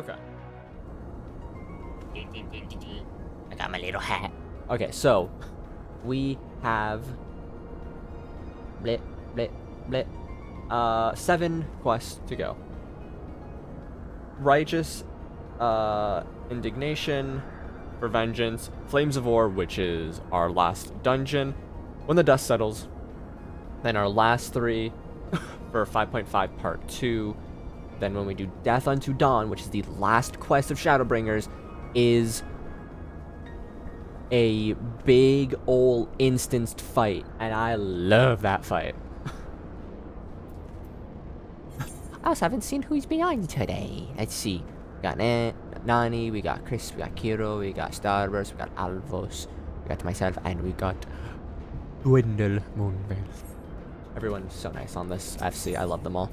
Okay. I got my little hat. Okay, so we have 7 quests to go. Righteous Indignation for Vengeance, Flames of War, which is our last dungeon, When the Dust Settles, then our last 3 for 5.5 Part 2, then when we do Death Unto Dawn, which is the last quest of Shadowbringers, is a big ol' instanced fight, and I love that fight. I also haven't seen who's behind today. Let's see. We got Nani, we got Chris, we got Kiro, we got Starburst, we got Alvos, we got myself, and we got Dwindle Moonveil. Everyone's so nice on this FC. I love them all.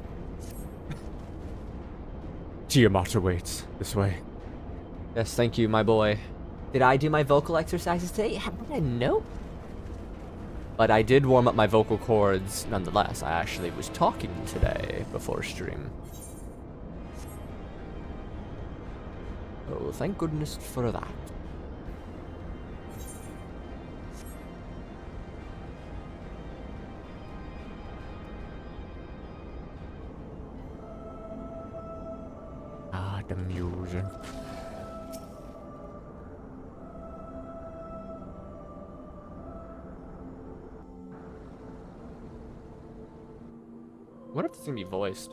Tiamat awaits this way. Yes, thank you, my boy. Did I do my vocal exercises today? No. But I did warm up my vocal cords nonetheless. I actually was talking today before stream. Oh, thank goodness for that. Ah, the music. What if it's gonna be voiced?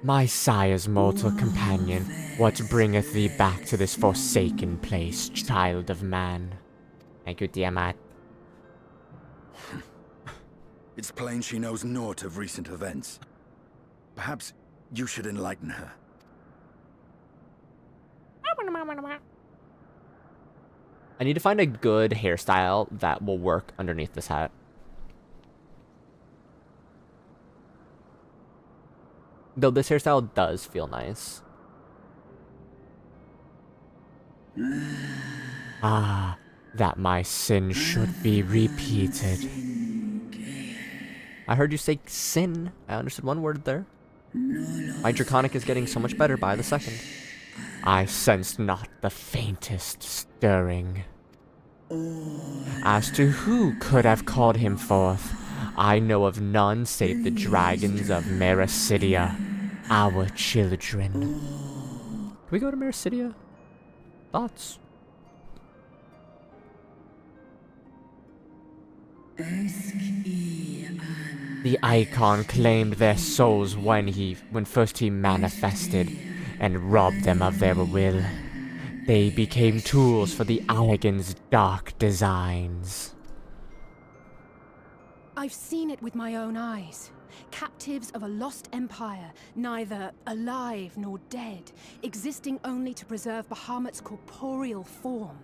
My sire's mortal companion, what bringeth thee back to this forsaken place, child of man? Thank you, Tiamat. It's plain she knows naught of recent events. Perhaps you should enlighten her. I need to find a good hairstyle that will work underneath this hat. Though this hairstyle does feel nice. Ah, that my sin should be repeated. I heard you say sin. I understood one word there. My draconic is getting so much better by the second. I sensed not the faintest stirring. As to who could have called him forth, I know of none save the dragons of Mericidia, our children. Can we go to Mericidia? Thoughts? The Icon claimed their souls when first he manifested, and robbed them of their will. They became tools for the Allagan's dark designs. I've seen it with my own eyes. Captives of a lost empire, neither alive nor dead, existing only to preserve Bahamut's corporeal form.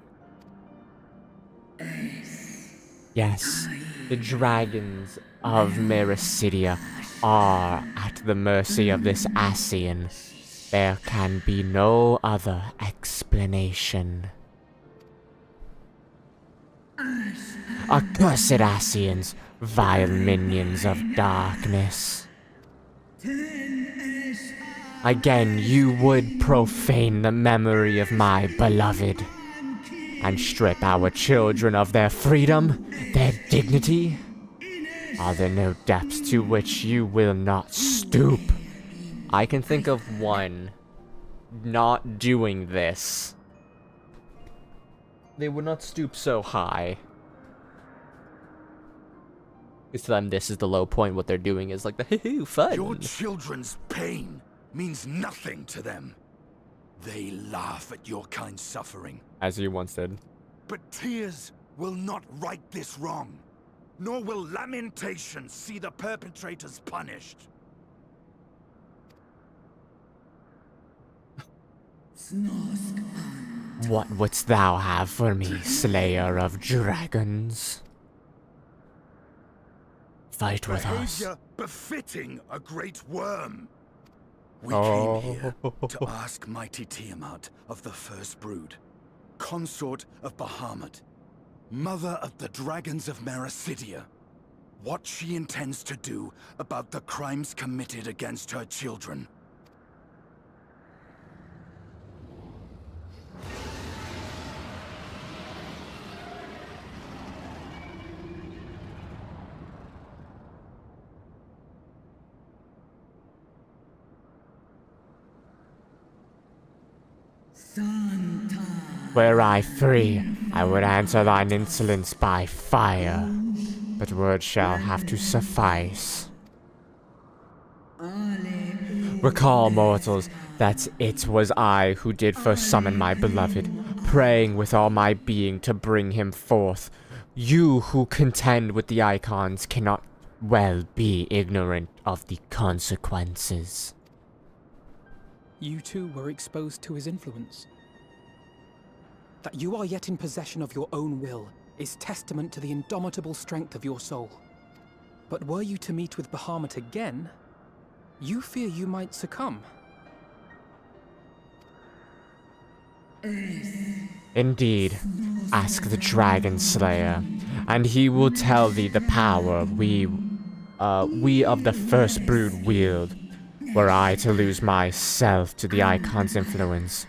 Yes, the dragons of Mericidia are at the mercy of this Ascian. There can be no other explanation. Accursed Ascians, vile minions of darkness. Again, you would profane the memory of my beloved, and strip our children of their freedom, their dignity? Are there no depths to which you will not stoop? I can think of one not doing this. They would not stoop so high. Because to them, this is the low point. What they're doing is like the hoo-hoo fun. Your children's pain means nothing to them. They laugh at your kind suffering. As you once did. But tears will not right this wrong, nor will lamentation see the perpetrators punished. What wouldst thou have for me, slayer of dragons? Fight with us. Behavior befitting a great worm. We came here to ask mighty Tiamat of the First Brood, consort of Bahamut, Mother of the Dragons of Mericidia. What she intends to do about the crimes committed against her children. Were I free, I would answer thine insolence by fire. But words shall have to suffice. Recall, mortals, that it was I who did first summon my beloved, praying with all my being to bring him forth. You who contend with the icons cannot well be ignorant of the consequences. You too were exposed to his influence. That you are yet in possession of your own will is testament to the indomitable strength of your soul. But were you to meet with Bahamut again, you fear you might succumb. Indeed, ask the Dragon Slayer, and he will tell thee the power we of the First Brood wield. Were I to lose myself to the Icon's influence,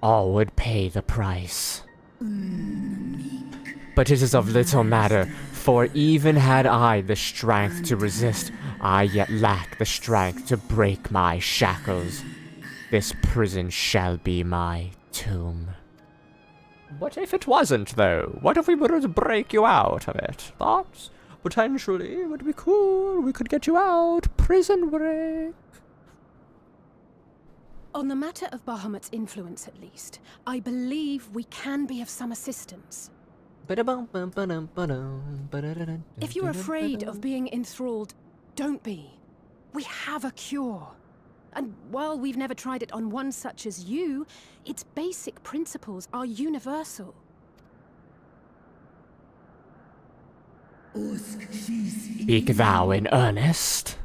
all would pay the price. But it is of little matter, for even had I the strength to resist, I yet lack the strength to break my shackles. This prison shall be my tomb. What if it wasn't, though? What if we were to break you out of it? Thoughts? Potentially would be cool. We could get you out. Prison break. On the matter of Bahamut's influence, at least, I believe we can be of some assistance. If you're afraid of being enthralled, don't be. We have a cure. And while we've never tried it on one such as you, its basic principles are universal. Speak thou in earnest?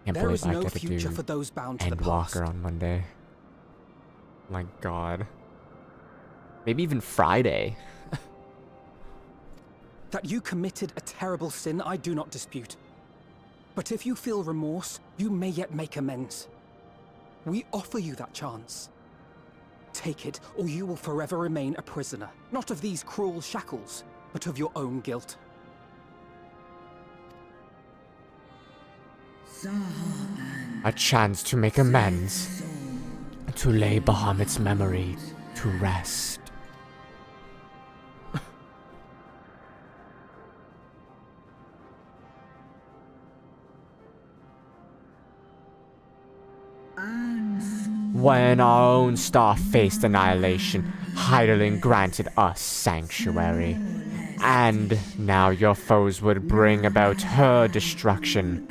Can't There believe is I no get to future do for those bound to the past. Endwalker on Monday. My god. Maybe even Friday. That you committed a terrible sin, I do not dispute. But if you feel remorse, you may yet make amends. We offer you that chance. Take it, or you will forever remain a prisoner, not of these cruel shackles, but of your own guilt. A chance to make amends. To lay Bahamut's memory to rest. When our own star faced annihilation, Hydaelyn granted us sanctuary. And now your foes would bring about her destruction.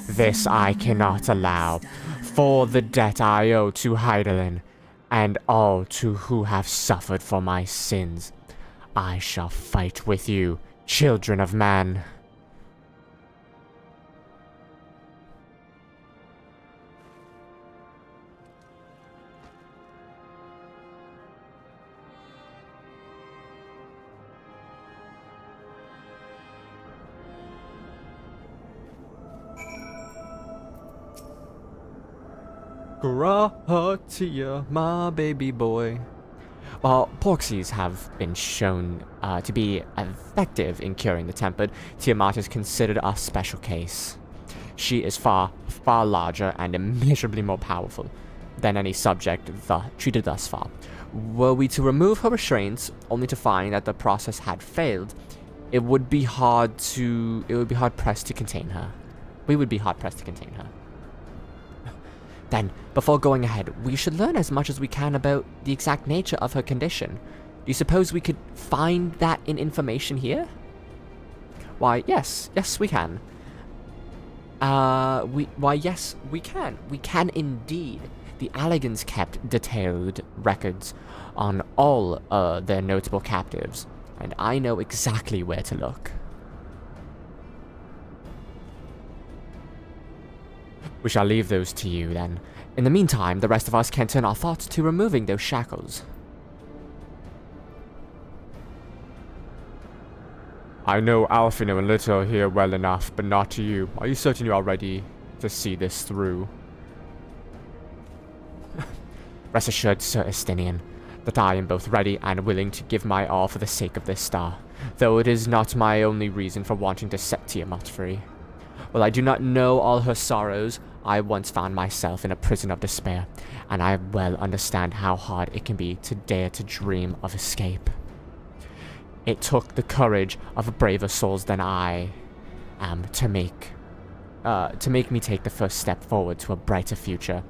This I cannot allow, for the debt I owe to Hydaelyn, and all to who have suffered for my sins. I shall fight with you, children of man. Gratia, my baby boy. While Porxies have been shown to be effective in curing the tempered, Tiamat is considered a special case. She is far, far larger and immeasurably more powerful than any subject treated thus far. Were we to remove her restraints, only to find that the process had failed, it would be hard pressed to contain her. We would be hard pressed to contain her. Then, before going ahead, we should learn as much as we can about the exact nature of her condition. Do you suppose we could find that in information here? Why, yes, we can. Yes, we can. We can indeed. The Alligans kept detailed records on all their notable captives, and I know exactly where to look. We shall leave those to you, then. In the meantime, the rest of us can turn our thoughts to removing those shackles. I know Alfino and Little here well enough, but not you. Are you certain you are ready to see this through? Rest assured, Sir Estinian, that I am both ready and willing to give my all for the sake of this star, though it is not my only reason for wanting to set Tiamat free. While I do not know all her sorrows, I once found myself in a prison of despair, and I well understand how hard it can be to dare to dream of escape. It took the courage of braver souls than I am to make me take the first step forward to a brighter future,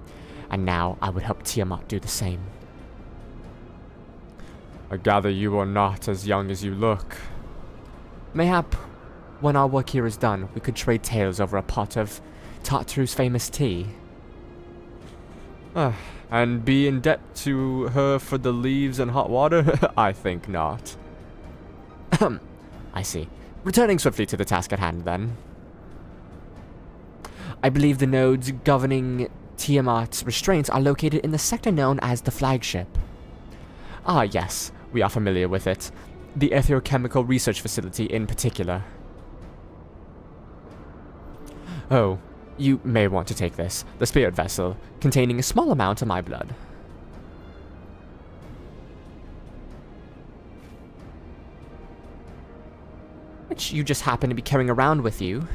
and now I would help Tiamat do the same. I gather you are not as young as you look. Mayhap, when our work here is done, we could trade tales over a pot of Tartaru's famous tea. And be in debt to her for the leaves and hot water? I think not. I see. Returning swiftly to the task at hand, then. I believe the nodes governing Tiamat's restraints are located in the sector known as the flagship. Ah, yes. We are familiar with it. The Etherochemical Research Facility in particular. Oh, you may want to take this. The spirit vessel, containing a small amount of my blood. Which you just happen to be carrying around with you.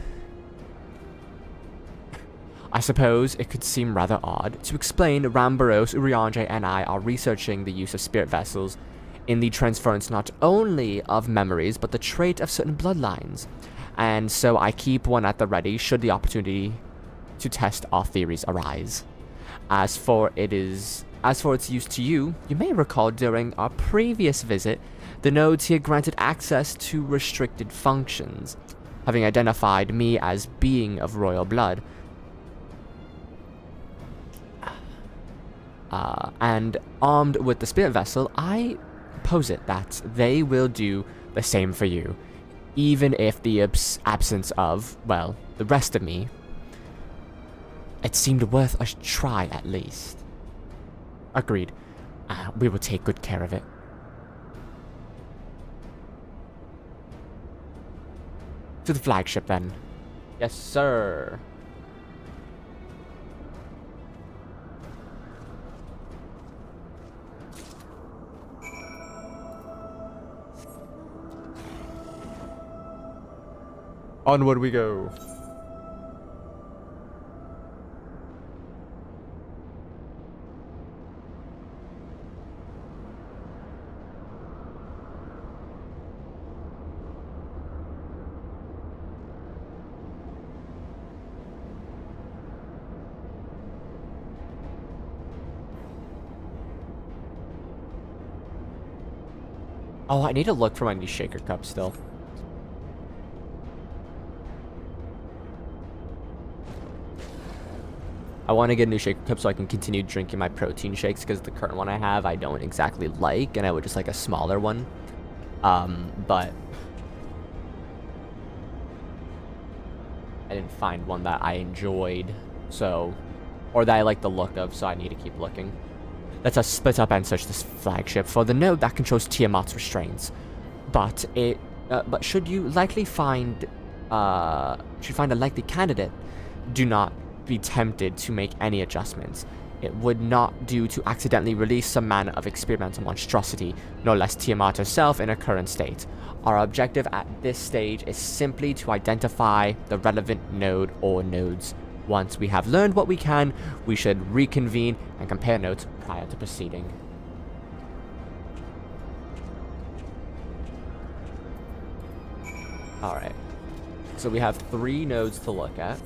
I suppose it could seem rather odd. To explain, Rambaros, Urianger, and I are researching the use of spirit vessels in the transference not only of memories, but the trait of certain bloodlines. And so I keep one at the ready should the opportunity to test our theories arise. As for its use to you, you may recall during our previous visit, the nodes here granted access to restricted functions. Having identified me as being of royal blood, and armed with the spirit vessel, I posit that they will do the same for you, even if the absence of, well, the rest of me, it seemed worth a try at least. Agreed. We will take good care of it. To the flagship, then. Yes, sir. Onward we go. Oh, I need to look for my new shaker cup still. I want to get a new shaker cup so I can continue drinking my protein shakes, because the current one I have I don't exactly like, and I would just like a smaller one. But I didn't find one that I enjoyed, so, or that I like the look of, so I need to keep looking. Let us split up and search this flagship for the node that controls Tiamat's restraints. But should you find a likely candidate, do not be tempted to make any adjustments. It would not do to accidentally release some manner of experimental monstrosity, no less Tiamat herself in her current state. Our objective at this stage is simply to identify the relevant node or nodes. Once we have learned what we can, we should reconvene and compare notes prior to proceeding. Alright. So we have 3 nodes to look at.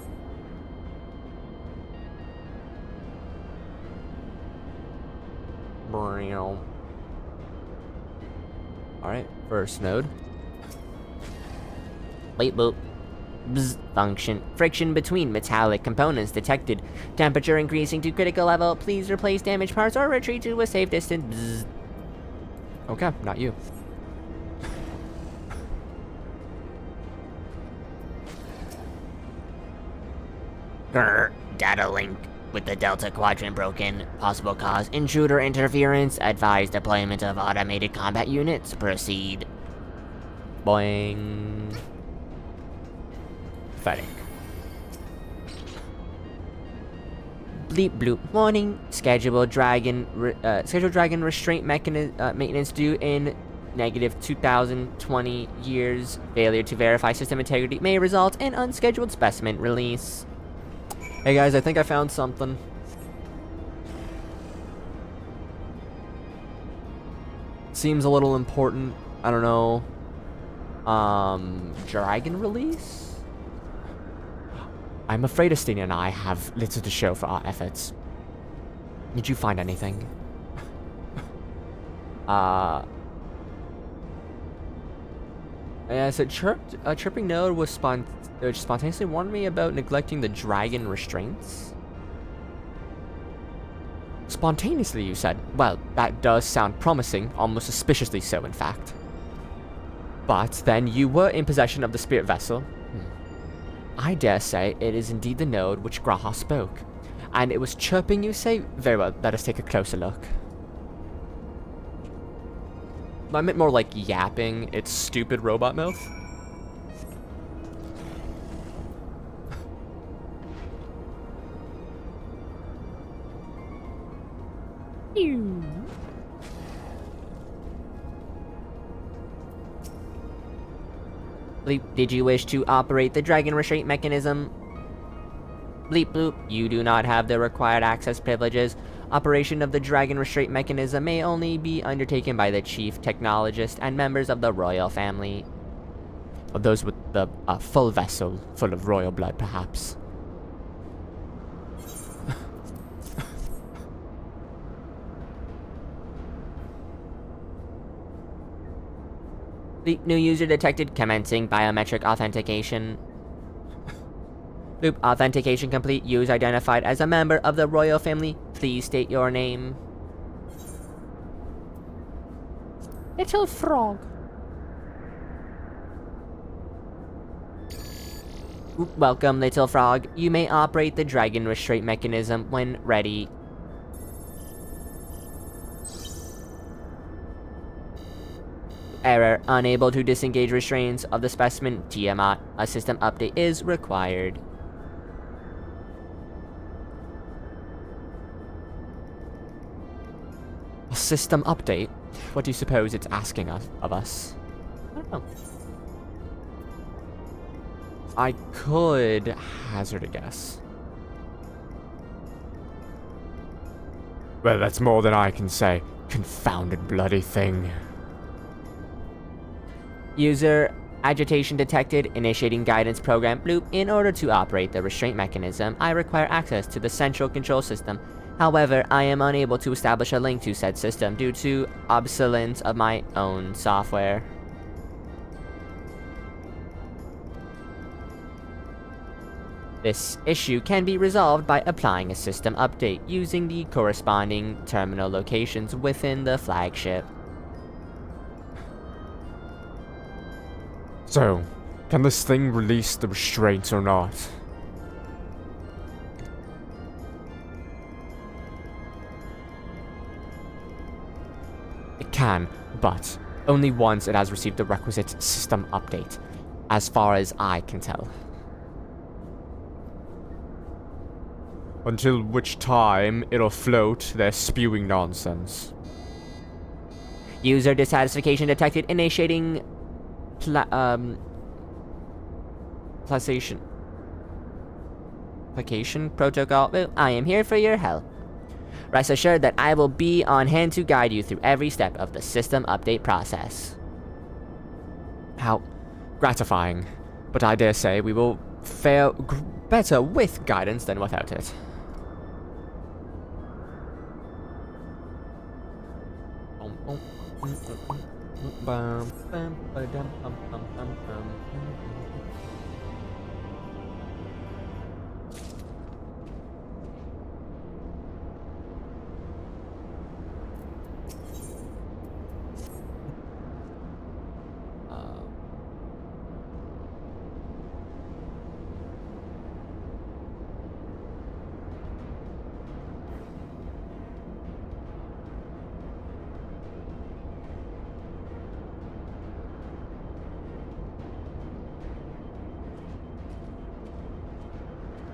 Alright, first node. Wait, boop. Bzz, function. Friction between metallic components detected. Temperature increasing to critical level. Please replace damaged parts or retreat to a safe distance. Bzz. Okay, not you. Grr, data link. With the Delta Quadrant broken, possible cause intruder interference, advise deployment of automated combat units, proceed. Boing. Pathetic. Bleep bloop. Warning. Scheduled dragon restraint maintenance due in negative 2020 years. Failure to verify system integrity may result in unscheduled specimen release. Hey guys, I think I found something. Seems a little important. I don't know. Dragon release? I'm afraid Estina and I have little to show for our efforts. Did you find anything? Yes, a chirping node was spontaneously warned me about neglecting the dragon restraints. Spontaneously, you said? Well, that does sound promising, almost suspiciously so, in fact. But then you were in possession of the spirit vessel. I dare say it is indeed the node which Graha spoke. And it was chirping, you say? Very well, let us take a closer look. I meant more like yapping, its stupid robot mouth. Bleep, did you wish to operate the dragon restraint mechanism? Bleep bloop, you do not have the required access privileges. Operation of the dragon restraint mechanism may only be undertaken by the chief technologist and members of the royal family. Or those with the full vessel, full of royal blood, perhaps. Bleep, new user detected, commencing biometric authentication. Bloop, authentication complete. User identified as a member of the royal family. Please state your name. Little frog. Welcome, little frog. You may operate the dragon restraint mechanism when ready. Error. Unable to disengage restraints of the specimen. Tiamat. A system update is required. A system update? What do you suppose it's asking of us? I don't know. I could hazard a guess. Well, that's more than I can say. Confounded bloody thing. User agitation detected. Initiating guidance program. Bloop. In order to operate the restraint mechanism, I require access to the central control system. However, I am unable to establish a link to said system due to obsolescence of my own software. This issue can be resolved by applying a system update using the corresponding terminal locations within the flagship. So, can this thing release the restraints or not? It can, but only once it has received the requisite system update, as far as I can tell. Until which time it'll float their spewing nonsense. User dissatisfaction detected. Initiating placation protocol. Well, I am here for your help. Rest assured that I will be on hand to guide you through every step of the system update process. How gratifying, but I dare say we will fare better with guidance than without it.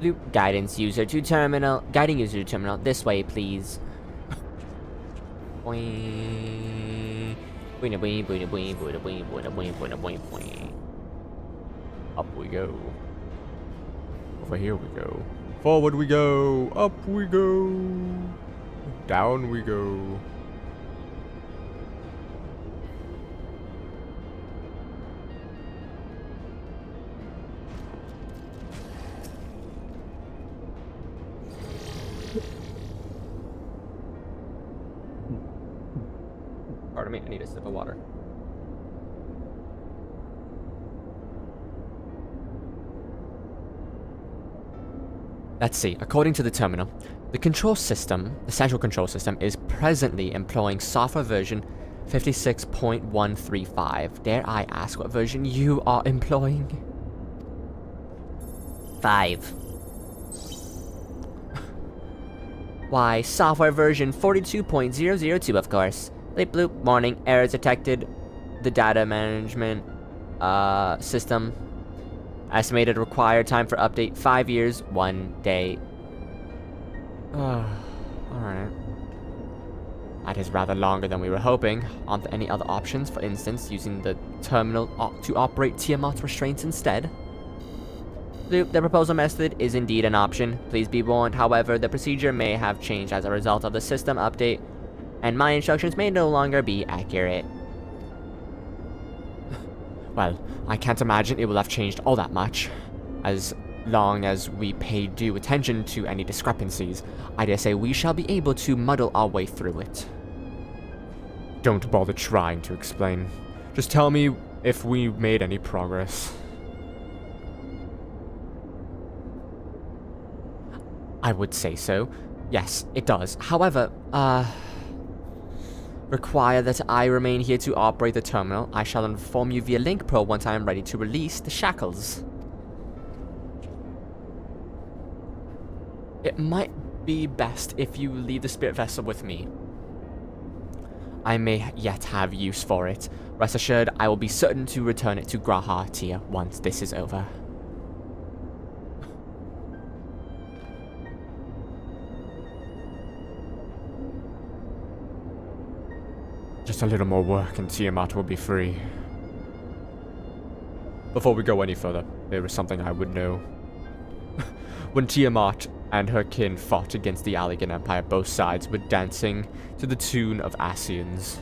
Loop guidance user to terminal. Guiding user to terminal. This way, please. Boing. Boing, boing, boing, boing, boing, boing, boing, boing, boing, boing. Up we go. Over here we go. Forward we go. Up we go. Down we go. Pardon me, I need a sip of water. Let's see, according to the terminal, the control system, the central control system, is presently employing software version 56.135. Dare I ask what version you are employing? 5. Why, software version 42.002, of course. Bleep bloop, warning, errors detected. The data management system. Estimated required time for update 5 years, 1 day. Alright. That is rather longer than we were hoping. Aren't there any other options? For instance, using the terminal to operate Tiamat's restraints instead? Loop, the proposal method is indeed an option. Please be warned, however, the procedure may have changed as a result of the system update, and my instructions may no longer be accurate. Well, I can't imagine it will have changed all that much. As long as we pay due attention to any discrepancies, I dare say we shall be able to muddle our way through it. Don't bother trying to explain. Just tell me if we made any progress. I would say so. Yes, it does. However, require that I remain here to operate the terminal. I shall inform you via link pro once I am ready to release the shackles. It might be best if you leave the spirit vessel with me. I may yet have use for it. Rest assured, I will be certain to return it to Graha Tia once this is over. Just a little more work and Tiamat will be free. Before we go any further, there is something I would know. When Tiamat and her kin fought against the Allegan Empire, both sides were dancing to the tune of Ascians.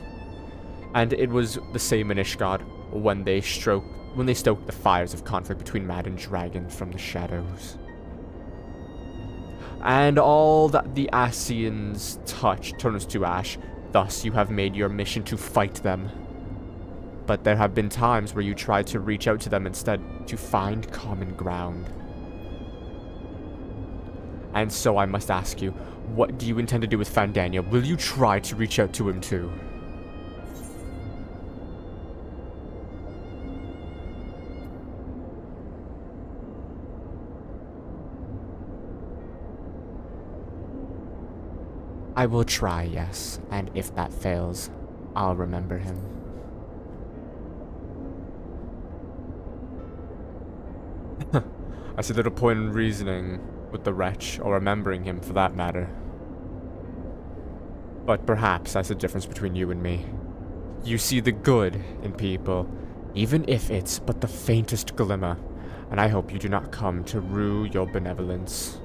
And it was the same in Ishgard when they stoked the fires of conflict between maddened dragons from the shadows. And all that the Ascians touch turns to ash. Thus, you have made your mission to fight them. But there have been times where you tried to reach out to them instead, to find common ground. And so I must ask you, what do you intend to do with Fandania? Will you try to reach out to him too? I will try, yes, and if that fails, I'll remember him. I see little point in reasoning with the wretch, or remembering him for that matter. But perhaps that's the difference between you and me. You see the good in people, even if it's but the faintest glimmer, and I hope you do not come to rue your benevolence.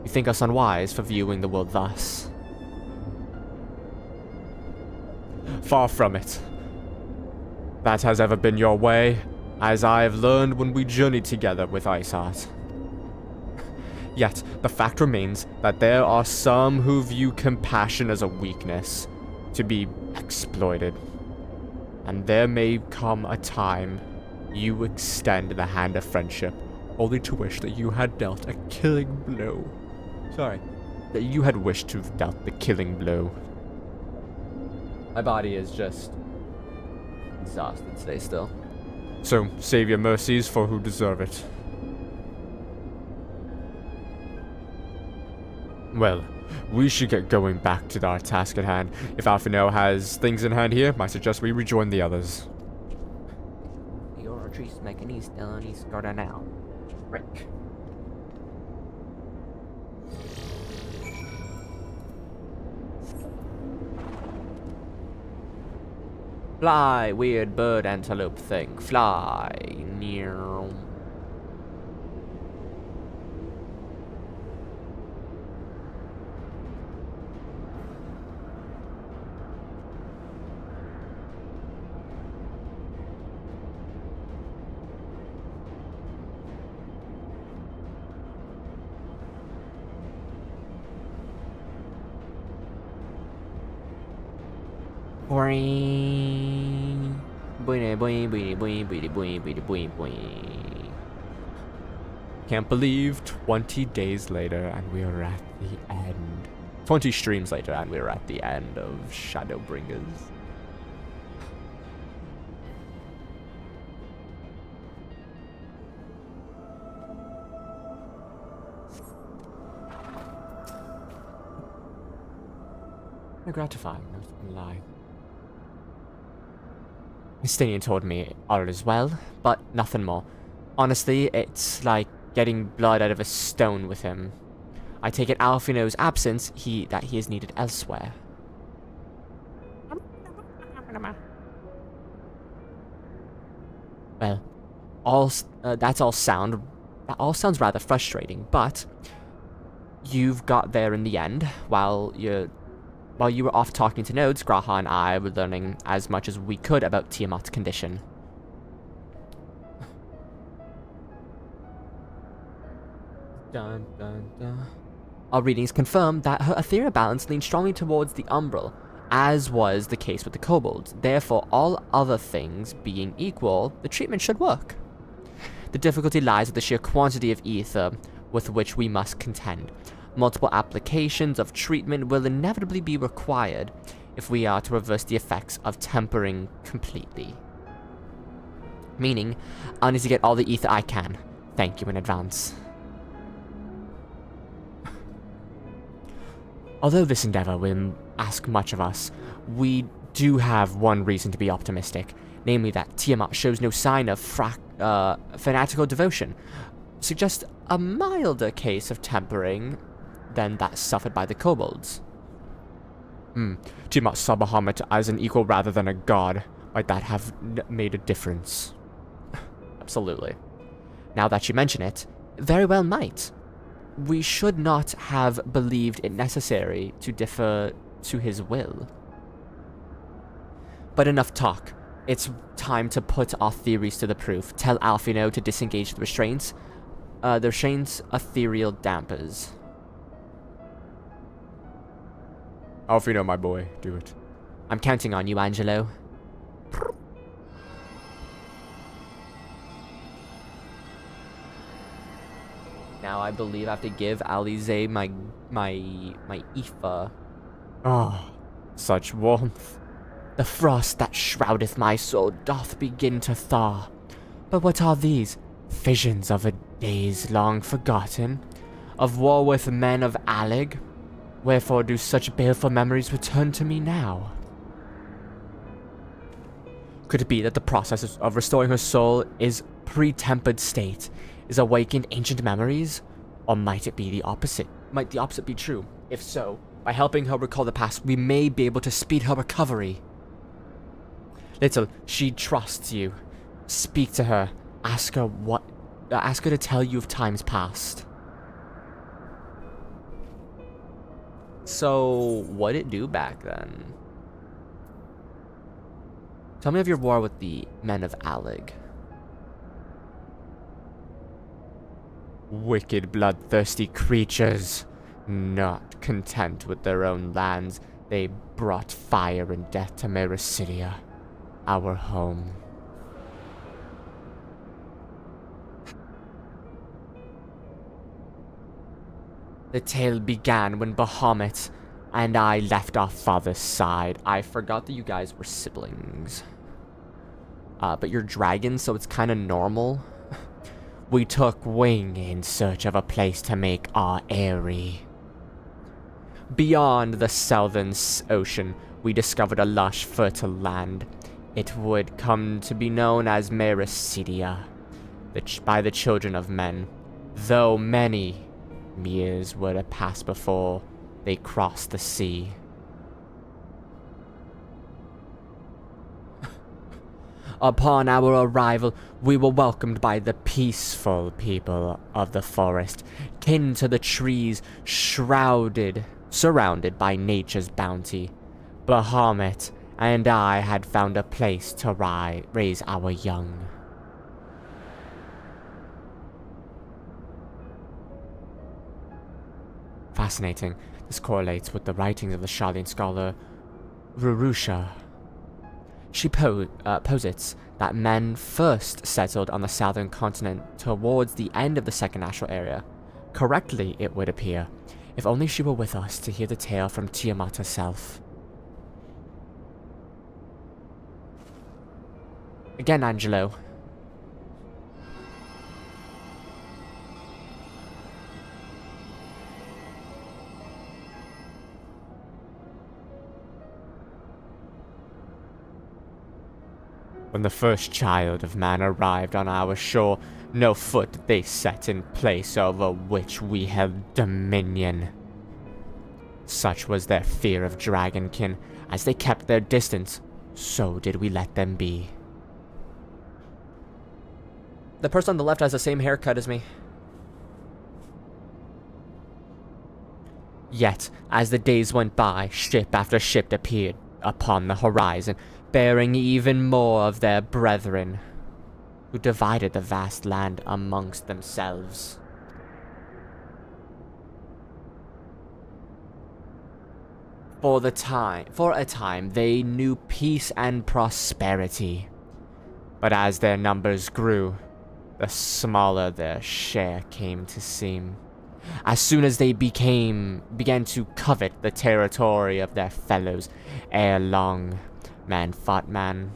You think us unwise for viewing the world thus? Far from it. That has ever been your way, as I have learned when we journeyed together with Iceheart. Yet, the fact remains that there are some who view compassion as a weakness, to be exploited. And there may come a time you extend the hand of friendship, only to wish that you had dealt a killing blow. That you had wished to have dealt the killing blow. My body is just exhausted today still. So, save your mercies for who deserve it. Well, we should get going back to our task at hand. If Alphinael has things in hand here, I suggest we rejoin the others. Eorzea mechanism is going now. Frick. Fly, weird bird antelope thing. Fly. Near. Can't believe 20 days later and we are at the end. 20 streams later and we're at the end of Shadowbringers. Gratifying, not gonna lie. Estinian told me all is well, but nothing more. Honestly, it's like getting blood out of a stone with him. I take it Alfino's absence, that he is needed elsewhere. Well, that all sounds rather frustrating, but you've got there in the end. While you were off talking to nodes, Graha and I were learning as much as we could about Tiamat's condition. Dun, dun, dun. Our readings confirm that her ethereal balance leans strongly towards the umbral, as was the case with the kobolds. Therefore, all other things being equal, the treatment should work. The difficulty lies with the sheer quantity of ether with which we must contend. Multiple applications of treatment will inevitably be required if we are to reverse the effects of tempering completely. Meaning, I'll need to get all the ether I can. Thank you in advance. Although this endeavor will ask much of us, we do have one reason to be optimistic, namely that Tiamat shows no sign of fanatical devotion, suggests a milder case of tempering than that suffered by the kobolds. Tiamat saw Bahamut as an equal rather than a god. Might that have made a difference? Absolutely. Now that you mention it, very well might. We should not have believed it necessary to defer to his will. But enough talk. It's time to put our theories to the proof. Tell Alfino to disengage the restraints. The restraints ethereal dampers. Alfino, my boy, do it. I'm counting on you, Angelo. Now I believe I have to give Alize my Aoife. Ah, such warmth. The frost that shroudeth my soul doth begin to thaw. But what are these? Visions of a days long forgotten? Of war with men of Alleg? Wherefore do such baleful memories return to me now? Could it be that the process of restoring her soul is pre-tempered state, is awakened ancient memories? Or might it be the opposite? Might the opposite be true? If so, by helping her recall the past, we may be able to speed her recovery. Little, she trusts you. Speak to her. Ask her to tell you of times past. So, what'd it do back then? Tell me of your war with the men of Alleg. Wicked, bloodthirsty creatures. Not content with their own lands, they brought fire and death to Mericidia, our home. The tale began when Bahamut and I left our father's side. I forgot that you guys were siblings. But you're dragons, so it's kind of normal. We took wing in search of a place to make our eyrie. Beyond the southern ocean, we discovered a lush, fertile land. It would come to be known as Mericidia, by the children of men. though many years were to pass before they crossed the sea. Upon our arrival, we were welcomed by the peaceful people of the forest, kin to the trees, surrounded by nature's bounty. Bahamut and I had found a place to raise our young. Fascinating. This correlates with the writings of the Sharlayan scholar Rurusha. She posits that men first settled on the southern continent towards the end of the Second Astral Era. Correctly, it would appear, if only she were with us to hear the tale from Tiamat herself. Again, Angelo. When the first child of man arrived on our shore, no foot did they set in place over which we held dominion. Such was their fear of dragonkin, as they kept their distance, so did we let them be. The person on the left has the same haircut as me. Yet, as the days went by, ship after ship appeared upon the horizon, bearing even more of their brethren, who divided the vast land amongst themselves. For a time, they knew peace and prosperity. But as their numbers grew, the smaller their share came to seem. As soon as they began to covet the territory of their fellows, ere long, man fought man.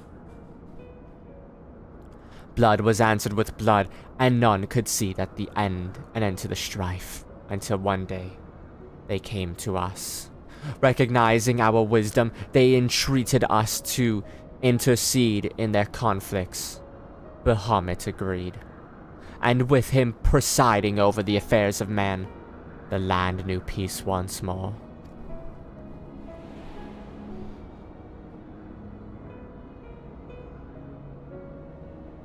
Blood was answered with blood, and none could see that an end to the strife, until one day they came to us. Recognizing our wisdom, they entreated us to intercede in their conflicts. Bahamut agreed, and with him presiding over the affairs of man, the land knew peace once more.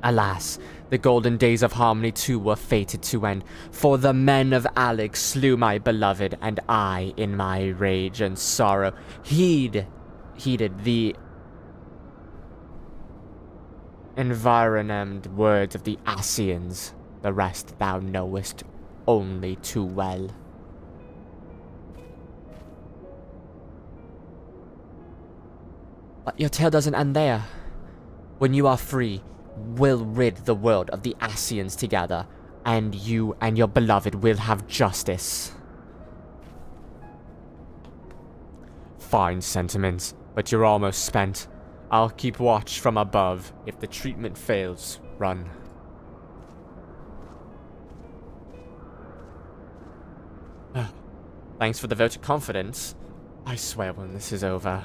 Alas, the golden days of harmony too were fated to end, for the men of Alex slew my beloved, and I, in my rage and sorrow, heeded the environed words of the Ascians. The rest thou knowest only too well. But your tale doesn't end there. When you are free, we'll rid the world of the Ascians together, and you and your beloved will have justice. Fine sentiments, but you're almost spent. I'll keep watch from above. If the treatment fails, run. Thanks for the vote of confidence. I swear when this is over.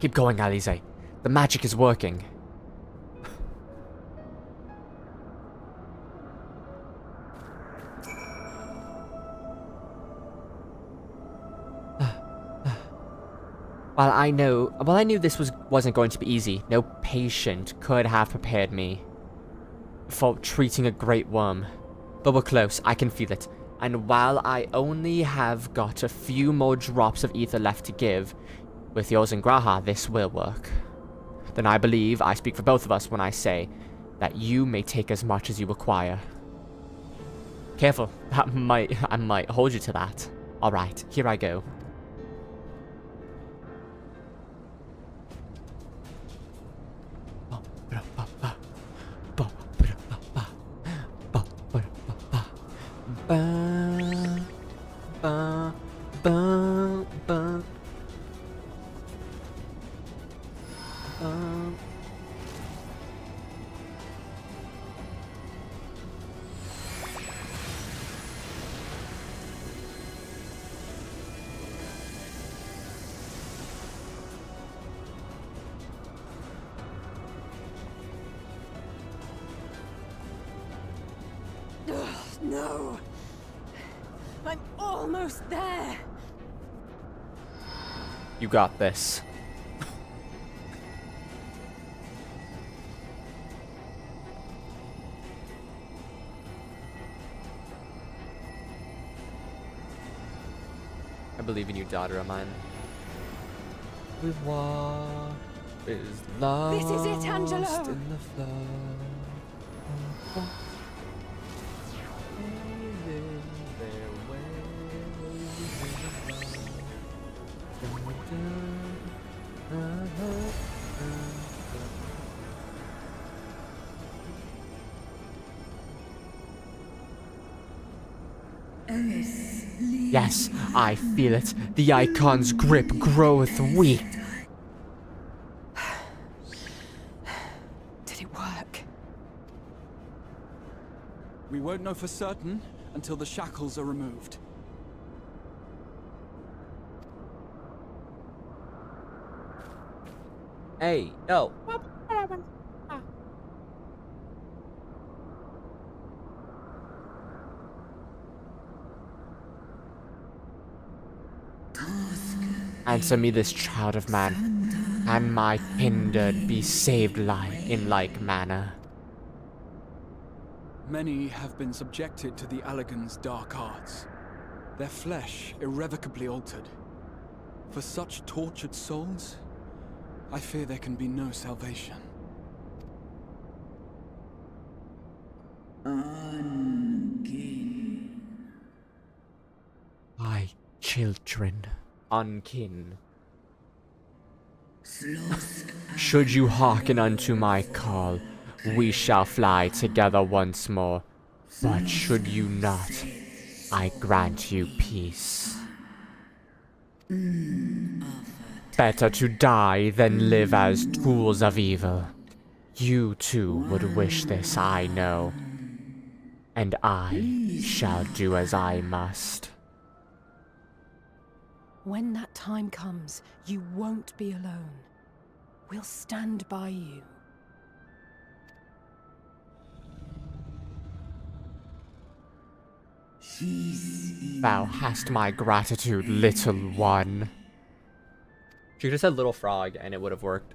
Keep going, Alize. The magic is working. While I knew this wasn't going to be easy, no patient could have prepared me for treating a great worm. But we're close, I can feel it. And while I only have got a few more drops of ether left to give, with yours and Graha, this will work. Then I believe I speak for both of us when I say that you may take as much as you require. Careful, I might hold you to that. Alright, here I go. No. I'm almost there. You got this. I believe in you, daughter of mine. With what is lost This is it, Angelo. in the flood. Yes, I feel it. The icon's grip groweth weak. Did it work? We won't know for certain until the shackles are removed. Hey, yo. Answer me this, child of man. Can my kindred be saved in like manner? Many have been subjected to the Allegan's dark arts, their flesh irrevocably altered. For such tortured souls, I fear there can be no salvation. My children. Unkin. Should you hearken unto my call, we shall fly together once more. But should you not, I grant you peace. Better to die than live as tools of evil. You too would wish this, I know. And I shall do as I must. When that time comes, you won't be alone. We'll stand by you. Thou hast my gratitude, little one. She could have said little frog and it would have worked.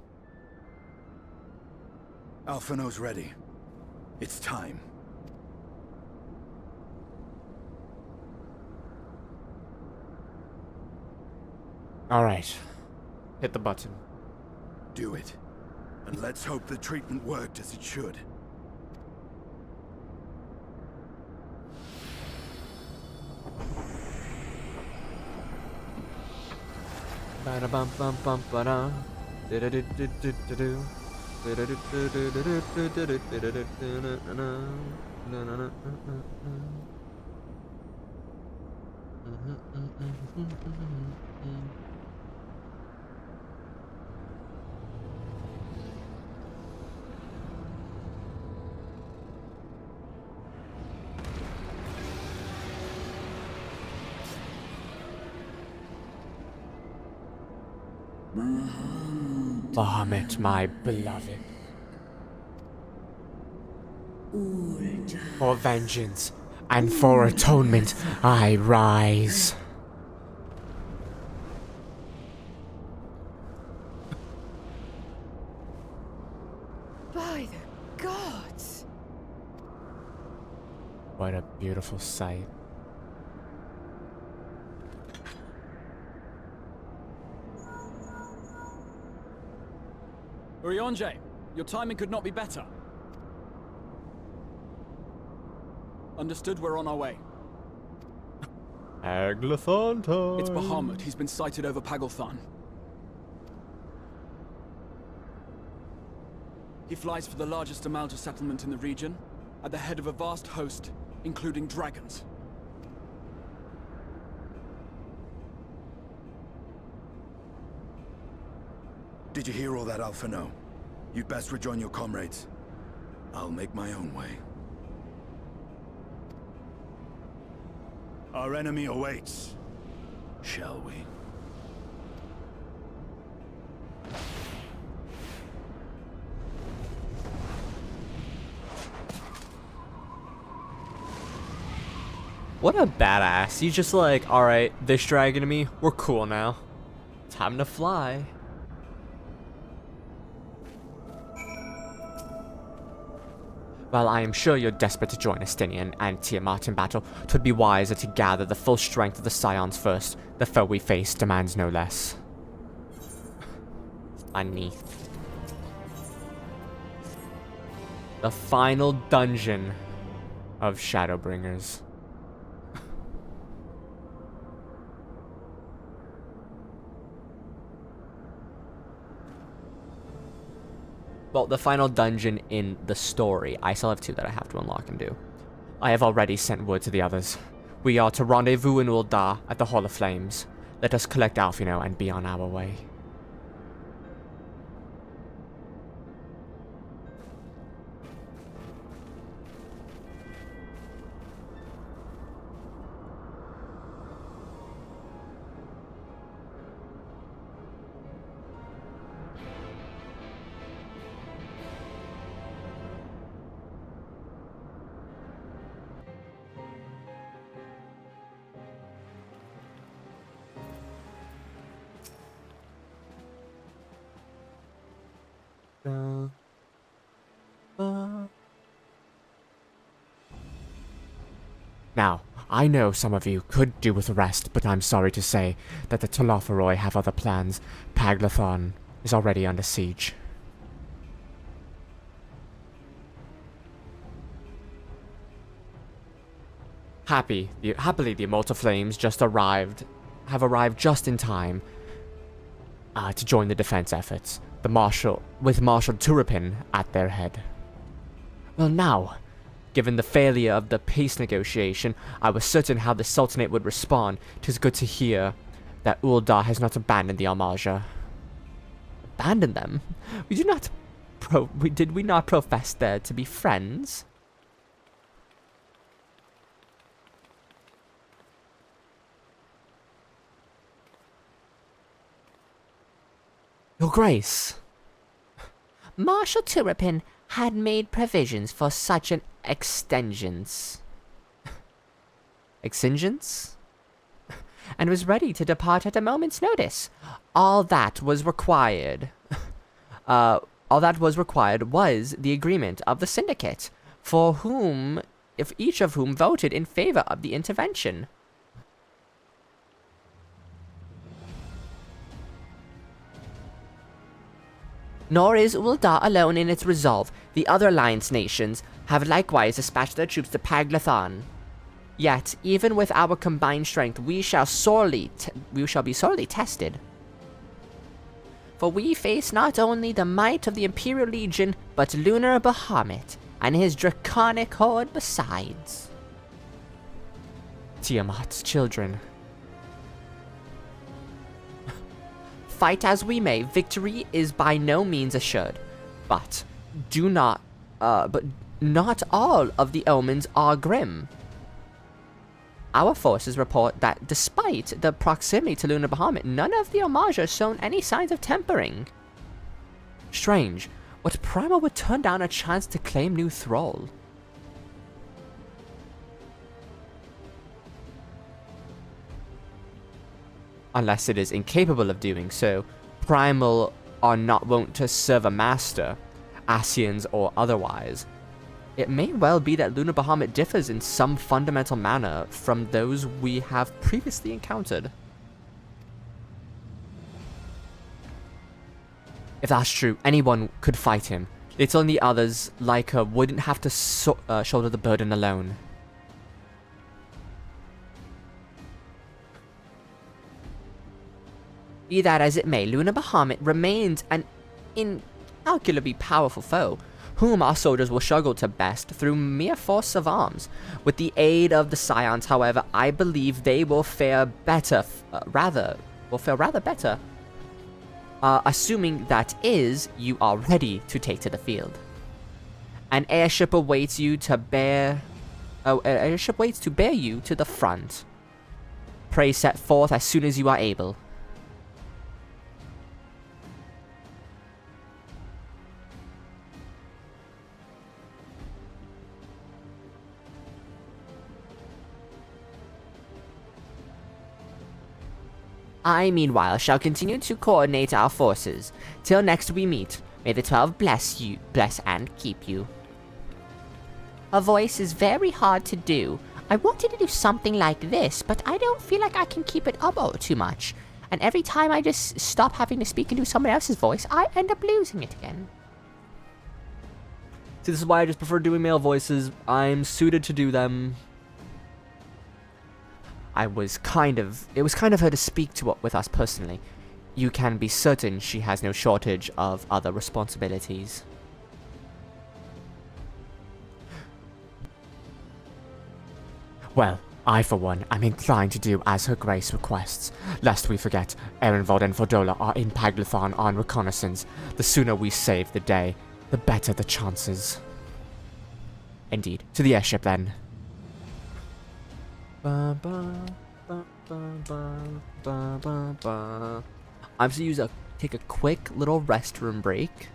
Alphino's ready. It's time. Alright. Hit the button. Do it. And let's hope the treatment worked as it should. Ba-da-bum-bum-bum-ba-da. Do-do-do-do-do-do-do. Bahamut, my beloved. For vengeance and for atonement, I rise. By the gods! What a beautiful sight. Eorzea, your timing could not be better. Understood, we're on our way. Aglathon time. It's Bahamut. He's been sighted over Pagalthan. He flies for the largest Amalja settlement in the region, at the head of a vast host, including dragons. Did you hear all that, Alphino? You'd best rejoin your comrades. I'll make my own way. Our enemy awaits. Shall we? What a badass. He's just like, alright, this dragon and me, we're cool now. Time to fly. While I am sure you're desperate to join Estinian and Tiamat in battle, 'twould be wiser to gather the full strength of the Scions first. The foe we face demands no less. Funny. The final dungeon of Shadowbringers. Well, the final dungeon in the story. I still have 2 that I have to unlock and do. I have already sent word to the others. We are to rendezvous in Ul'dah at the Hall of Flames. Let us collect Alfino and be on our way. Now, I know some of you could do with a rest, but I'm sorry to say that the Telophoroi have other plans. Paglathon is already under siege. Happily, the Immortal Flames have arrived just in time to join the defense efforts, with Marshal Turipin at their head. Well now, given the failure of the peace negotiation, I was certain how the Sultanate would respond. 'Tis good to hear that Ul'dah has not abandoned the Almaja. Abandoned them? Did we not profess there to be friends? Your Grace. Marshal Turipin had made provisions for such an extensions. Extingens? And was ready to depart at a moment's notice. All that was required. Was the agreement of the syndicate, if each of whom voted in favor of the intervention. Nor is Ul'dah alone in its resolve. The other alliance nations have likewise dispatched their troops to Paglathon. Yet, even with our combined strength, we shall be sorely tested. For we face not only the might of the Imperial Legion, but Lunar Bahamut and his draconic horde besides. Tiamat's children. Fight as we may, victory is by no means assured. But not all of the omens are grim. Our forces report that despite the proximity to Lunar Bahamut, none of the Almaja has shown any signs of tempering. Strange. What Primal would turn down a chance to claim new thrall? Unless it is incapable of doing so. Primal are not wont to serve a master, Ascians or otherwise. It may well be that Lunar Bahamut differs in some fundamental manner from those we have previously encountered. If that's true, anyone could fight him. Little and the others, like her, wouldn't have to shoulder the burden alone. Be that as it may, Lunar Bahamut remains an incalculably powerful foe, whom our soldiers will struggle to best through mere force of arms. With the aid of the Scions, however, I believe they will fare rather better. Assuming that you are ready to take to the field. An airship awaits you to bear you to the front. Pray set forth as soon as you are able. I, meanwhile, shall continue to coordinate our forces. Till next we meet, may the 12 bless you, bless and keep you. A voice is very hard to do. I wanted to do something like this, but I don't feel like I can keep it up all too much. And every time I just stop having to speak into someone else's voice, I end up losing it again. See, this is why I just prefer doing male voices. I'm suited to do them. It was kind of her to speak to with us personally. You can be certain she has no shortage of other responsibilities. Well, I for one am inclined to do as her grace requests. Lest we forget, Erenvold and Fordola are in Paglathon on reconnaissance. The sooner we save the day, the better the chances. Indeed. To the airship then. I'm just gonna take a quick little restroom break.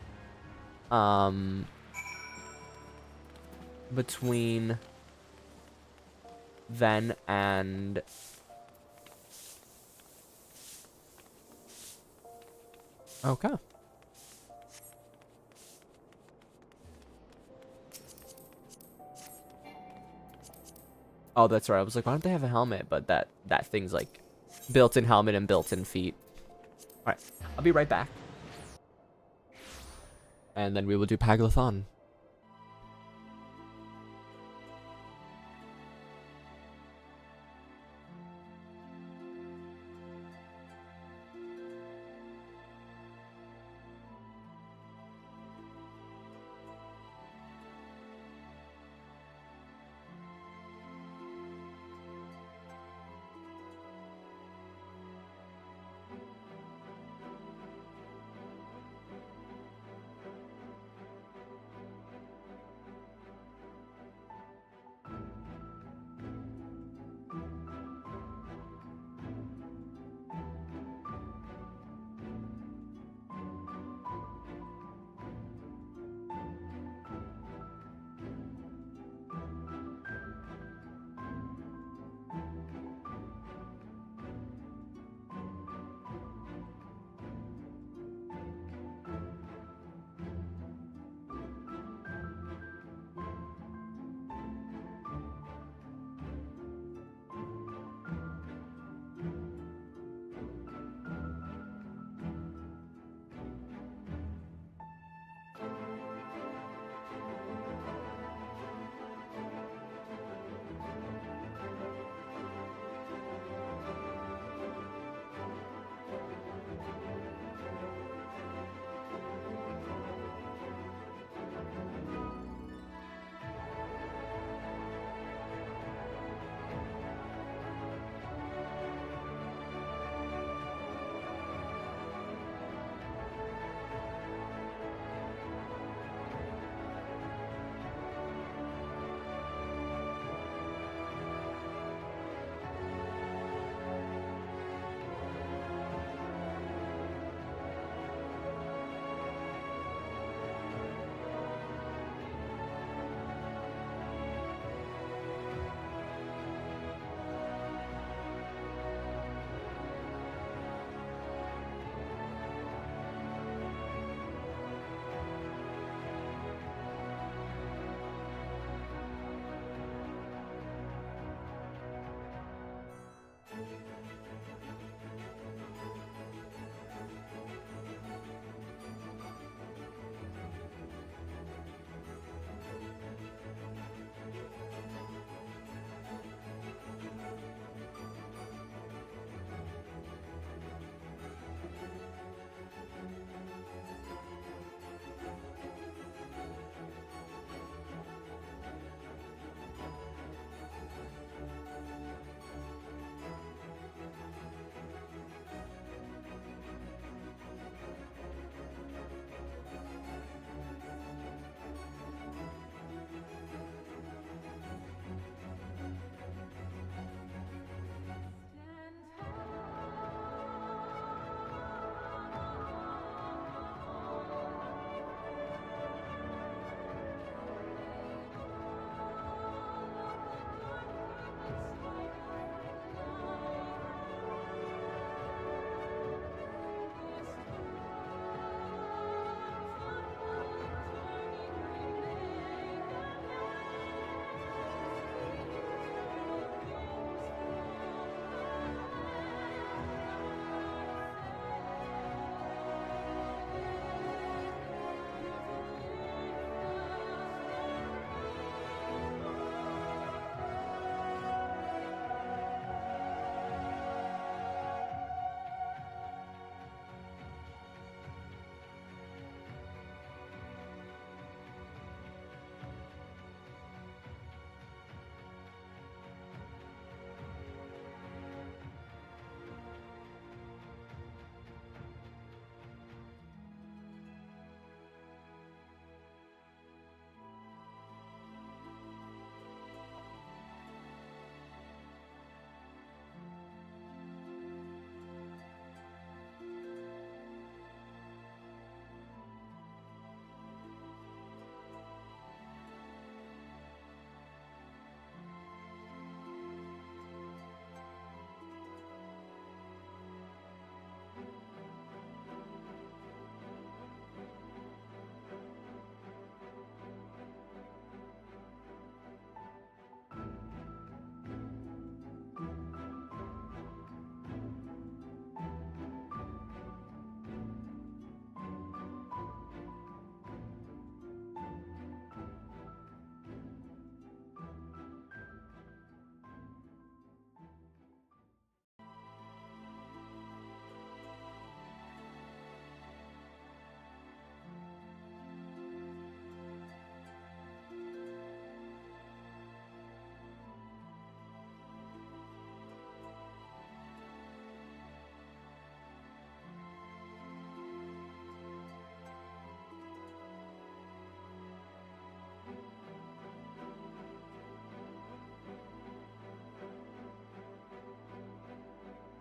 Between then and okay. Oh, that's right. I was like, why don't they have a helmet? But that thing's like built-in helmet and built-in feet. All right, I'll be right back. And then we will do Paglathon.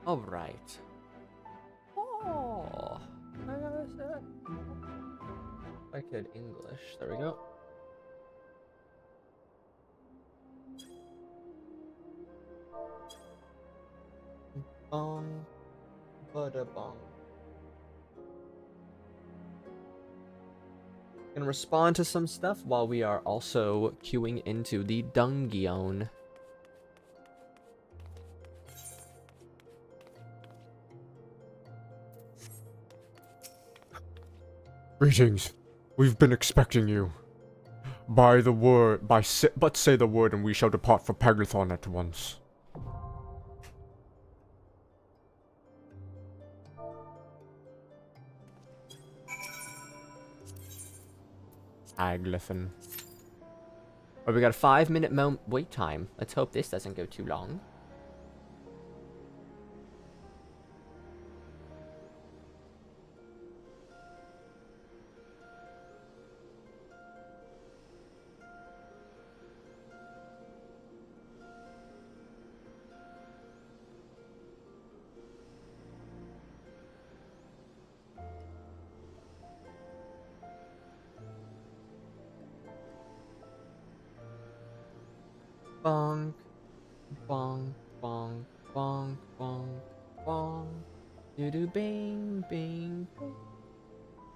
Alright. Oh. I could English. There we go. Bong. Bada bong. Gonna respond to some stuff while we are also queuing into the dungeon. Greetings. We've been expecting you. But say the word and we shall depart for Pegathon at once. Aglyphin. Oh, we got a 5-minute wait time. Let's hope this doesn't go too long. Bonk, bonk, bonk, bonk, bonk, bonk. Do do bing, bing, bing.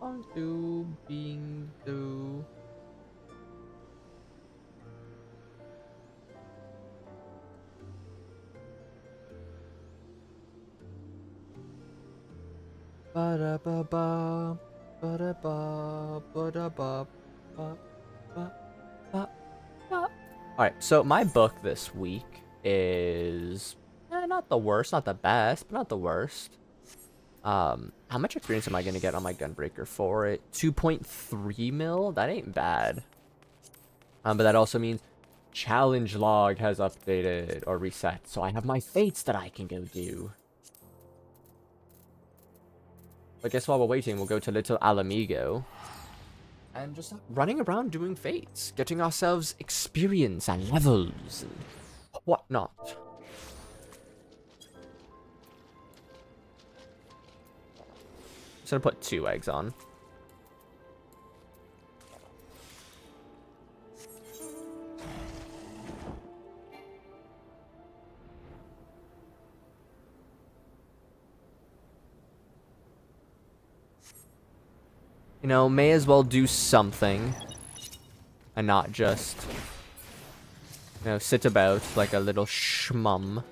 Bonk do, bing do. Ba da ba ba, ba da ba, ba da ba, ba ba ba ba. Alright, so my book this week is not the worst, not the best, but not the worst. How much experience am I going to get on my Gunbreaker for it? 2.3 mil? That ain't bad. But that also means challenge log has updated or reset, so I have my fates that I can go do. But guess while we're waiting, we'll go to Little Alamigo. And just running around doing fates, getting ourselves experience and levels and whatnot. Just gonna put 2 eggs on. You know, may as well do something and not just, you know, sit about like a little schmum.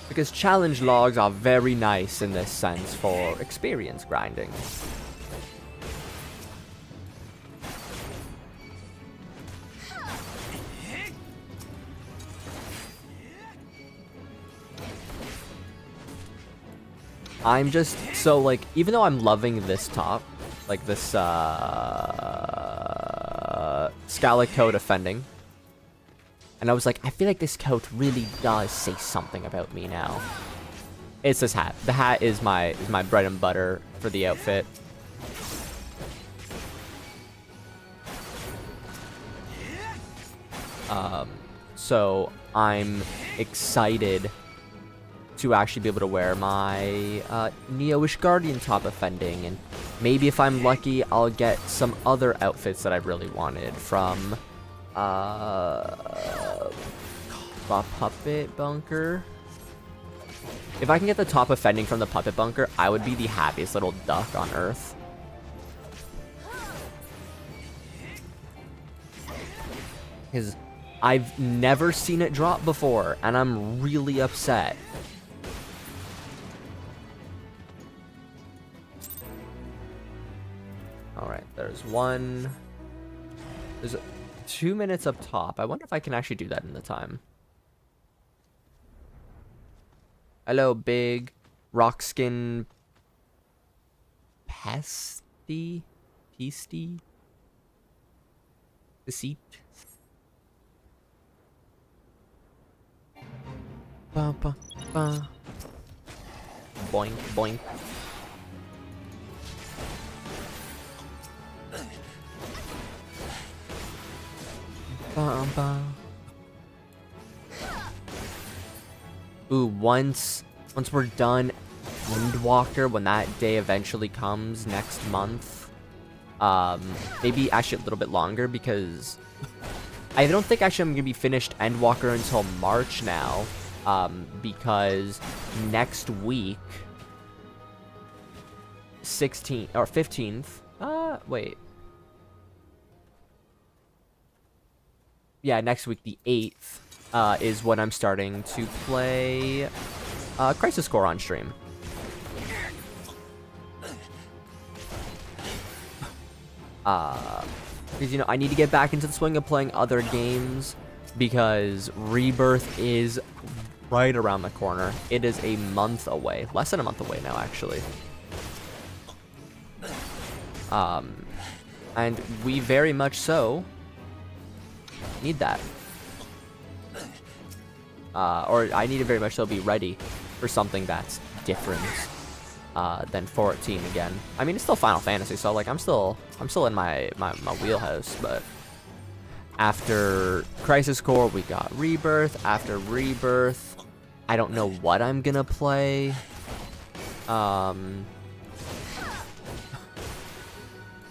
Because challenge logs are very nice in this sense for experience grinding. I'm just, so like, even though I'm loving this top, like this, Scalic coat offending, and I was like, I feel like this coat really does say something about me now. It's this hat. The hat is my bread and butter for the outfit. So I'm excited to actually be able to wear my Neo-ish Guardian top offending, and maybe if I'm lucky I'll get some other outfits that I really wanted from Puppet Bunker. If I can get the top offending from the Puppet Bunker, I would be the happiest little duck on earth. Because I've never seen it drop before, and I'm really upset. Alright, there's one. There's 2 minutes up top. I wonder if I can actually do that in the time. Hello, big rock skin pesty? Peasty? Deceit? Ba ba ba. Boink, boink. Ooh, once we're done Windwalker, when that day eventually comes next month, maybe actually a little bit longer, because I don't think actually I'm gonna be finished Endwalker until March now, because next week, 16th or 15th, wait. Yeah, next week, the 8th, is when I'm starting to play Crisis Core on stream. Because, you know, I need to get back into the swing of playing other games, because Rebirth is right around the corner. It is a month away. Less than a month away now, actually. And we very much so need that. Or I need to very much so be ready for something that's different than 14 again. I mean, it's still Final Fantasy, so like I'm still in my wheelhouse, but after Crisis Core, we got Rebirth. After Rebirth, I don't know what I'm gonna play.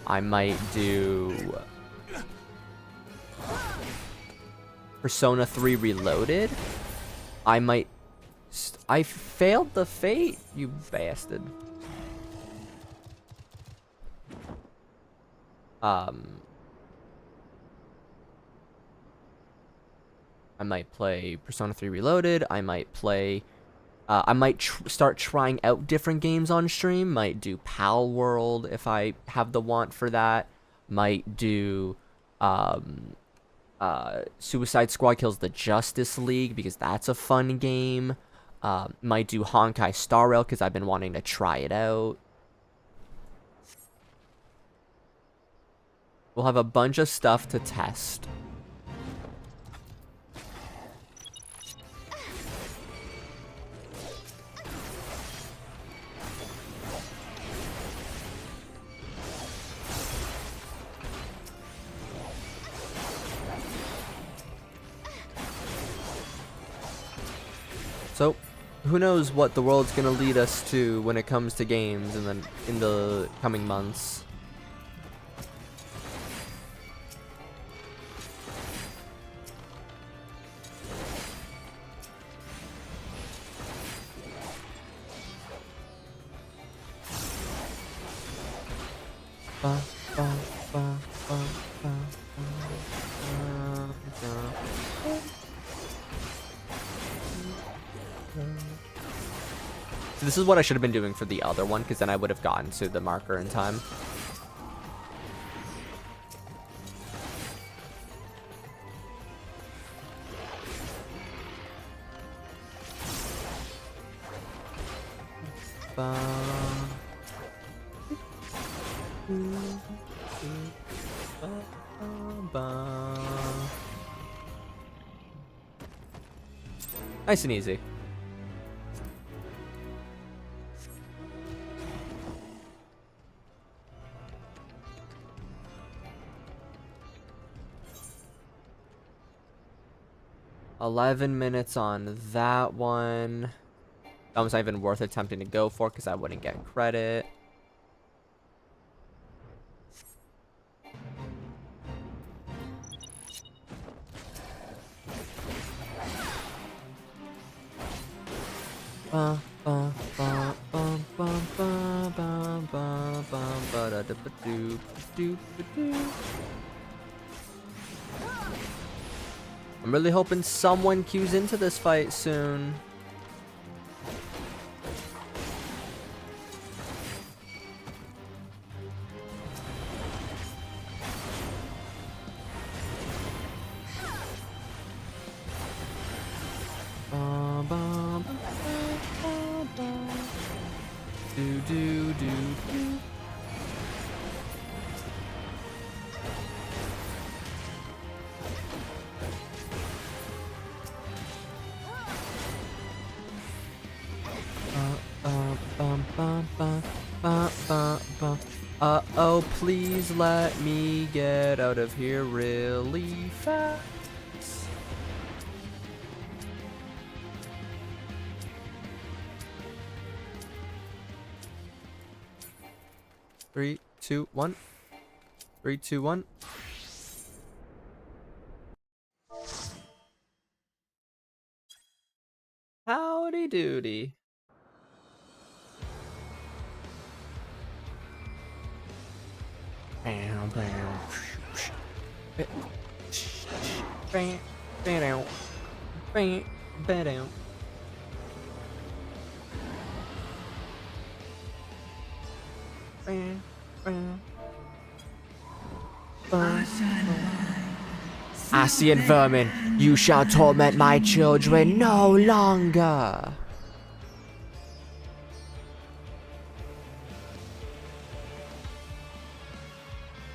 I might do Persona 3 Reloaded. I failed the fate, you bastard. I might play Persona 3 Reloaded. I might play... I might start trying out different games on stream. Might do Pal World if I have the want for that. Might do Suicide Squad Kills the Justice League, because that's a fun game. Might do Honkai Star Rail because I've been wanting to try it out. We'll have a bunch of stuff to test. So, who knows what the world's gonna lead us to when it comes to games in the coming months. So this is what I should have been doing for the other one, because then I would have gotten to the marker in time. Nice and easy. $11 on that one. Almost not even worth attempting to go for because I wouldn't get credit. I'm really hoping someone queues into this fight soon. Uh-oh, please let me get out of here really fast. 3, 2, 1. 3, 2, 1. Howdy doody. Bam, bam. Bam, bam, bam, bam. Bam, bam. Ascian vermin, you shall torment my children no longer.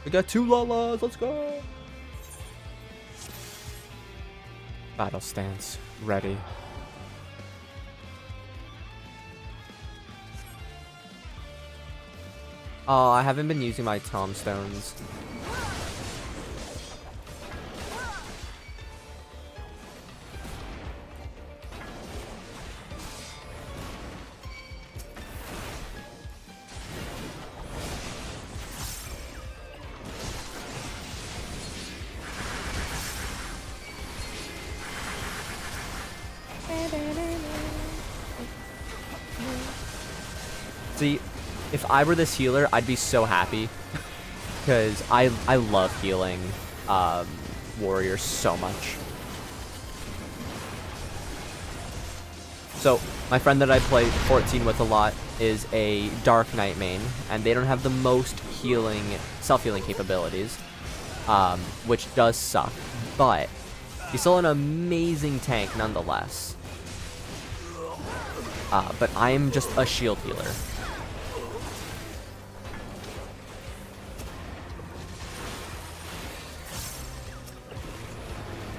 We got 2 Lalas, let's go! Battle stance, ready. Oh, I haven't been using my tombstones. See, if I were this healer, I'd be so happy. Because I love healing warriors so much. So, my friend that I play 14 with a lot is a Dark Knight main, and they don't have the most healing, self-healing capabilities, which does suck, but he's still an amazing tank nonetheless. But I'm just a shield healer.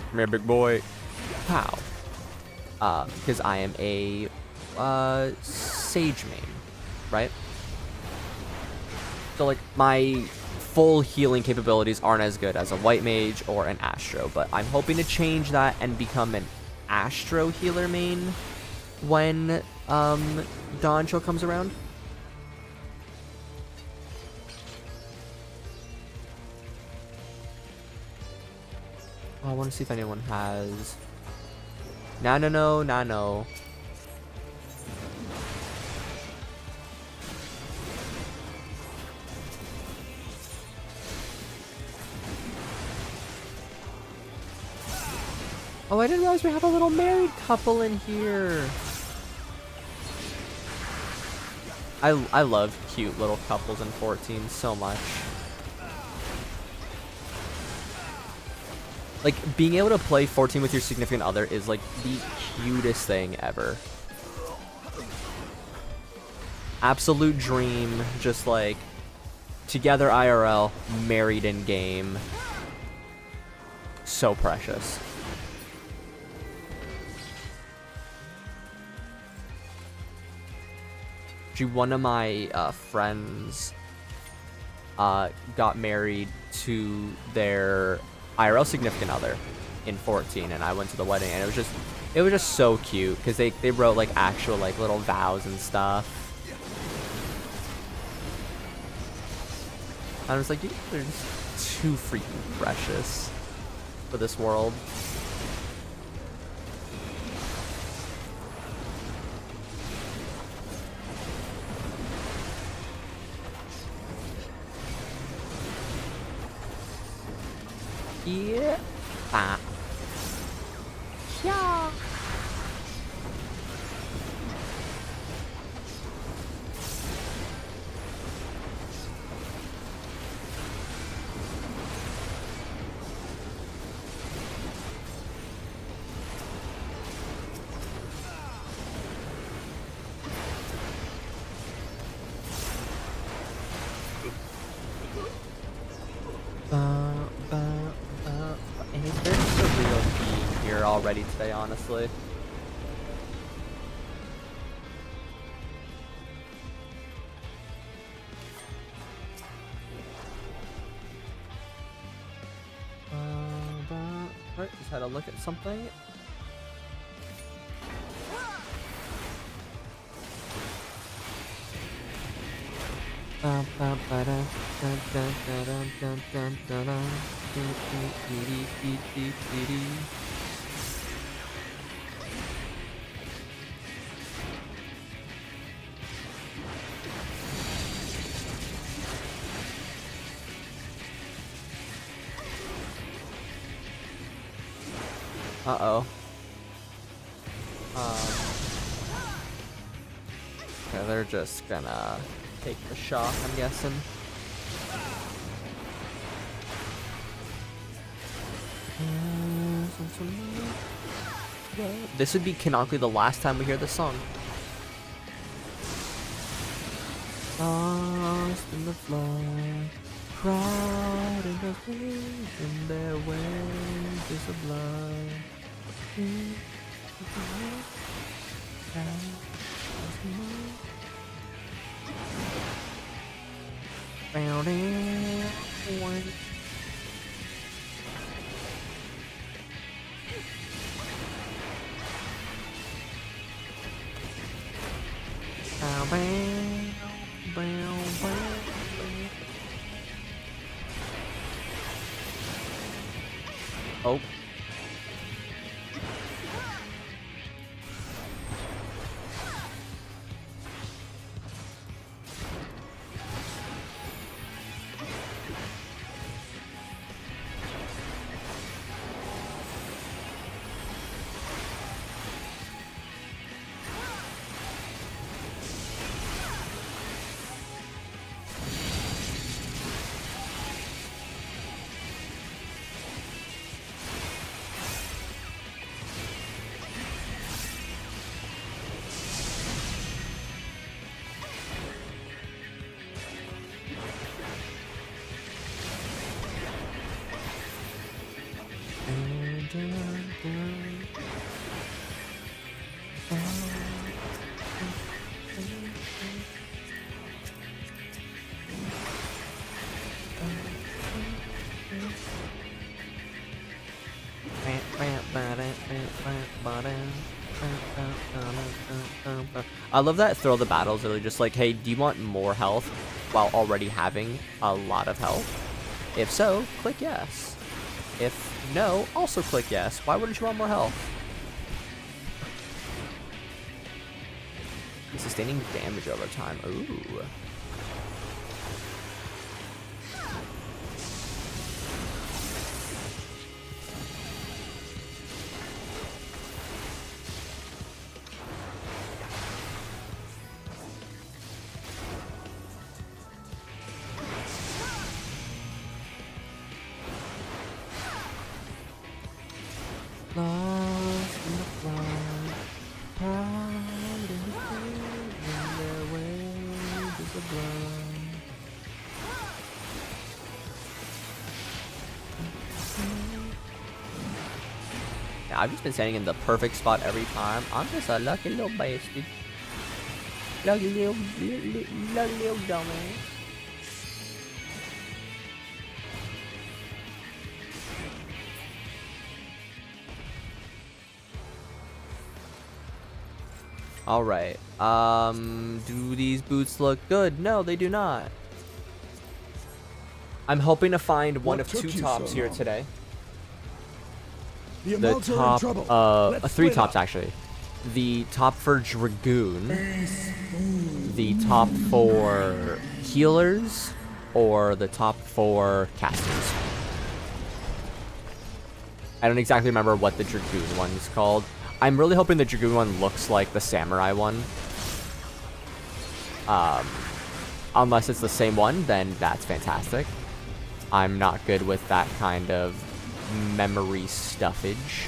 Come here, big boy. Pow. Because I am a sage main, right? So like my full healing capabilities aren't as good as a white mage or an astro, but I'm hoping to change that and become an astro healer main when dawntrail comes around. I want to see if anyone has Nano. Oh, I didn't realize we have a little married couple in here. I love cute little couples in 14 so much. Like, being able to play 14 with your significant other is, like, the cutest thing ever. Absolute dream, just, like, together IRL, married in-game. So precious. One of my friends got married to their IRL significant other in 14, and I went to the wedding, and it was just so cute because they wrote like actual like little vows and stuff. I was like, you guys are just too freaking precious for this world. Yeah. Ah. Yeah. They're surreal being here already today, honestly. Right, just had to look at something. Uh-oh. Okay, they're just gonna take the shock, I'm guessing. This would be canonically the last time we hear this song. Lost in the flood, cried in the wind, in their waves is the blood. Found it one. Oh. I love that throw the battles really just like, hey, do you want more health while already having a lot of health? If so, click yes. If no, also click yes. Why wouldn't you want more health? Sustaining damage over time. Ooh. Lost in the flood, tied in the field, in their waves is the blood. Yeah, I've just been standing in the perfect spot every time. I'm just a lucky little bastard. Lucky little dummy. Alright, do these boots look good? No, they do not. I'm hoping to find one of two tops here today. The top of, three tops actually. The top for Dragoon, the top for healers, or the top for casters. I don't exactly remember what the Dragoon one is called. I'm really hoping the Dragoon one looks like the Samurai one. Unless it's the same one, then that's fantastic. I'm not good with that kind of memory stuffage.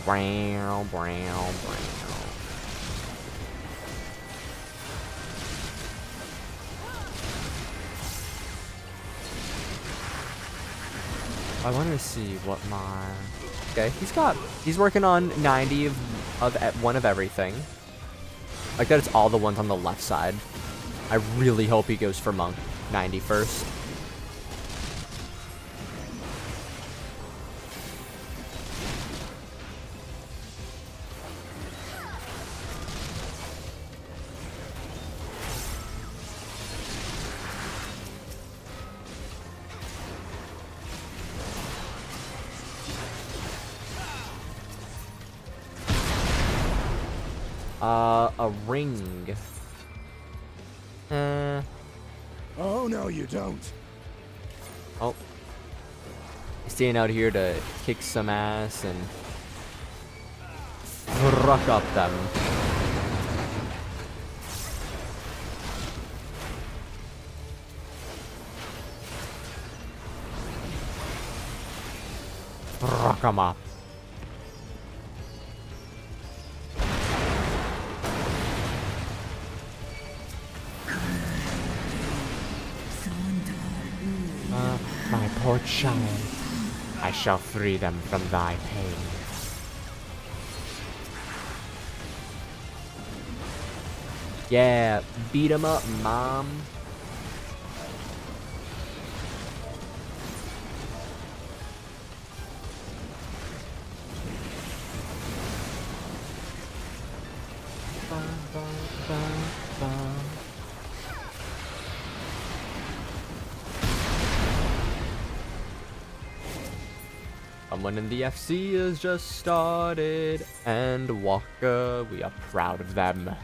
Brown, brown, brown. I want to see what my... Okay, he's working on 90 of one of everything. Like that, it's all the ones on the left side. I really hope he goes for monk 90 first. A ring. Oh, no, you don't. Oh. Staying out here to kick some ass and truck up them. Truck 'em up. My poor child, I shall free them from thy pain. Yeah, beat 'em up, mom. Someone in the FC has just started, and Walker, we are proud of them.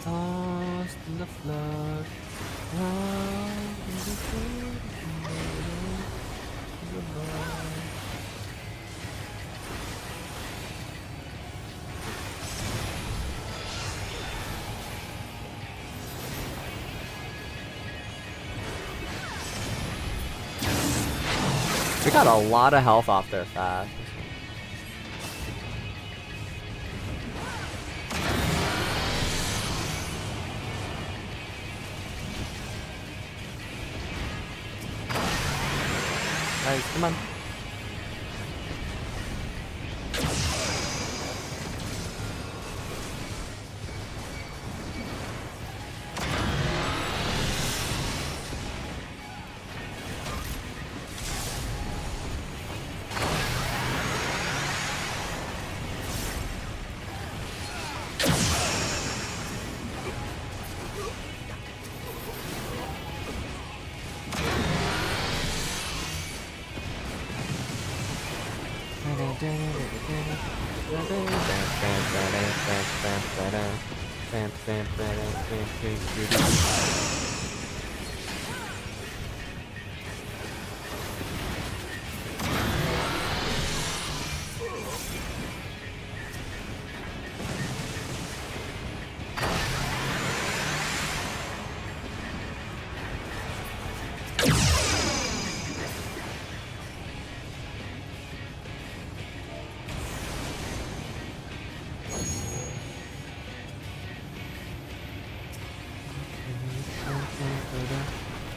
Lost in the flood. We got a lot of health off there fast. Guys, come on.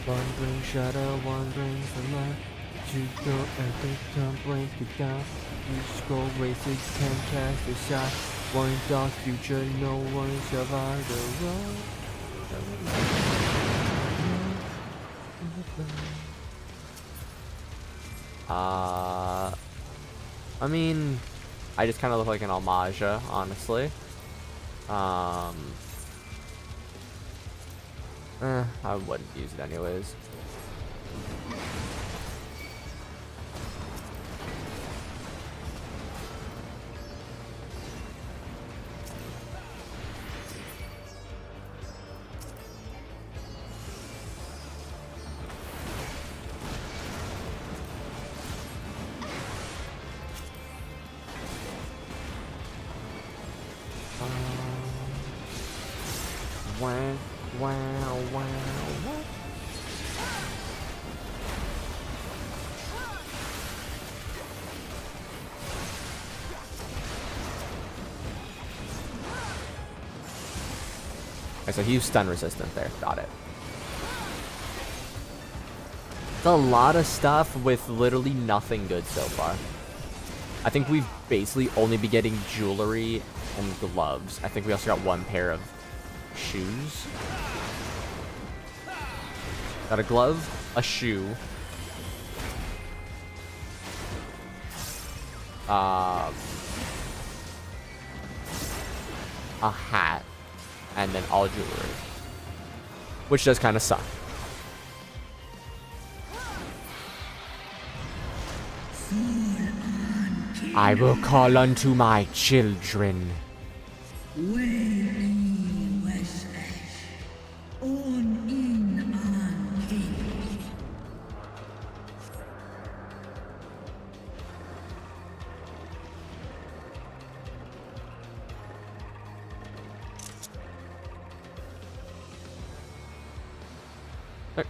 Wandering shadow, wandering from life. To go every time, blink it down. You scroll races, can cast a shot. One dark future, no one survive the road. I mean, I just kind of look like an Almaja, honestly. I wouldn't use it anyways. Wow. Okay, so he's stun resistant there. Got it. It's a lot of stuff with literally nothing good so far. I think we've basically only been getting jewelry and gloves. I think we also got one pair of shoes. Got a glove, a shoe, a hat, and then all jewelry, which does kind of suck. I will call unto my children.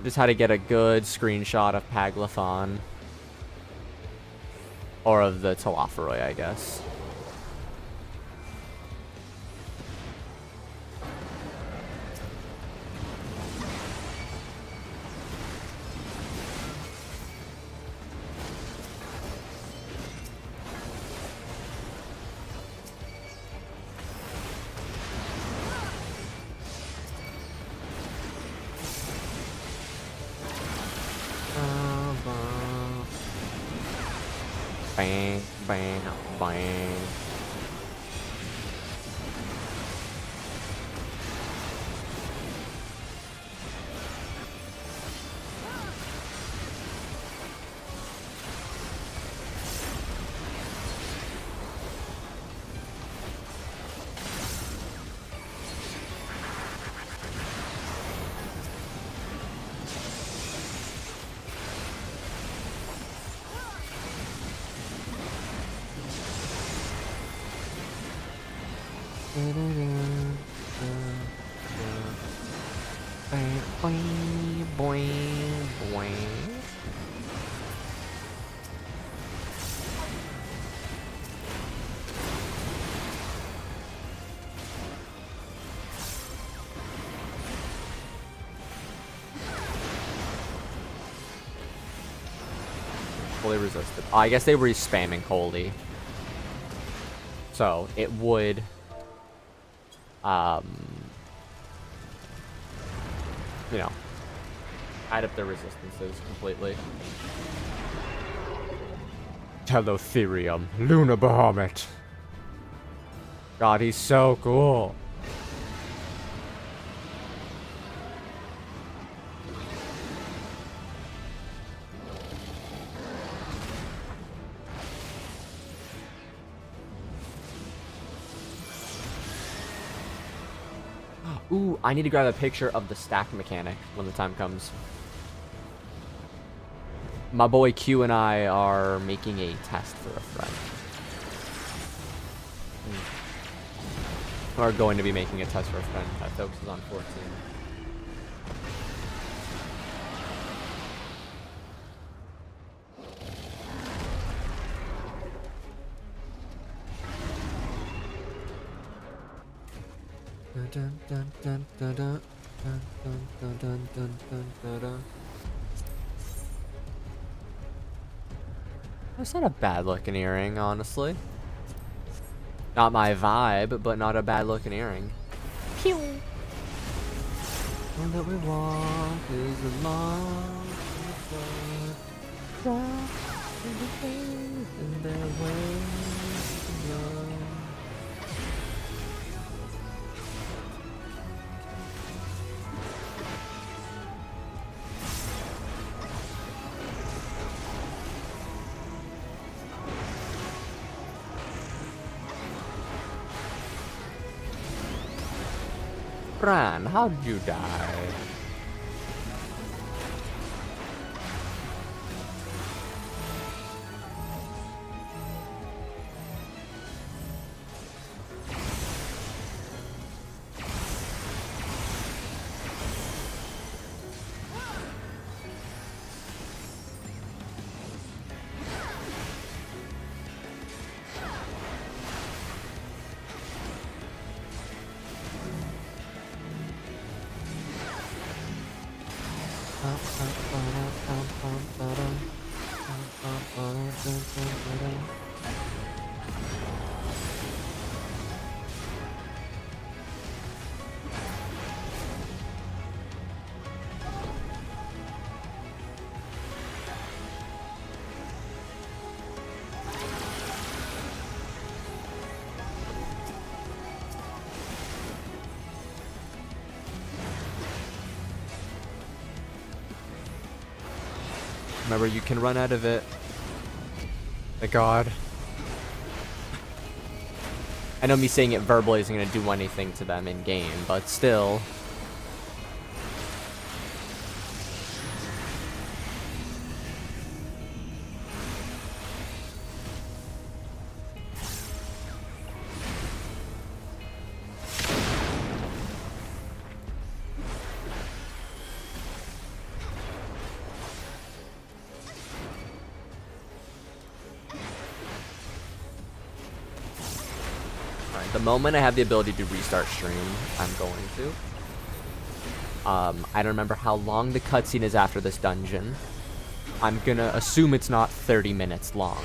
Just how to get a good screenshot of Paglathon. Or of the Telophoroi, I guess. Bang, bang, bang. Fully resisted. Oh, I guess they were spamming Holy. So it would you know, add up their resistances completely. Telotherium, Lunar Bahamut. God, he's so cool. Ooh, I need to grab a picture of the stack mechanic when the time comes. My boy Q and I are making a test for a friend. We're going to be making a test for a friend that focuses on 14. That's not a bad looking earring, honestly. Not my vibe, but not a bad looking earring. Pew! All that we want is a long in their way. Bran, how did you die? Remember, you can run out of it. Thank God. I know me saying it verbally isn't going to do anything to them in game, but still. The moment I have the ability to restart stream, I'm going to. I don't remember how long the cutscene is after this dungeon. I'm gonna assume it's not 30 minutes long.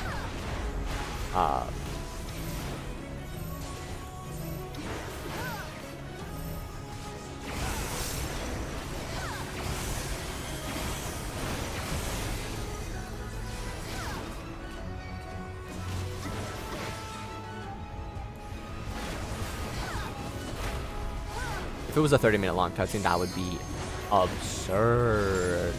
If it was a 30-minute long cutscene, that would be absurd.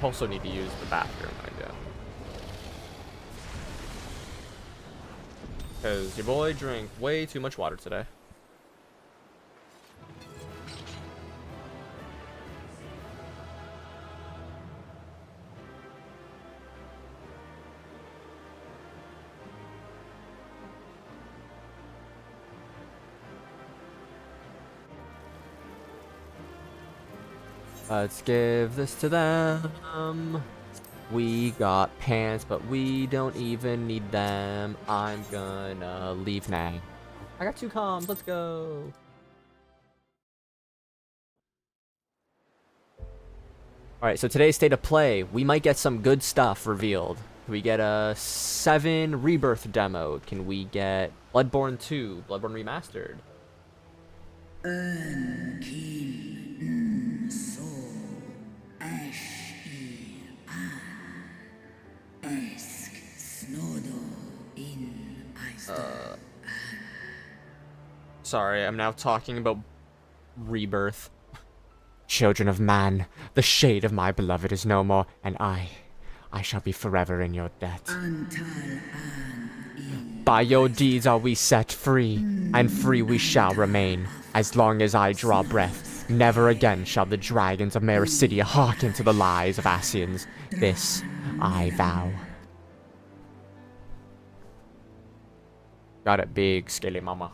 Also need to use the bathroom, I guess. Because your boy drank way too much water today. Let's give this to them. We got pants, but we don't even need them. I'm gonna leave now. I got 2 comms, let's go. Alright, so today's state of play, we might get some good stuff revealed. Can we get a 7 Rebirth demo? Can we get Bloodborne 2, Bloodborne Remastered? Sorry, I'm now talking about Rebirth. Children of man, the shade of my beloved is no more, and I shall be forever in your debt. By your deeds are we set free, and free we shall remain. As long as I draw breath, never again shall the dragons of Mericidia hearken to the lies of Ascians. This I vow. Got it big, scaly mama.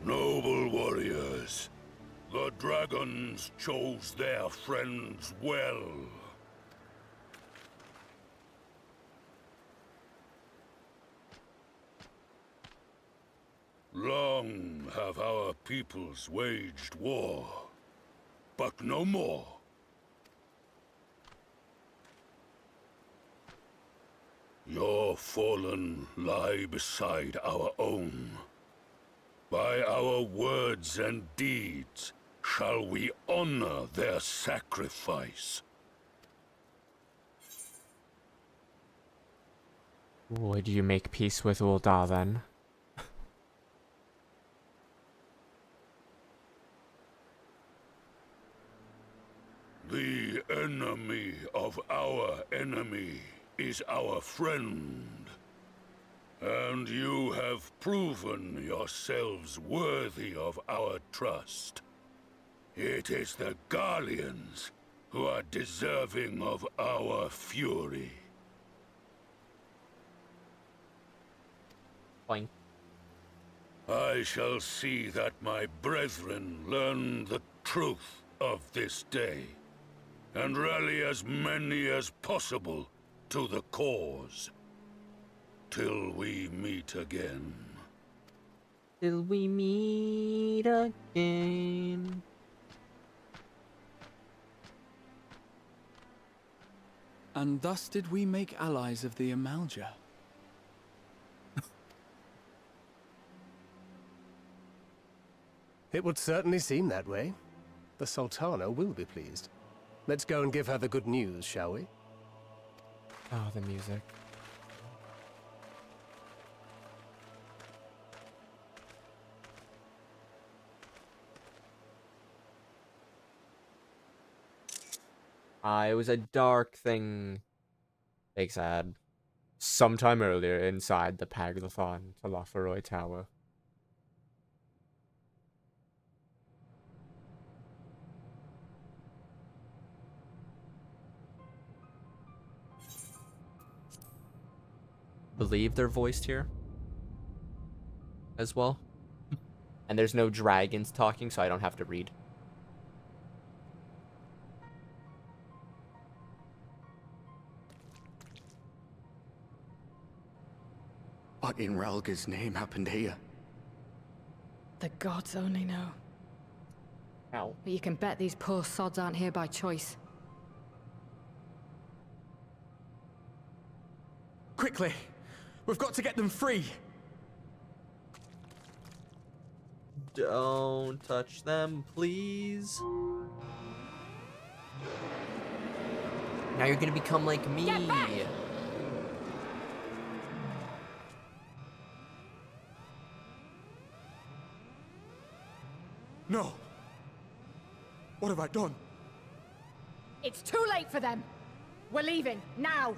Noble warriors, the dragons chose their friends well. Long have our peoples waged war, but no more. Your fallen lie beside our own. By our words and deeds shall we honor their sacrifice. Would you make peace with Uldar then? The enemy of our enemy is our friend. And you have proven yourselves worthy of our trust. It is the Garleans who are deserving of our fury. Boing. I shall see that my brethren learn the truth of this day, and rally as many as possible to the cause. Till we meet again. Till we meet again. And thus did we make allies of the Amalja. It would certainly seem that way. The Sultana will be pleased. Let's go and give her the good news, shall we? Oh, the music. It was a dark thing they said sometime earlier inside the Paglathon to Lafaroy Tower. Believe they're voiced here as well. And there's no dragons talking, so I don't have to read. What in Ralga's name happened here? The gods only know. Ow. But you can bet these poor sods aren't here by choice. Quickly! We've got to get them free! Don't touch them, please. Now you're gonna become like me. Get back! No! What have I done? It's too late for them! We're leaving, now!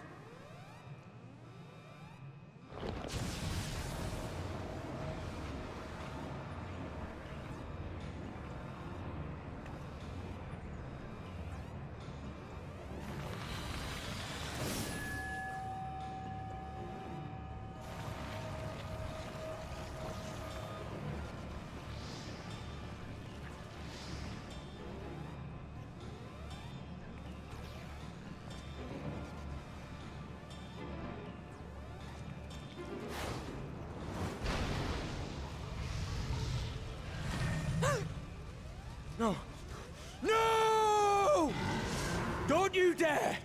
No! No! Don't you dare!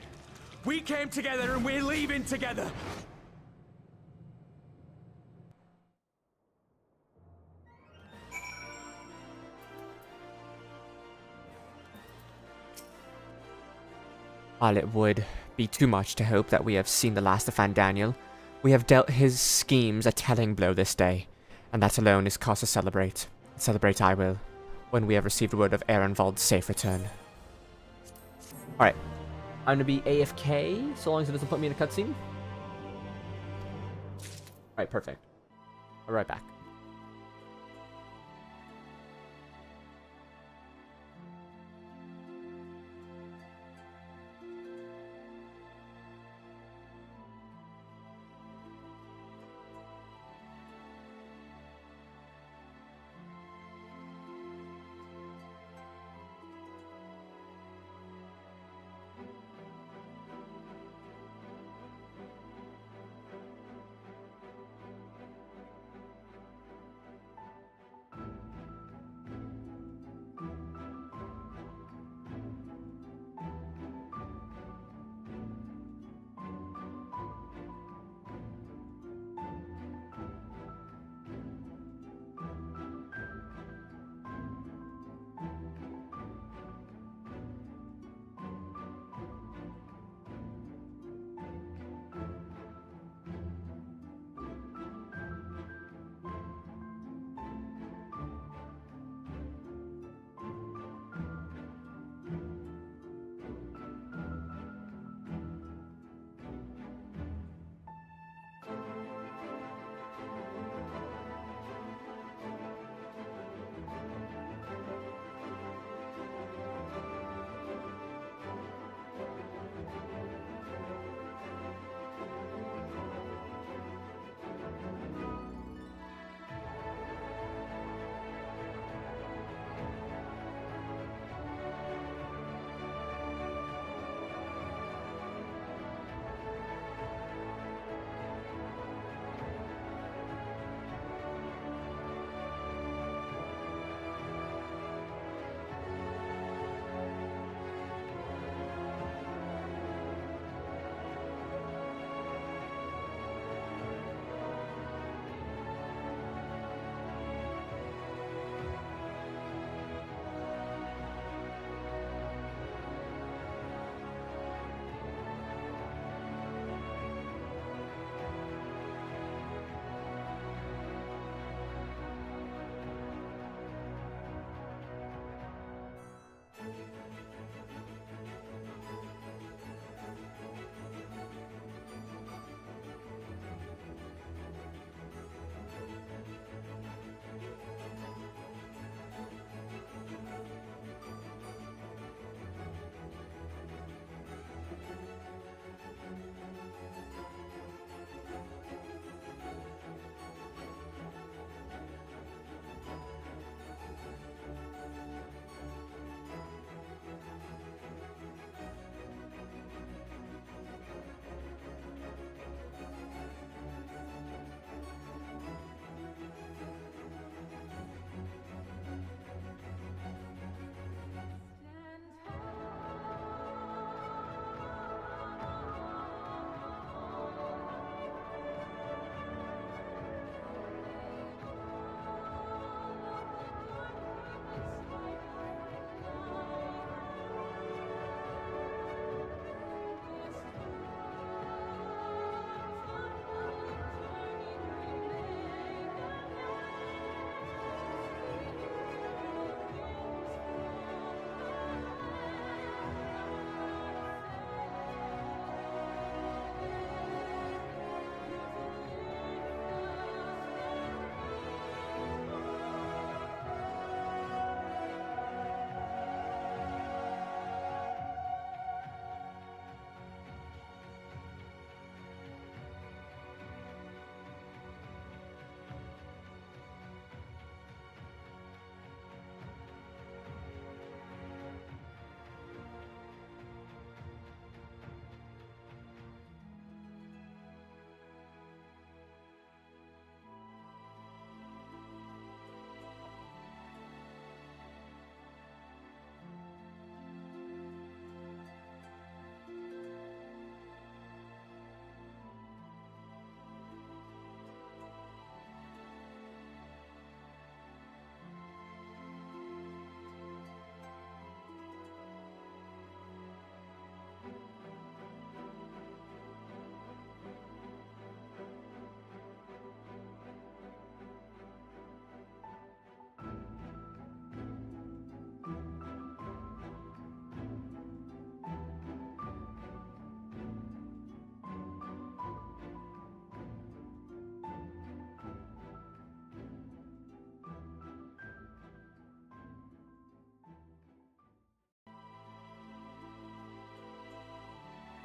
We came together and we're leaving together! While it would be too much to hope that we have seen the last of Fandaniel, We have dealt his schemes a telling blow this day, and that alone is cause to celebrate. Celebrate I will, when we have received word of Ehrenwald's safe return. Alright. I'm gonna be AFK, so long as it doesn't put me in a cutscene. Alright, perfect. I'll be right back.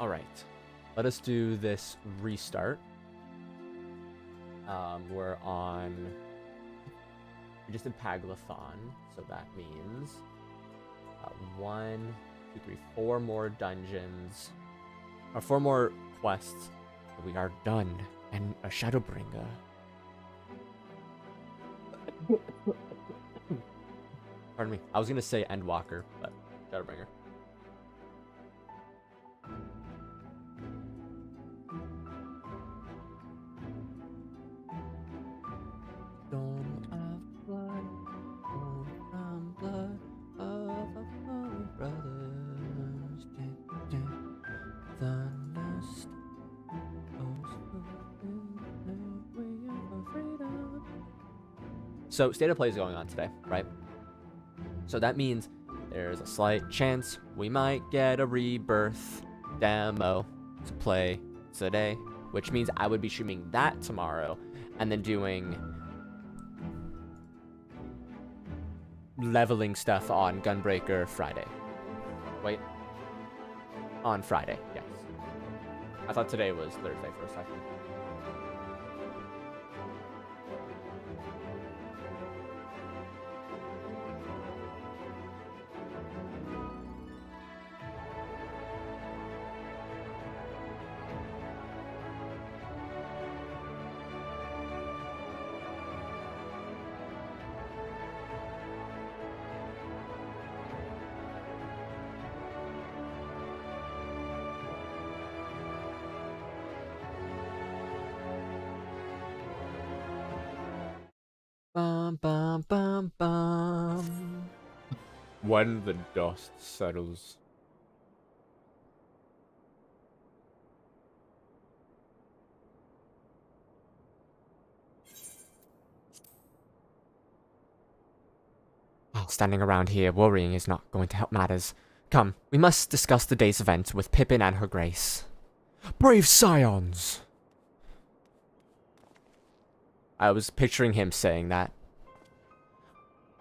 Alright. Let us do this restart. We're just in Paglathon, so that means 1, 2, 3, 4 more dungeons, or 4 more quests. We are done, and a Shadowbringer. Pardon me. I was gonna say Endwalker, but Shadowbringer. So, State of Play is going on today, right? So that means there's a slight chance we might get a Rebirth demo to play today, which means I would be streaming that tomorrow, and then doing leveling stuff on Gunbreaker Friday. Wait. On Friday, yes. I thought today was Thursday for a second. Bum, bum, bum, bum. When the dust settles. While standing around here worrying is not going to help matters. Come, we must discuss the day's event with Pippin and her grace. Brave scions! I was picturing him saying that.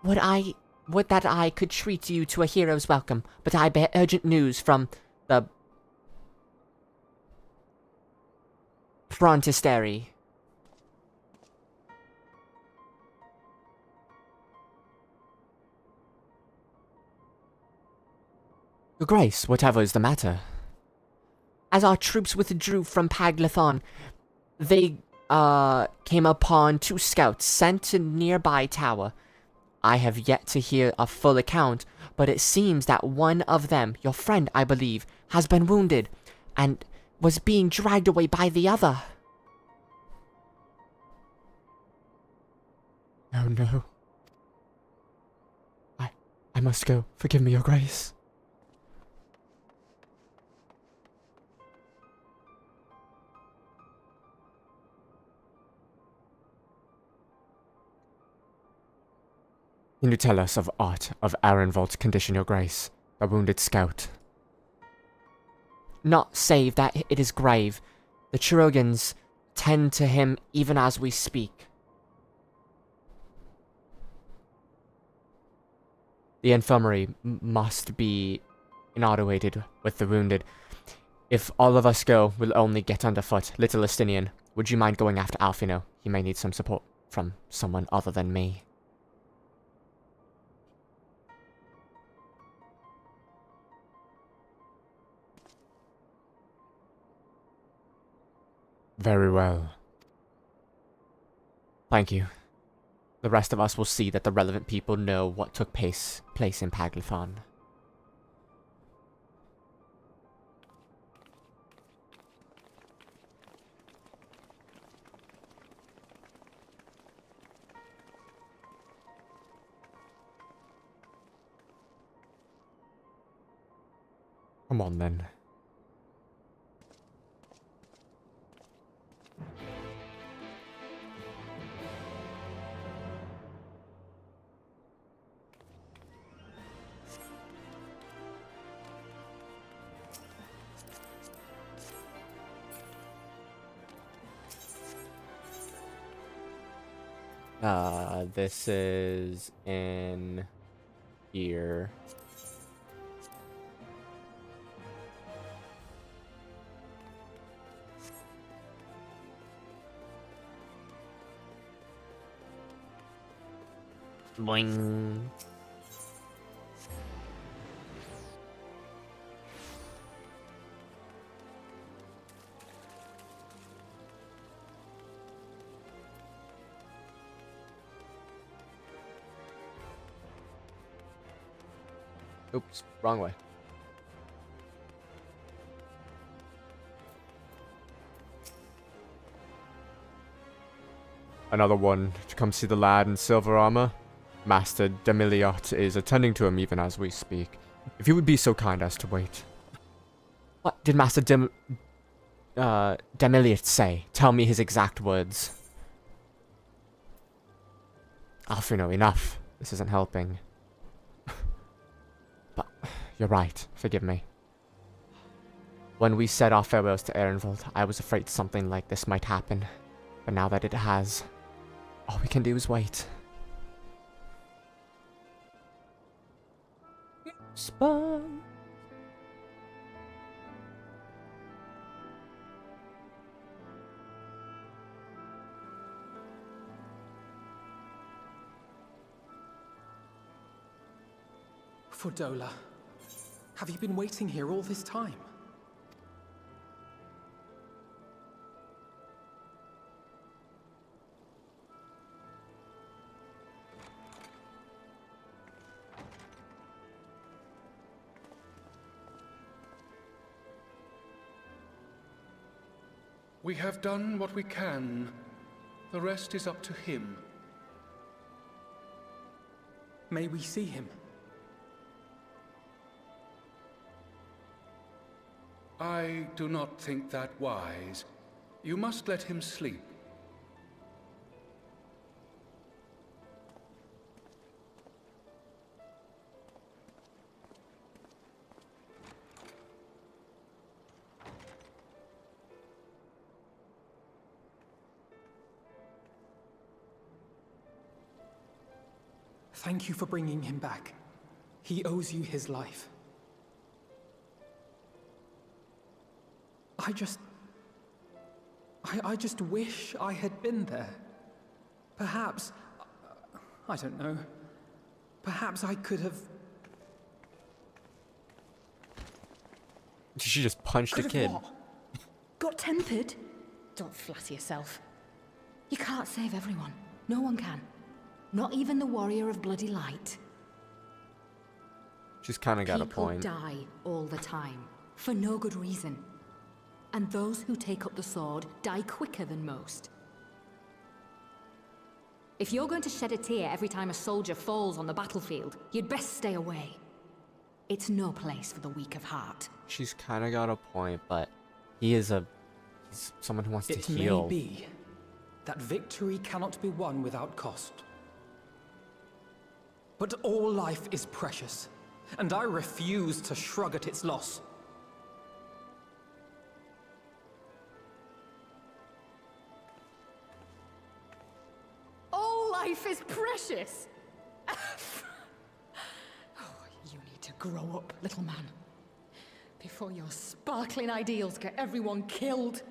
Would that I could treat you to a hero's welcome, but I bear urgent news from the Frontistery. Your grace, whatever is the matter? As our troops withdrew from Paglathon, they came upon 2 scouts sent to nearby tower. I have yet to hear a full account, but it seems that one of them, your friend I believe, has been wounded, and was being dragged away by the other. Oh no. I must go. Forgive me, your grace. Can you tell us of aught of Arenvold's condition, your grace? A wounded scout. Not save that it is grave. The Chirogans tend to him even as we speak. The infirmary must be inaugurated with the wounded. If all of us go, we'll only get underfoot. Little Estinian, would you mind going after Alfino? He may need some support from someone other than me. Very well. Thank you. The rest of us will see that the relevant people know what took place in Paglathon. Come on then. This is in here. Boing. Oops, wrong way. Another one to come see the lad in silver armor. Master Demiliot is attending to him even as we speak. If you would be so kind as to wait. What did Master Demiliot say? Tell me his exact words. Alfino, enough. This isn't helping. But you're right. Forgive me. When we said our farewells to Ehrenwald, I was afraid something like this might happen. But now that it has, all we can do is wait. Spun. Fordola, have you been waiting here all this time? We have done what we can. The rest is up to him. May we see him? I do not think that wise. You must let him sleep. Thank you for bringing him back. He owes you his life. I just wish I had been there. Perhaps, I don't know, perhaps I could have... She just punched a kid. What? Got tempered? Don't flatter yourself. You can't save everyone. No one can. Not even the warrior of bloody light. She's kind of got a point. People die all the time, for no good reason. And those who take up the sword die quicker than most. If you're going to shed a tear every time a soldier falls on the battlefield, you'd best stay away. It's no place for the weak of heart. She's kind of got a point, but he's someone who wants to heal. It may be that victory cannot be won without cost. But all life is precious, and I refuse to shrug at its loss. Life is precious! Oh, you need to grow up, little man. Before your sparkling ideals get everyone killed.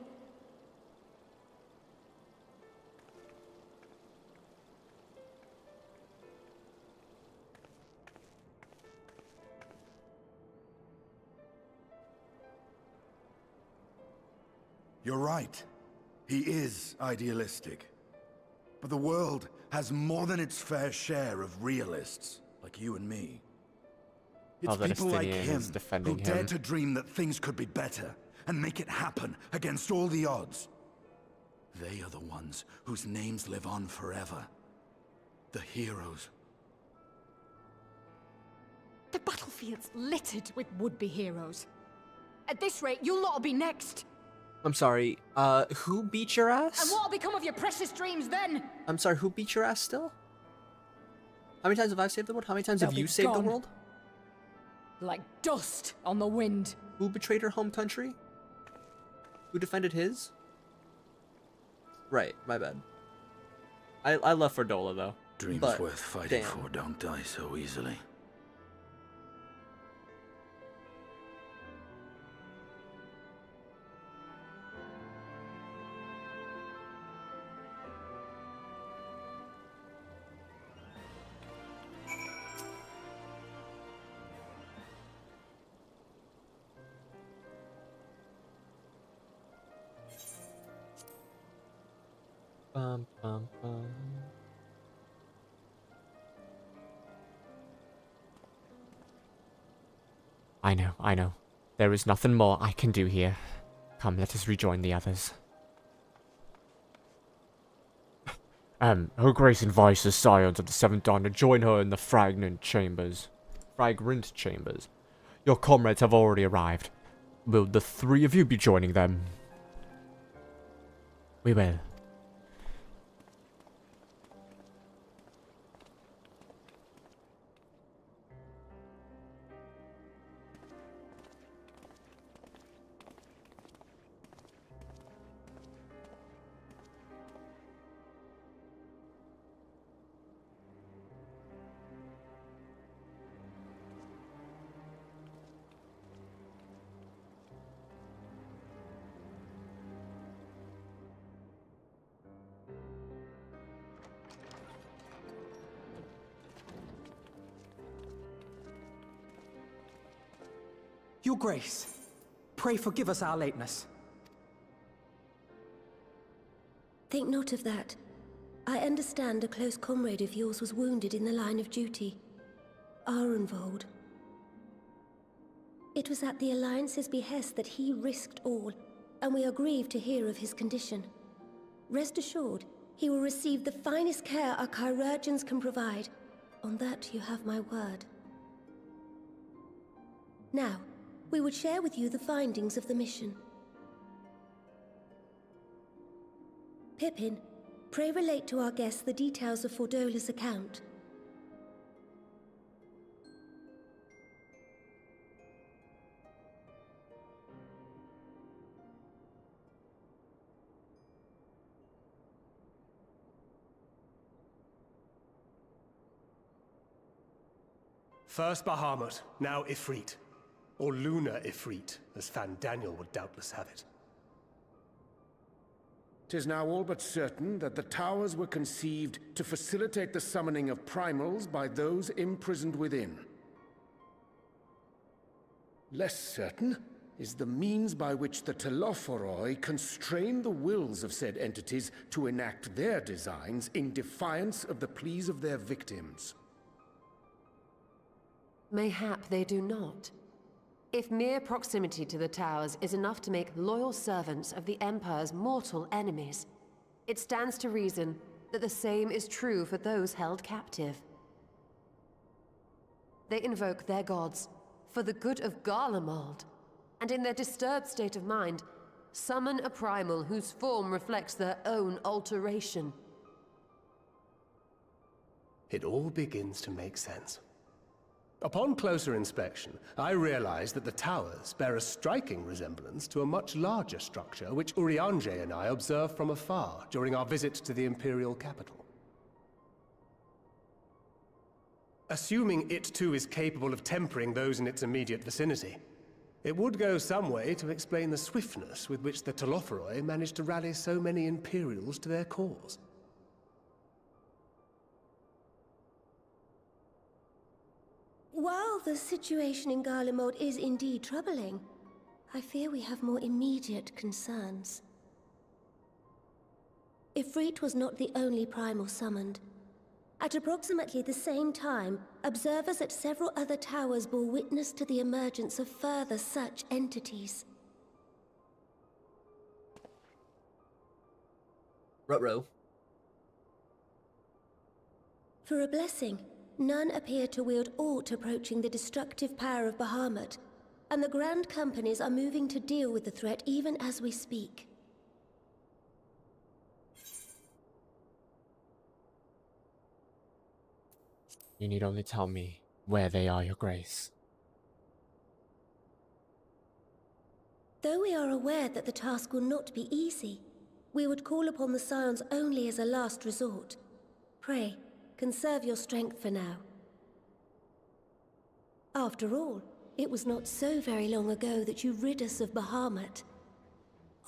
You're right. He is idealistic. But the world has more than its fair share of realists, like you and me. It's people like him who dare to dream that things could be better, and make it happen against all the odds. They are the ones whose names live on forever. The heroes. The battlefield's littered with would-be heroes. At this rate, you'll lot will be next. I'm sorry, who beat your ass? And what'll become of your precious dreams then? I'm sorry, who beat your ass still? How many times have I saved the world? How many times have you saved the world? Like dust on the wind. Who betrayed her home country? Who defended his? Right, my bad. I love Fordola though. Dreams worth fighting for don't die so easily. Bum, bum, bum. I know, I know. There is nothing more I can do here. Come, let us rejoin the others. Her Grace invites the Scions of the Seventh Dawn to join her in the Fragrant Chambers. Your comrades have already arrived. Will the three of you be joining them? We will. Your Grace, pray forgive us our lateness. Think not of that. I understand a close comrade of yours was wounded in the line of duty. Arenvold. It was at the Alliance's behest that he risked all, and we are grieved to hear of his condition. Rest assured, he will receive the finest care our chirurgeons can provide. On that you have my word. Now, we would share with you the findings of the mission. Pippin, pray relate to our guests the details of Fordola's account. First Bahamut, now Ifrit. Or Lunar Ifrit, as Fandaniel would doubtless have it. 'Tis now all but certain that the towers were conceived to facilitate the summoning of primals by those imprisoned within. Less certain is the means by which the Telophoroi constrain the wills of said entities to enact their designs in defiance of the pleas of their victims. Mayhap they do not. If mere proximity to the towers is enough to make loyal servants of the Empire's mortal enemies, it stands to reason that the same is true for those held captive. They invoke their gods for the good of Garlemald, and in their disturbed state of mind, summon a primal whose form reflects their own alteration. It all begins to make sense. Upon closer inspection, I realized that the towers bear a striking resemblance to a much larger structure which Urianger and I observed from afar during our visit to the Imperial capital. Assuming it too is capable of tempering those in its immediate vicinity, it would go some way to explain the swiftness with which the Telophoroi managed to rally so many Imperials to their cause. While the situation in Garlemald is indeed troubling, I fear we have more immediate concerns. Ifrit was not the only primal summoned. At approximately the same time, observers at several other towers bore witness to the emergence of further such entities. Ruh-roh. For a blessing, none appear to wield aught approaching the destructive power of Bahamut, and the Grand Companies are moving to deal with the threat even as we speak. You need only tell me where they are, Your Grace. Though we are aware that the task will not be easy, we would call upon the Scions only as a last resort. Pray, conserve your strength for now. After all, it was not so very long ago that you rid us of Bahamut.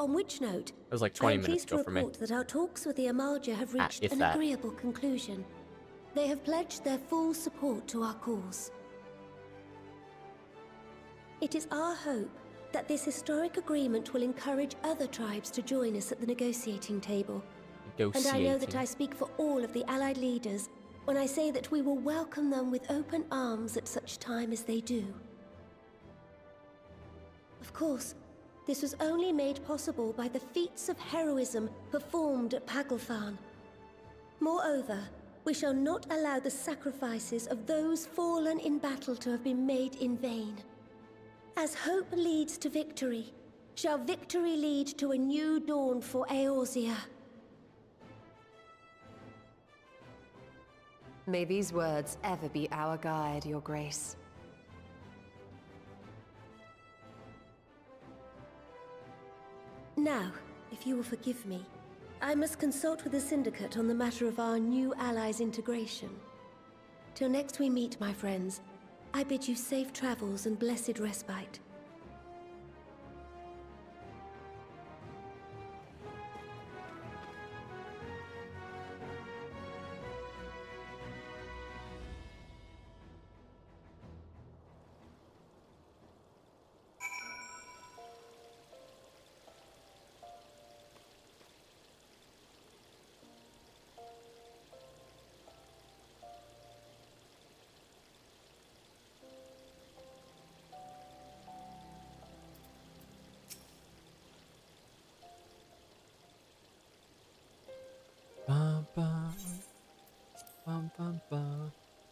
On which note, it was like 20 I am minutes pleased ago to for me. report that our talks with the Amalja have reached if an that. agreeable conclusion. They have pledged their full support to our cause. It is our hope that this historic agreement will encourage other tribes to join us at the negotiating table. And I know that I speak for all of the Allied leaders when I say that we will welcome them with open arms at such time as they do. Of course, this was only made possible by the feats of heroism performed at Paglfan. Moreover, we shall not allow the sacrifices of those fallen in battle to have been made in vain. As hope leads to victory, shall victory lead to a new dawn for Eorzea. May these words ever be our guide, Your Grace. Now, if you will forgive me, I must consult with the Syndicate on the matter of our new allies' integration. Till next we meet, my friends, I bid you safe travels and blessed respite.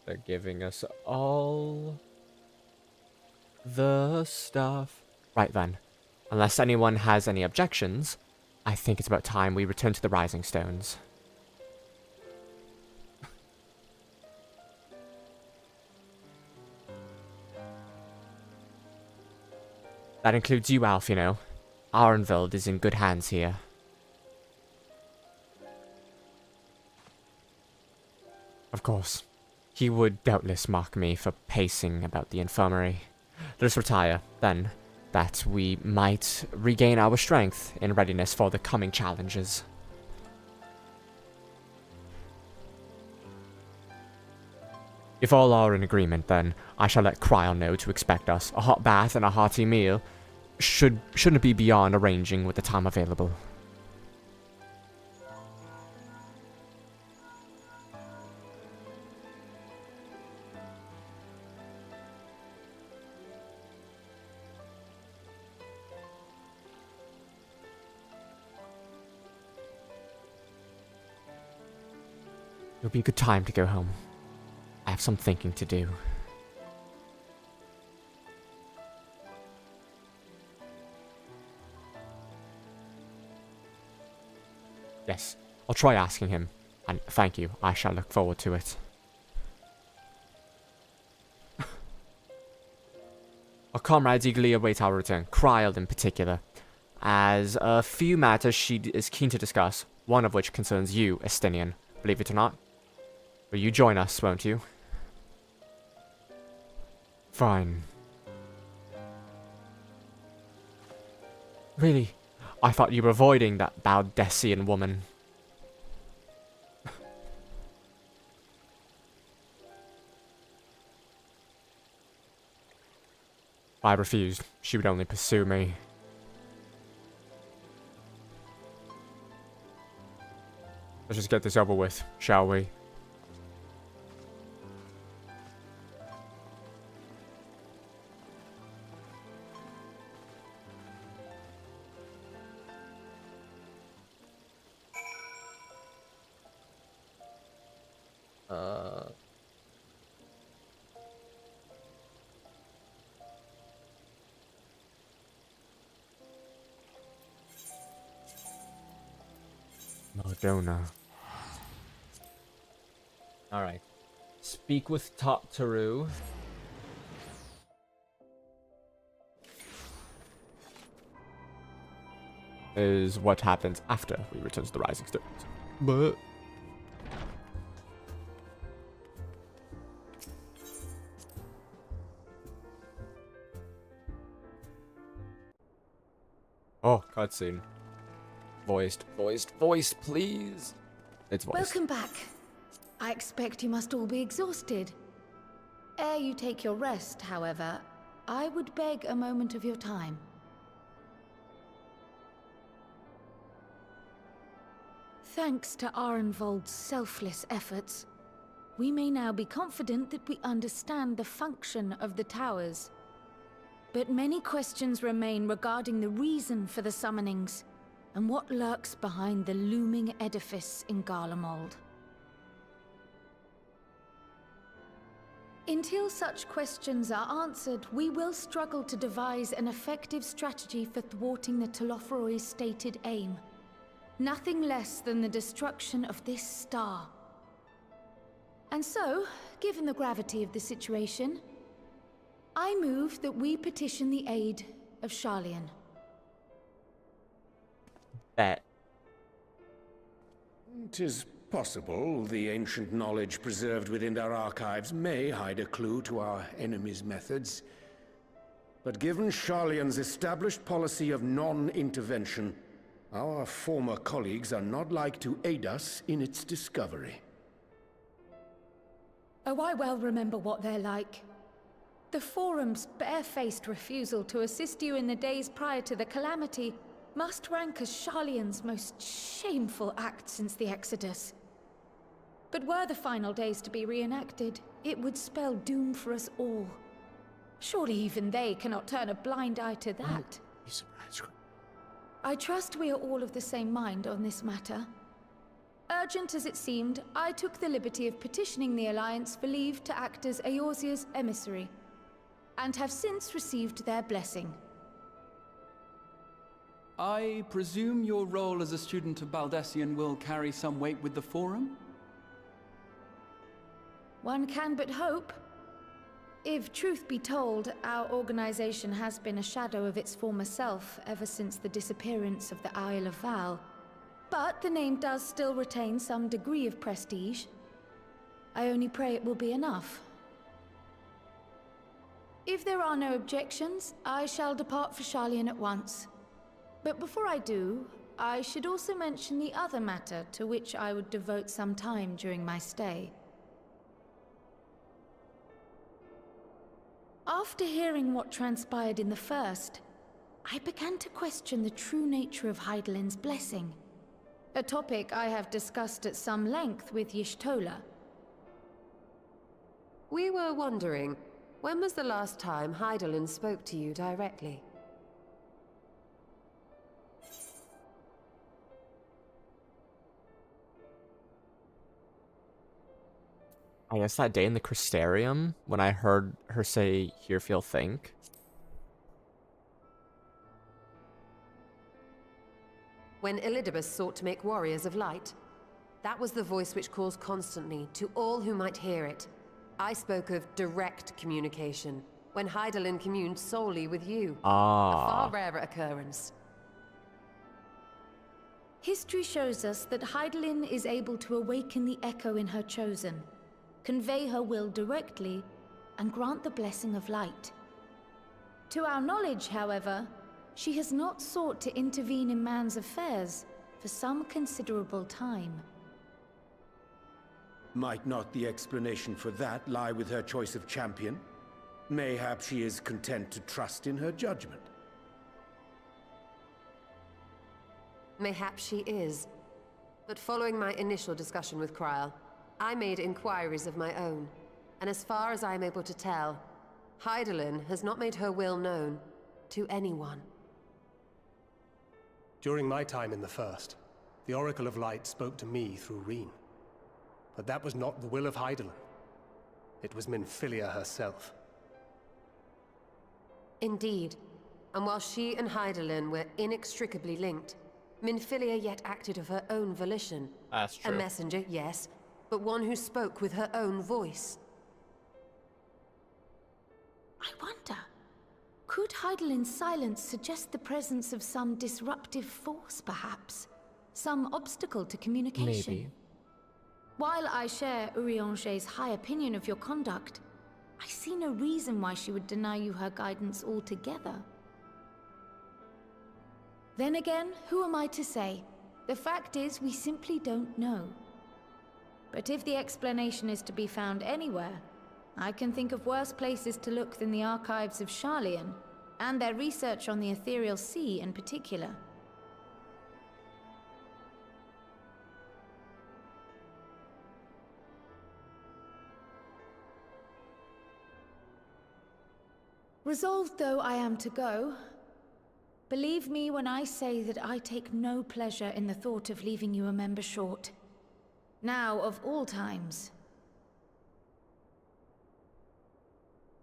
They're giving us all the stuff. Right then. Unless anyone has any objections, I think it's about time we return to the Rising Stones. That includes you, Alf, you know. Arnveld is in good hands here. Of course, he would doubtless mock me for pacing about the infirmary. Let us retire, then, that we might regain our strength in readiness for the coming challenges. If all are in agreement, then I shall let Cryle know to expect us. A hot bath and a hearty meal shouldn't be beyond arranging with the time available. It'll be a good time to go home. I have some thinking to do. Yes, I'll try asking him, and thank you, I shall look forward to it. Our comrades eagerly await our return, Cryle in particular, as a few matters she is keen to discuss, one of which concerns you, Estinian, believe it or not. Will you join us, won't you? Fine. Really? I thought you were avoiding that Baldessian woman. I refused. She would only pursue me. Let's just get this over with, shall we? Madonna. Alright. Speak with Toptaru. Is what happens after we return to the Rising Stones. But oh, cutscene. Voiced, please. It's voiced. Welcome back. I expect you must all be exhausted. Ere you take your rest, however, I would beg a moment of your time. Thanks to Arenvold's selfless efforts, we may now be confident that we understand the function of the towers. But many questions remain regarding the reason for the summonings, and what lurks behind the looming edifice in Garlemald. Until such questions are answered, we will struggle to devise an effective strategy for thwarting the Telophoroi's stated aim. Nothing less than the destruction of this star. And so, given the gravity of the situation, I move that we petition the aid of Sharlayan. Bet. 'Tis possible the ancient knowledge preserved within our archives may hide a clue to our enemy's methods. But given Sharlayan's established policy of non-intervention, our former colleagues are not like to aid us in its discovery. Oh, I well remember what they're like. The Forum's barefaced refusal to assist you in the days prior to the calamity must rank as Sharlayan's most shameful act since the Exodus. But were the final days to be reenacted, it would spell doom for us all. Surely even they cannot turn a blind eye to that. I trust we are all of the same mind on this matter. Urgent as it seemed, I took the liberty of petitioning the Alliance for leave to act as Eorzea's emissary, and have since received their blessing. I presume your role as a student of Baldessian will carry some weight with the Forum? One can but hope. If truth be told, our organization has been a shadow of its former self ever since the disappearance of the Isle of Val. But the name does still retain some degree of prestige. I only pray it will be enough. If there are no objections, I shall depart for Sharlayan at once. But before I do, I should also mention the other matter to which I would devote some time during my stay. After hearing what transpired in the first, I began to question the true nature of Hydaelyn's blessing. A topic I have discussed at some length with Y'shtola. We were wondering, when was the last time Hydaelyn spoke to you directly? I guess that day in the Crystarium, when I heard her say, "Hear, feel, think." When Elidibus sought to make warriors of light, that was the voice which calls constantly to all who might hear it. I spoke of direct communication, when Hydaelyn communed solely with you. A far rarer occurrence. History shows us that Hydaelyn is able to awaken the echo in her chosen, convey her will directly, and grant the blessing of light. To our knowledge, however, she has not sought to intervene in man's affairs for some considerable time. Might not the explanation for that lie with her choice of champion? Mayhap she is content to trust in her judgment. Mayhap she is. But following my initial discussion with Kryl, I made inquiries of my own, and as far as I am able to tell, Hydaelyn has not made her will known to anyone. During my time in the First, the Oracle of Light spoke to me through Reen. But that was not the will of Hydaelyn. It was Minfilia herself. Indeed, and while she and Hydaelyn were inextricably linked, Minfilia yet acted of her own volition. That's true. A messenger, yes, but one who spoke with her own voice. I wonder, could Hydaelyn's silence suggest the presence of some disruptive force, perhaps? Some obstacle to communication? Maybe. While I share Urianger's high opinion of your conduct, I see no reason why she would deny you her guidance altogether. Then again, who am I to say? The fact is, we simply don't know. But if the explanation is to be found anywhere, I can think of worse places to look than the archives of Sharlayan, and their research on the Ethereal Sea in particular. Resolved though I am to go, believe me when I say that I take no pleasure in the thought of leaving you a member short. Now, of all times.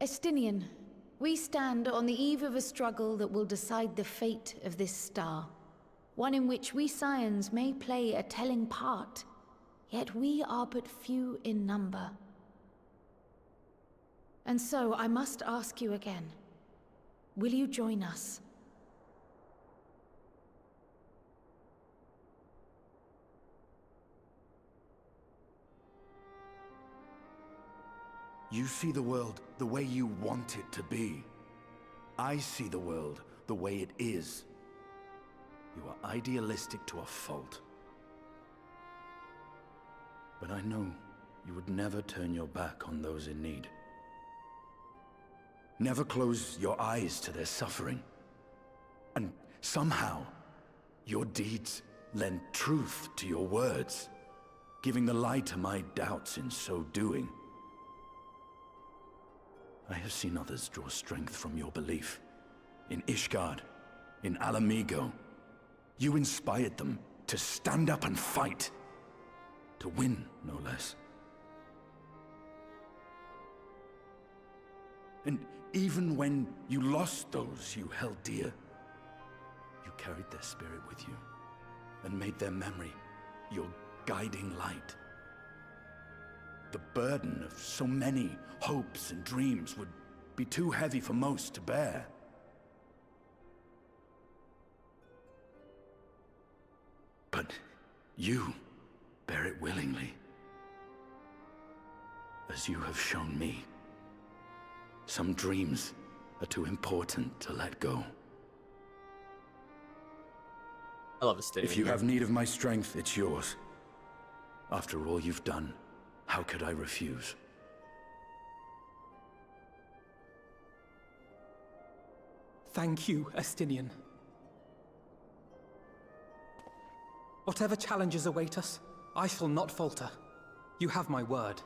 Estinian, we stand on the eve of a struggle that will decide the fate of this star. One in which we Scions may play a telling part, yet we are but few in number. And so I must ask you again, will you join us? You see the world the way you want it to be. I see the world the way it is. You are idealistic to a fault. But I know you would never turn your back on those in need. Never close your eyes to their suffering. And somehow, your deeds lend truth to your words, giving the lie to my doubts in so doing. I have seen others draw strength from your belief. In Ishgard, in Alamigo. You inspired them to stand up and fight. To win, no less. And even when you lost those you held dear, you carried their spirit with you and made their memory your guiding light. The burden of so many hopes and dreams would be too heavy for most to bear. But you bear it willingly, as you have shown me. Some dreams are too important to let go. I love Estinian. If you have need of my strength, it's yours. After all you've done, how could I refuse? Thank you, Estinian. Whatever challenges await us, I shall not falter. You have my word.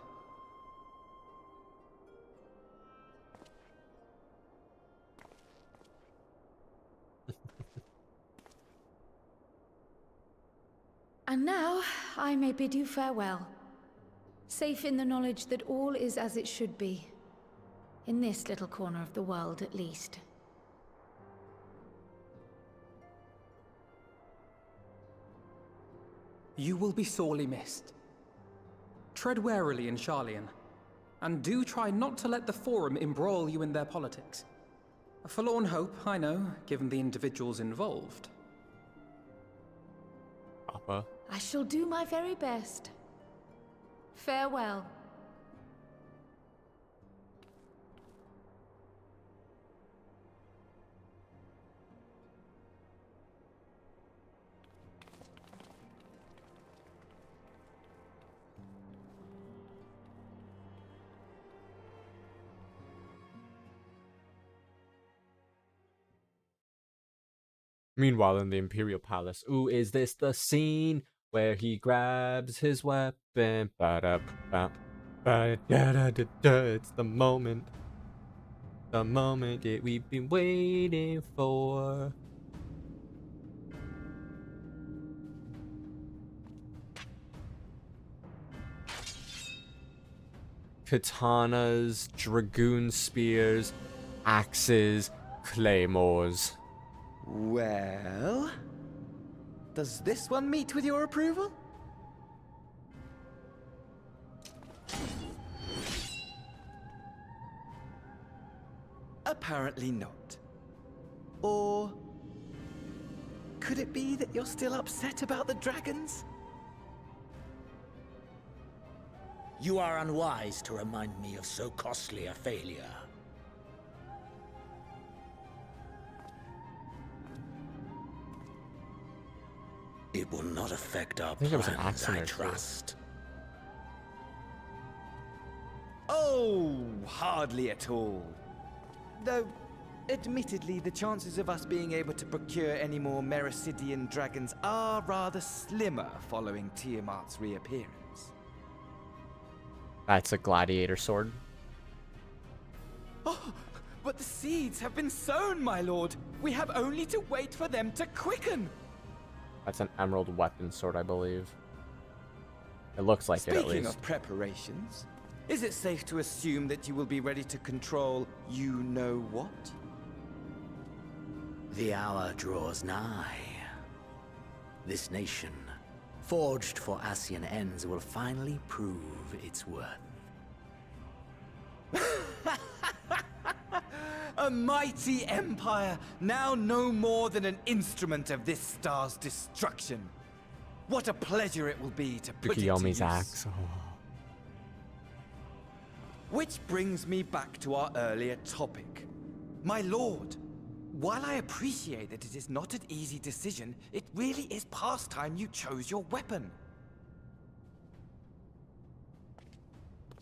And now, I may bid you farewell. Safe in the knowledge that all is as it should be. In this little corner of the world, at least. You will be sorely missed. Tread warily in Sharlayan, and do try not to let the Forum embroil you in their politics. A forlorn hope, I know, given the individuals involved. Papa. I shall do my very best. Farewell. Meanwhile, in the Imperial Palace, ooh, is this the scene where he grabs his weapon? Ba-da-ba, ba-da-da-da-da. It's the moment that we've been waiting for. Katanas, dragoon spears, axes, claymores. Well, does this one meet with your approval? Apparently not. Or could it be that you're still upset about the dragons? You are unwise to remind me of so costly a failure. It will not affect our plans, I trust. Oh, hardly at all. Though, admittedly, the chances of us being able to procure any more Mericidian dragons are rather slimmer following Tiamat's reappearance. That's a gladiator sword. Oh, But the seeds have been sown, my lord. We have only to wait for them to quicken. That's an emerald weapon sword, I believe. It looks like it, at least. Speaking of preparations, is it safe to assume that you will be ready to control you-know-what? The hour draws nigh. This nation, forged for Ascian ends, will finally prove its worth. A mighty empire, now no more than an instrument of this star's destruction. What a pleasure it will be to put it to Tsukiyomi's use. axe. Oh. Which brings me back to our earlier topic. My lord, while I appreciate that it is not an easy decision, it really is past time you chose your weapon.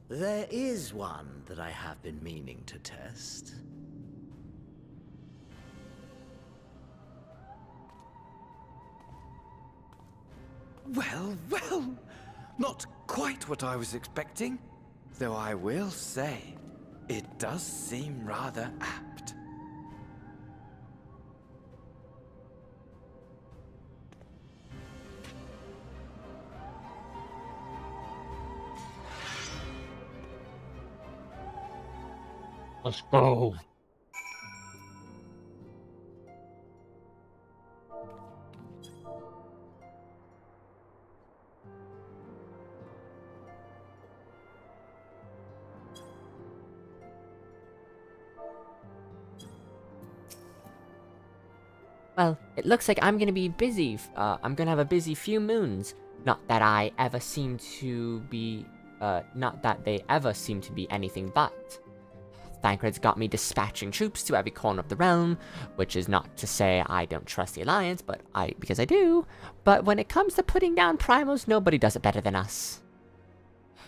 There is one that I have been meaning to test. Well, well, not quite what I was expecting. Though I will say, it does seem rather apt. Let's go. Well, it looks like I'm gonna be busy. I'm gonna have a busy few moons. Not that I ever seem to be, not that they ever seem to be anything but. Thancred's got me dispatching troops to every corner of the realm, which is not to say I don't trust the Alliance, because I do. But when it comes to putting down primals, nobody does it better than us.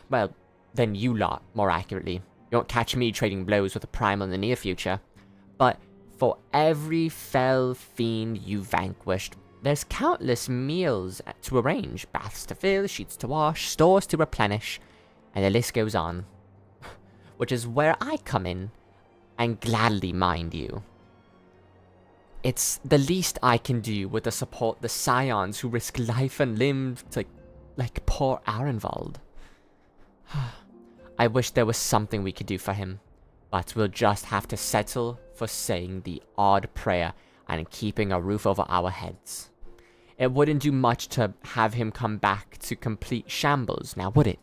Well, than you lot, more accurately. You won't catch me trading blows with a primal in the near future. But for every fell fiend you vanquished, there's countless meals to arrange, baths to fill, sheets to wash, stores to replenish, and the list goes on. Which is where I come in, and gladly mind you. It's the least I can do with the support the scions who risk life and limb to, like poor Arenvald. I wish there was something we could do for him, but we'll just have to settle for saying the odd prayer and keeping a roof over our heads. It wouldn't do much to have him come back to complete shambles, now would it?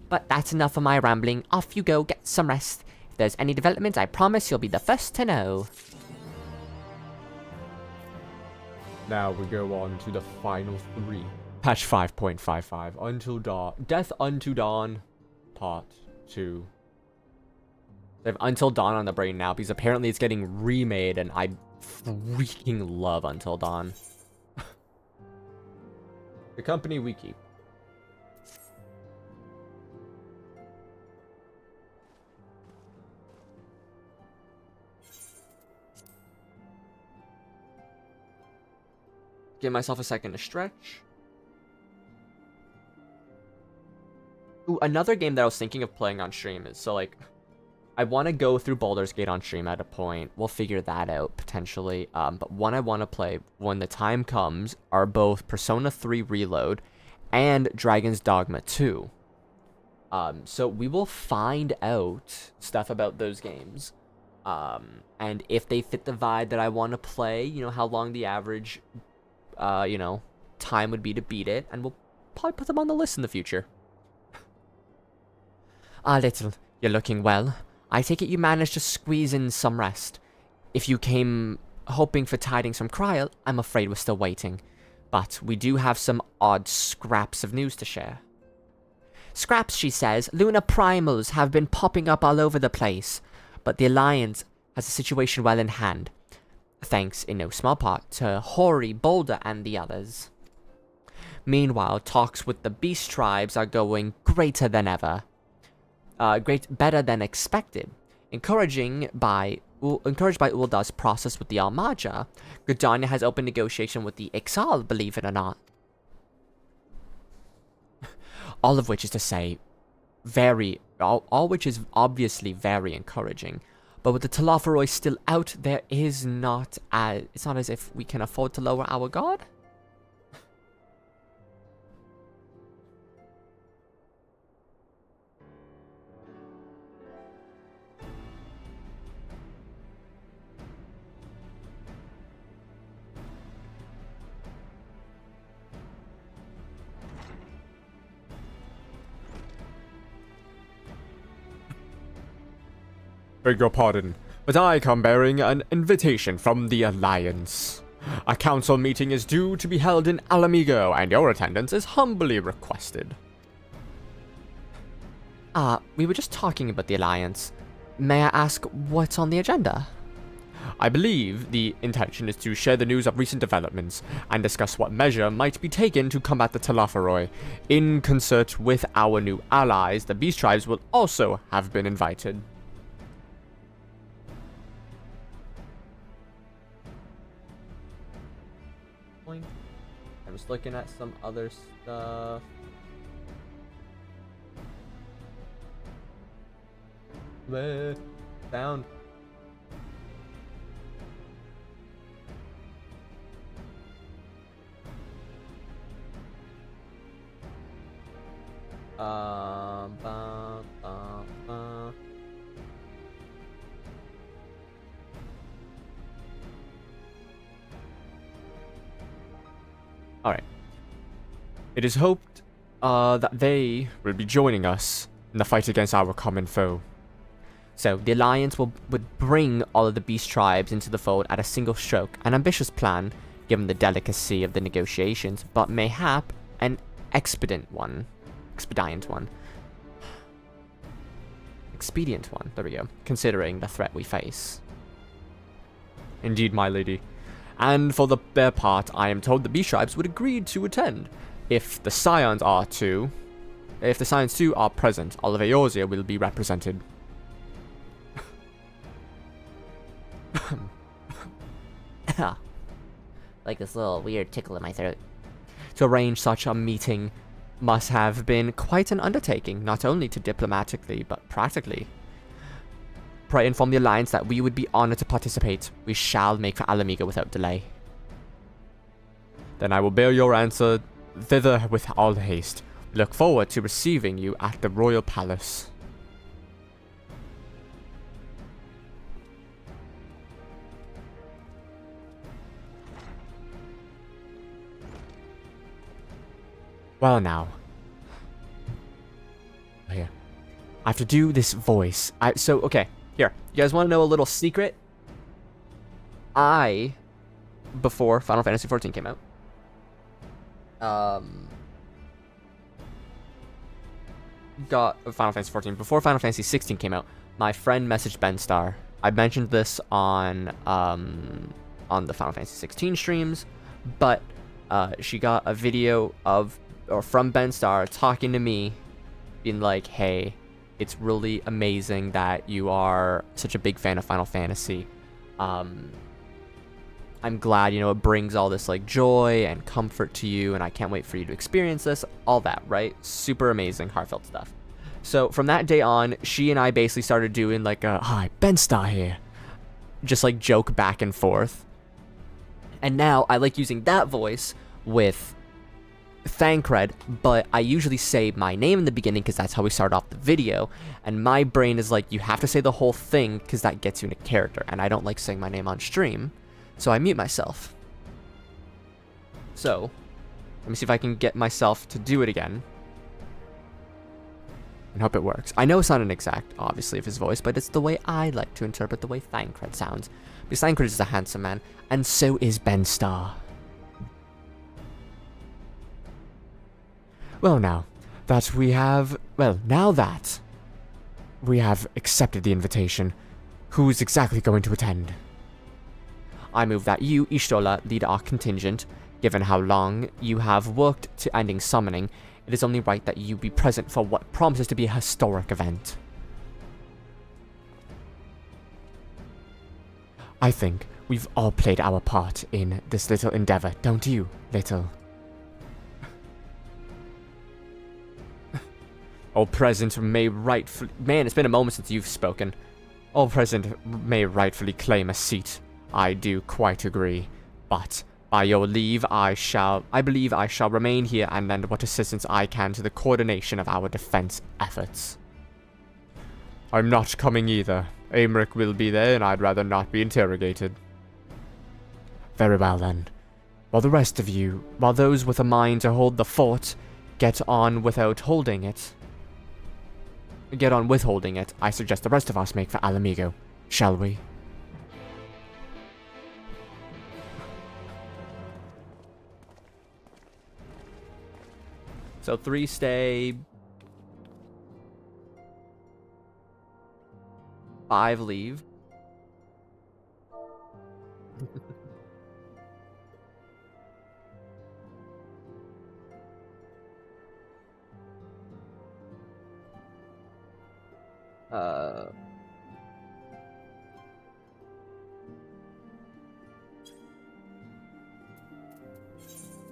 But that's enough of my rambling. Off you go, get some rest. If there's any development, I promise you'll be the first to know. Now we go on to the final 3. Patch 5.55. Until Dawn. Death Unto Dawn. Part 2. They have Until Dawn on the brain now because apparently it's getting remade and I freaking love Until Dawn. The company we keep. Give myself a second to stretch. Ooh, another game that I was thinking of playing on stream is, so like, I want to go through Baldur's Gate on stream at a point. We'll figure that out, potentially. But one I want to play, when the time comes, are both Persona 3 Reload and Dragon's Dogma 2. So we will find out stuff about those games. And if they fit the vibe that I want to play, you know, how long the average you know, time would be to beat it, and we'll probably put them on the list in the future. Little, you're looking well. I take it you managed to squeeze in some rest. If you came hoping for tidings from Kryl, I'm afraid we're still waiting. But we do have some odd scraps of news to share. Scraps, she says. Lunar primals have been popping up all over the place, but the Alliance has the situation well in hand. Thanks in no small part to Hori, Boulder, and the others. Meanwhile, talks with the beast tribes are going greater than ever. Better than expected. Encouraged by Uldar's process with the Almaja, Gridania has opened negotiation with the Ixal, believe it or not. All of which is to say, all which is obviously very encouraging. But with the Telophoroi still out, there is not as... It's not as if we can afford to lower our guard. Beg your pardon, but I come bearing an invitation from the Alliance. A council meeting is due to be held in Alamigo, and your attendance is humbly requested. We were just talking about the Alliance. May I ask what's on the agenda? I believe the intention is to share the news of recent developments and discuss what measure might be taken to combat the Telophoroi. In concert with our new allies, the Beast Tribes will also have been invited. I'm just looking at some other stuff. Down. Alright. It is hoped that they will be joining us in the fight against our common foe. So, the Alliance would bring all of the Beast Tribes into the fold at a single stroke. An ambitious plan, given the delicacy of the negotiations, but mayhap an expedient one. There we go. Considering the threat we face. Indeed, my lady. And for their part, I am told the Beast Tribes would agree to attend. If the Scions too are present, all of Eorzea will be represented. Like this little weird tickle in my throat. To arrange such a meeting must have been quite an undertaking, not only to diplomatically, but practically. Pray inform the Alliance that we would be honored to participate. We shall make for Alamigo without delay. Then I will bear your answer thither with all haste. We look forward to receiving you at the Royal Palace. Well now. Here. I have to do this voice. Okay. Here. You guys want to know a little secret? Before Final Fantasy XIV came out, before Final Fantasy 16 came out, my friend messaged Ben Star. I mentioned this on the Final Fantasy 16 streams, but she got a video from Ben Star talking to me, being like, hey, it's really amazing that you are such a big fan of Final Fantasy. I'm glad, it brings all this like joy and comfort to you, and I can't wait for you to experience this, all that, right? Super amazing, heartfelt stuff. So from that day on, she and I basically started doing like a, hi, Ben Star here. Just like joke back and forth. And now I like using that voice with Thancred, but I usually say my name in the beginning because that's how we start off the video, and my brain is like, you have to say the whole thing because that gets you into character, and I don't like saying my name on stream, so I mute myself. So, let me see if I can get myself to do it again, and hope it works. I know it's not an exact, obviously, of his voice, but it's the way I like to interpret the way Thancred sounds, because Thancred is a handsome man, and so is Ben Star. Well, now that we have accepted the invitation, who's exactly going to attend? I move that you, Y'shtola, lead our contingent. Given how long you have worked to ending summoning, it is only right that you be present for what promises to be a historic event. I think we've all played our part in this little endeavor, don't you, Little? All present may rightfully... Man, it's been a moment since you've spoken. All present may rightfully claim a seat. I do quite agree. But, by your leave, I believe I shall remain here and lend what assistance I can to the coordination of our defense efforts. I'm not coming either. Aymeric will be there, and I'd rather not be interrogated. Very well, then. While the rest of you, while those with a mind to hold the fort, get on with holding it, I suggest the rest of us make for Alamigo. Shall we? So 3 stay, 5 leave.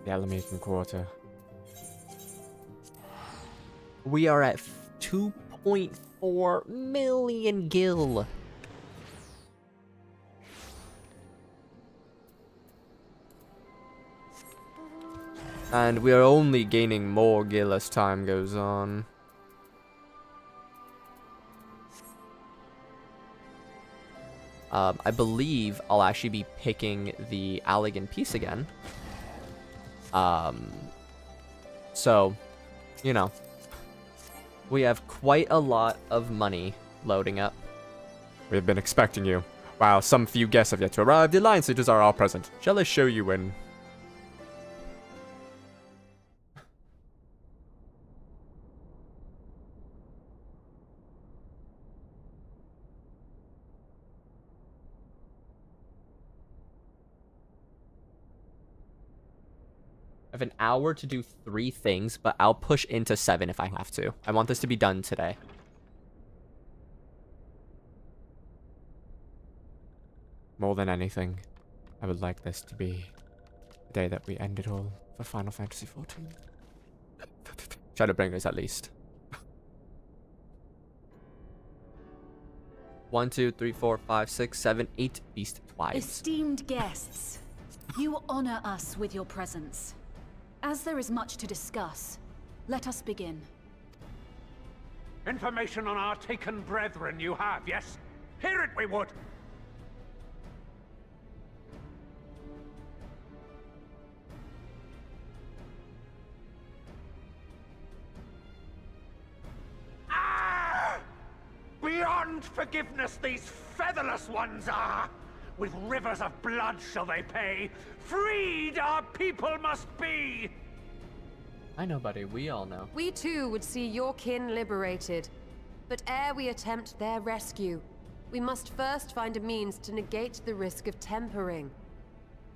The Alamican Quarter. We are at 2.4 million gil. And we are only gaining more gil as time goes on. I believe I'll actually be picking the Allegan piece again. So, you know, we have quite a lot of money loading up. We've been expecting you. While some few guests have yet to arrive, the Alliance leaders are all present. Shall I show you in? I have an hour to do 3 things, but I'll push into 7 if I have to. I want this to be done today. More than anything, I would like this to be the day that we end it all for Final Fantasy XIV. Shadowbringers, at least. 1, 2, 3, 4, 5, 6, 7, 8 beast twice. Esteemed guests, you honor us with your presence. As there is much to discuss, let us begin. Information on our taken brethren you have, yes? Hear it we would! Beyond forgiveness these featherless ones are! With rivers of blood shall they pay. Freed our people must be! I know, buddy. We all know. We too would see your kin liberated. But ere we attempt their rescue, we must first find a means to negate the risk of tempering.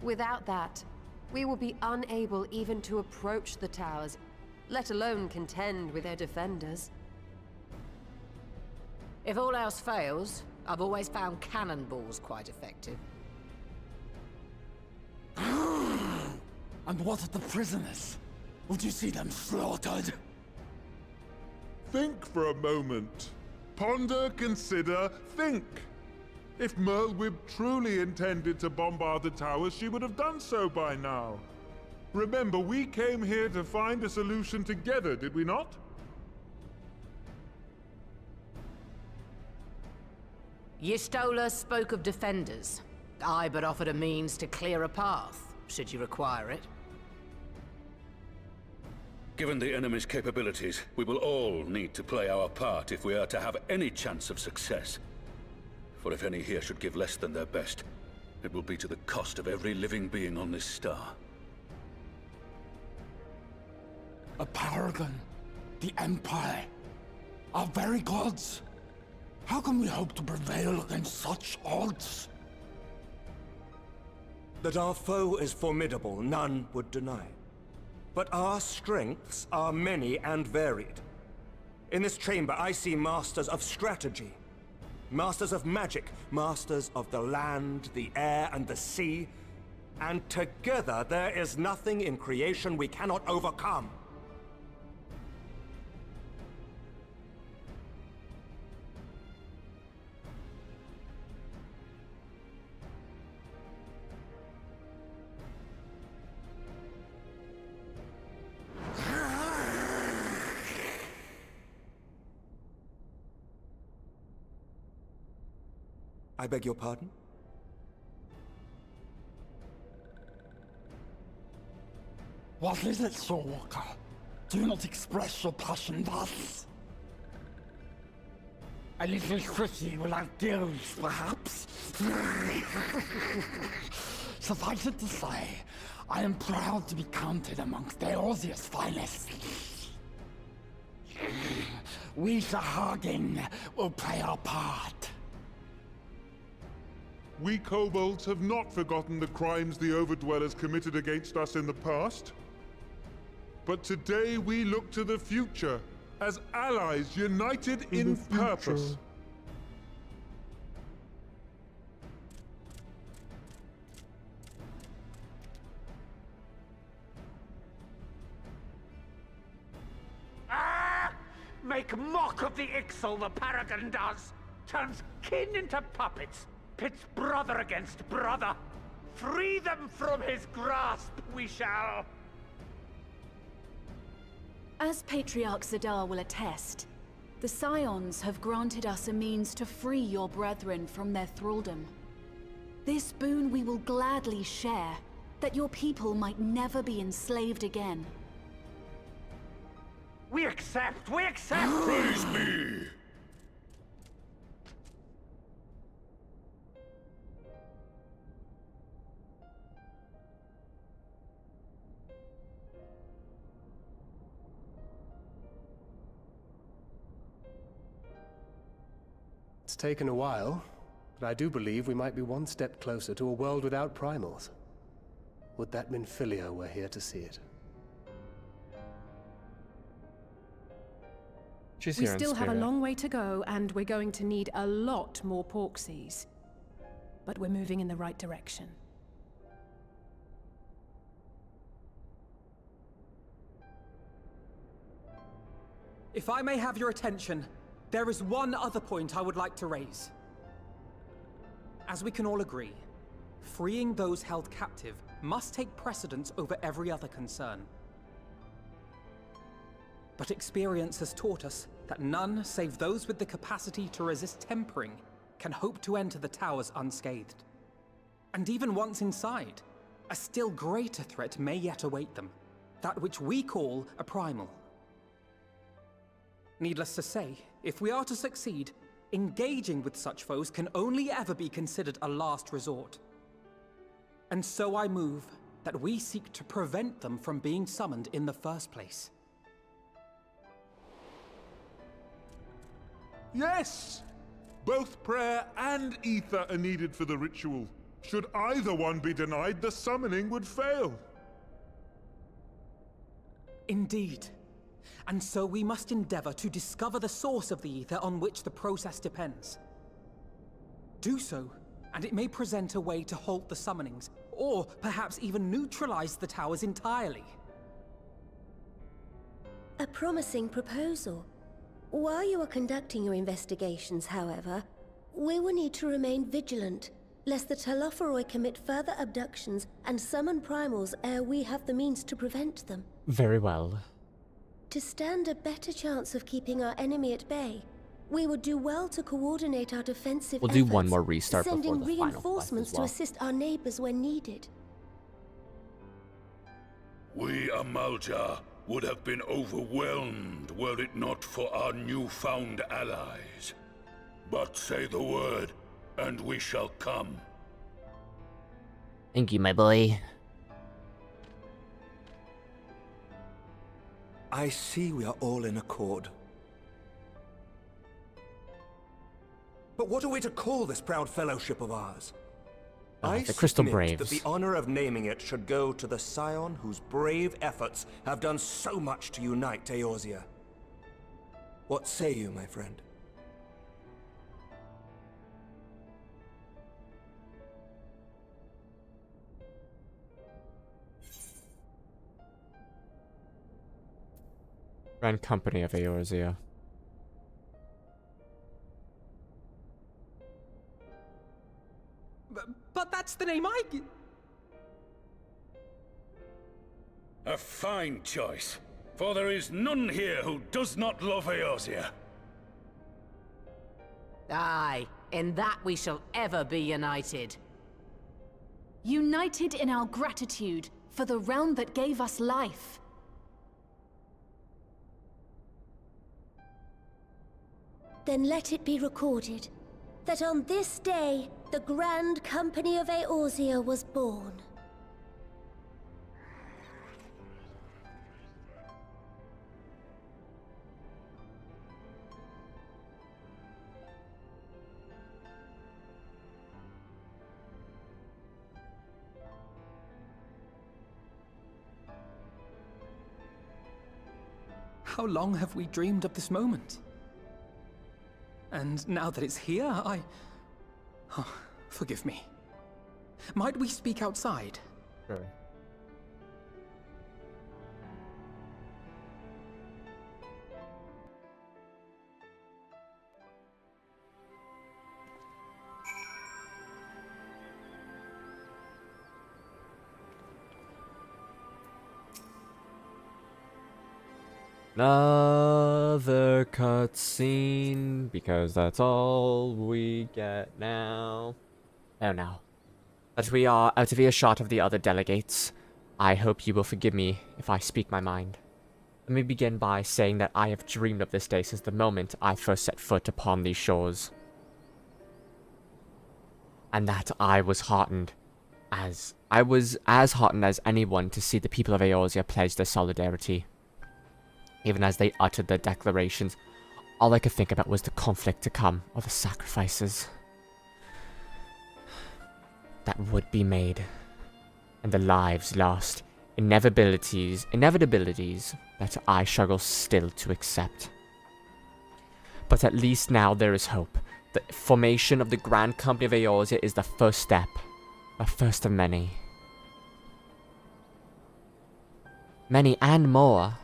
Without that, we will be unable even to approach the towers, let alone contend with their defenders. If all else fails, I've always found cannonballs quite effective. And what of the prisoners? Would you see them slaughtered? Think for a moment. Ponder, consider, think. If Merlwyb truly intended to bombard the towers, she would have done so by now. Remember, we came here to find a solution together, did we not? Y'shtola spoke of defenders. I but offered a means to clear a path, should you require it. Given the enemy's capabilities, we will all need to play our part if we are to have any chance of success. For if any here should give less than their best, it will be to the cost of every living being on this star. A paragon, the Empire, our very gods. How can we hope to prevail against such odds? That our foe is formidable, none would deny. But our strengths are many and varied. In this chamber, I see masters of strategy, masters of magic, masters of the land, the air, and the sea. And together, there is nothing in creation we cannot overcome. I beg your pardon? What is it, Soulwalker? Do not express your passion thus. A little tricky without gills, perhaps? Suffice it to say, I am proud to be counted amongst Eorzea's finest. We, Sahagin, will play our part. We kobolds have not forgotten the crimes the Overdwellers committed against us in the past. But today we look to the future, as allies united in purpose. Make mock of the Ixal the Paragon does! Turns kin into puppets! Pits brother against brother! Free them from his grasp, we shall! As Patriarch Zadar will attest, the Scions have granted us a means to free your brethren from their thraldom. This boon we will gladly share, that your people might never be enslaved again. We accept! We accept! Praise me! It's taken a while, but I do believe we might be one step closer to a world without primals. Would that Minfilia were here to see it. She's We here in still have a spirit. long way to go, and we're going to need a lot more Porksies. But we're moving in the right direction. If I may have your attention, there is one other point I would like to raise. As we can all agree, freeing those held captive must take precedence over every other concern. But experience has taught us that none save those with the capacity to resist tempering can hope to enter the towers unscathed. And even once inside, a still greater threat may yet await them, that which we call a primal. Needless to say, if we are to succeed, engaging with such foes can only ever be considered a last resort. And so I move that we seek to prevent them from being summoned in the first place. Yes! Both prayer and ether are needed for the ritual. Should either one be denied, the summoning would fail. Indeed. And so we must endeavor to discover the source of the ether on which the process depends. Do so, and it may present a way to halt the summonings, or perhaps even neutralize the towers entirely. A promising proposal. While you are conducting your investigations, however, we will need to remain vigilant, lest the Telophoroi commit further abductions and summon primals ere we have the means to prevent them. Very well. To stand a better chance of keeping our enemy at bay, we would do well to coordinate our defensive We'll efforts, do one more restart before sending the final quest reinforcements as well. to assist our neighbors when needed. We Amalja would have been overwhelmed were it not for our newfound allies. But say the word, and we shall come. Thank you, my boy. I see we are all in accord. But what are we to call this proud fellowship of ours? I the Crystal submit Braves. that the honor of naming it should go to the Scion whose brave efforts have done so much to unite Eorzea. What say you, my friend? Grand Company of Eorzea. But that's the name I... A fine choice, for there is none here who does not love Eorzea. Aye, In that we shall ever be united. United in our gratitude for the realm that gave us life. Then let it be recorded that on this day, the Grand Company of Eorzea was born. How long have we dreamed of this moment? And now that it's here, Oh, forgive me. Might we speak outside? Sure. Another cutscene, because that's all we get now. Oh no. But we are out of earshot of the other delegates. I hope you will forgive me if I speak my mind. Let me begin by saying that I have dreamed of this day since the moment I first set foot upon these shores. And that I was heartened as heartened as anyone to see the people of Eorzea pledge their solidarity. Even as they uttered their declarations, all I could think about was the conflict to come, or the sacrifices that would be made, and the lives lost, inevitabilities that I struggle still to accept. But at least now there is hope. The formation of the Grand Company of Eorzea is the first step, a first of many. Many and more.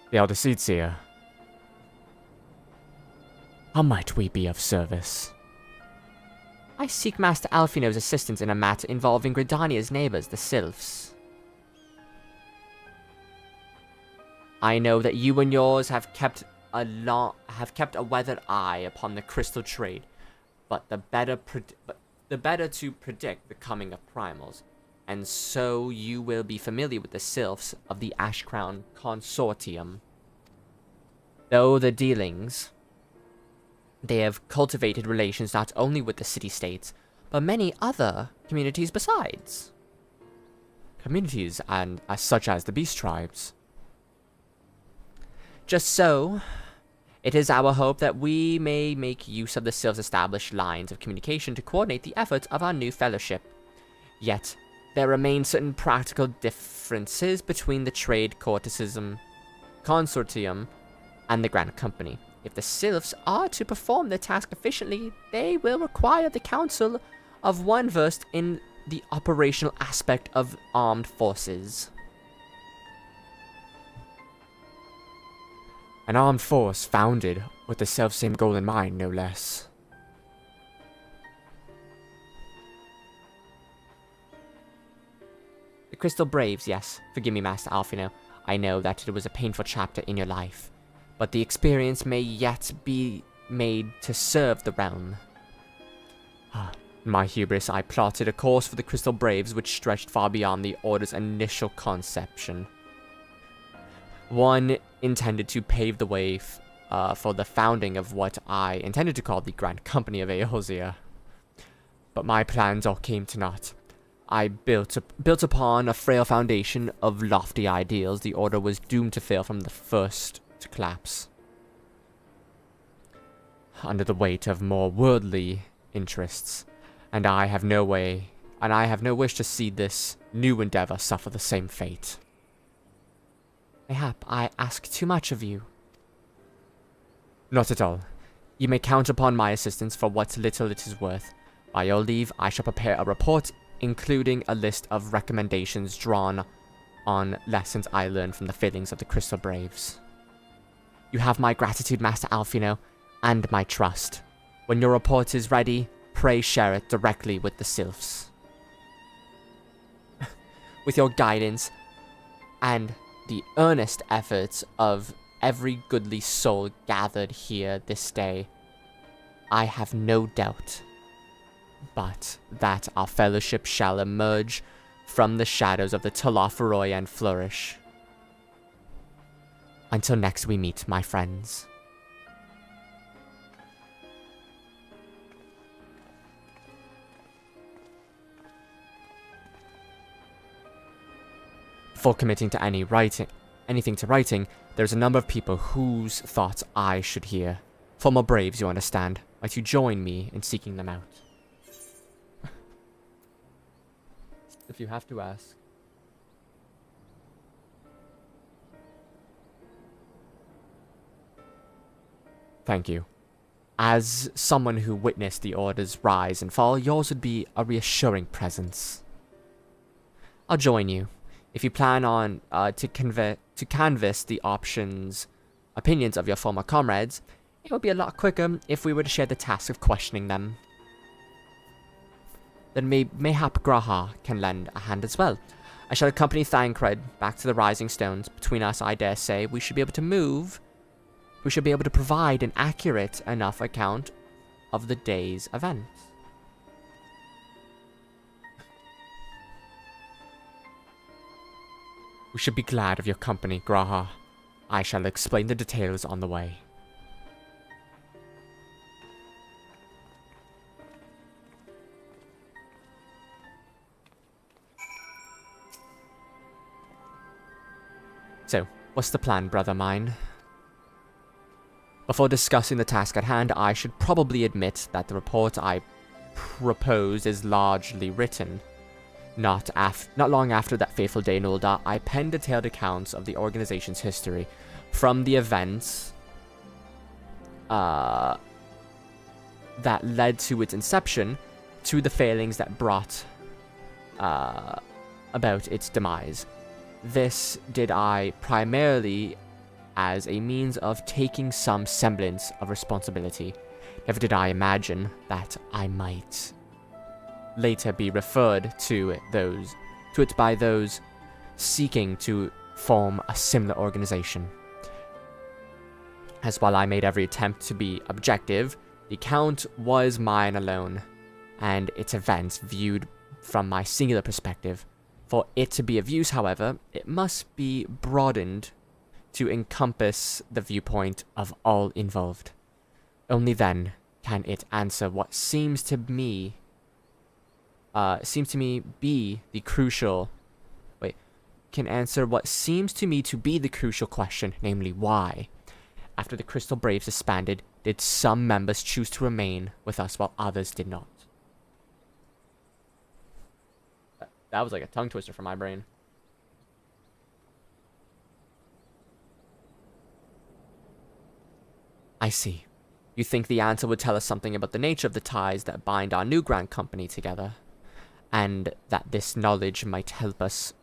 The Elder Seedseer. How might we be of service? I seek Master Alfino's assistance in a matter involving Gridania's neighbors, the Sylphs. I know that you and yours have kept a weathered eye upon the crystal trade, but the better to predict the coming of primals, and so you will be familiar with the Sylphs of the Ashcrown Consortium. Though the dealings, they have cultivated relations not only with the city-states, but many other communities besides. Communities and such as the Beast Tribes. Just so, it is our hope that we may make use of the Sylphs' established lines of communication to coordinate the efforts of our new fellowship. Yet, there remain certain practical differences between the Trade Consortium and the Grand Company. If the Sylphs are to perform their task efficiently, they will require the counsel of one versed in the operational aspect of armed forces. An armed force founded with the self-same goal in mind, no less. The Crystal Braves, yes. Forgive me, Master Alfino. I know that it was a painful chapter in your life, but the experience may yet be made to serve the realm. In my hubris, I plotted a course for the Crystal Braves which stretched far beyond the Order's initial conception. One intended to pave the way for the founding of what I intended to call the Grand Company of Eorzea. But my plans all came to naught. I built upon a frail foundation of lofty ideals. The Order was doomed to fail from the first to collapse under the weight of more worldly interests, and I have no wish to see this new endeavor suffer the same fate. Mayhap I ask too much of you. Not at all. You may count upon my assistance for what little it is worth. By your leave, I shall prepare a report including a list of recommendations drawn on lessons I learned from the failings of the Crystal Braves. You have my gratitude, Master Alfino, and my trust. When your report is ready, pray share it directly with the Sylphs. With your guidance and the earnest efforts of every goodly soul gathered here this day, I have no doubt but that our fellowship shall emerge from the shadows of the Telophoroi and flourish. Until next we meet, my friends. Before committing to anything to writing, there's a number of people whose thoughts I should hear. Former braves, you understand. Might you join me in seeking them out? If you have to ask. Thank you. As someone who witnessed the Order's rise and fall, yours would be a reassuring presence. I'll join you. If you plan on to canvass the opinions of your former comrades, it would be a lot quicker if we were to share the task of questioning them. Then mayhap Graha can lend a hand as well. I shall accompany Thancred back to the Rising Stones. Between us, I dare say, we should be able to provide an accurate enough account of the day's events. We should be glad of your company, Graha. I shall explain the details on the way. So, what's the plan, brother mine? Before discussing the task at hand, I should probably admit that the report I proposed is largely written. Not long after that fateful day in Ul'dah, I penned detailed accounts of the organization's history, from the events that led to its inception, to the failings that brought about its demise. This did I primarily as a means of taking some semblance of responsibility. Never did I imagine that I might later be referred to it by those seeking to form a similar organization. As while I made every attempt to be objective, the account was mine alone, and its events viewed from my singular perspective. For it to be of use, however, it must be broadened to encompass the viewpoint of all involved. Only then can it answer what seems to me be the crucial question, namely why, after the Crystal Braves disbanded, did some members choose to remain with us while others did not? That was like a tongue twister for my brain. I see. You think the answer would tell us something about the nature of the ties that bind our new Grand Company together, and that this knowledge might help us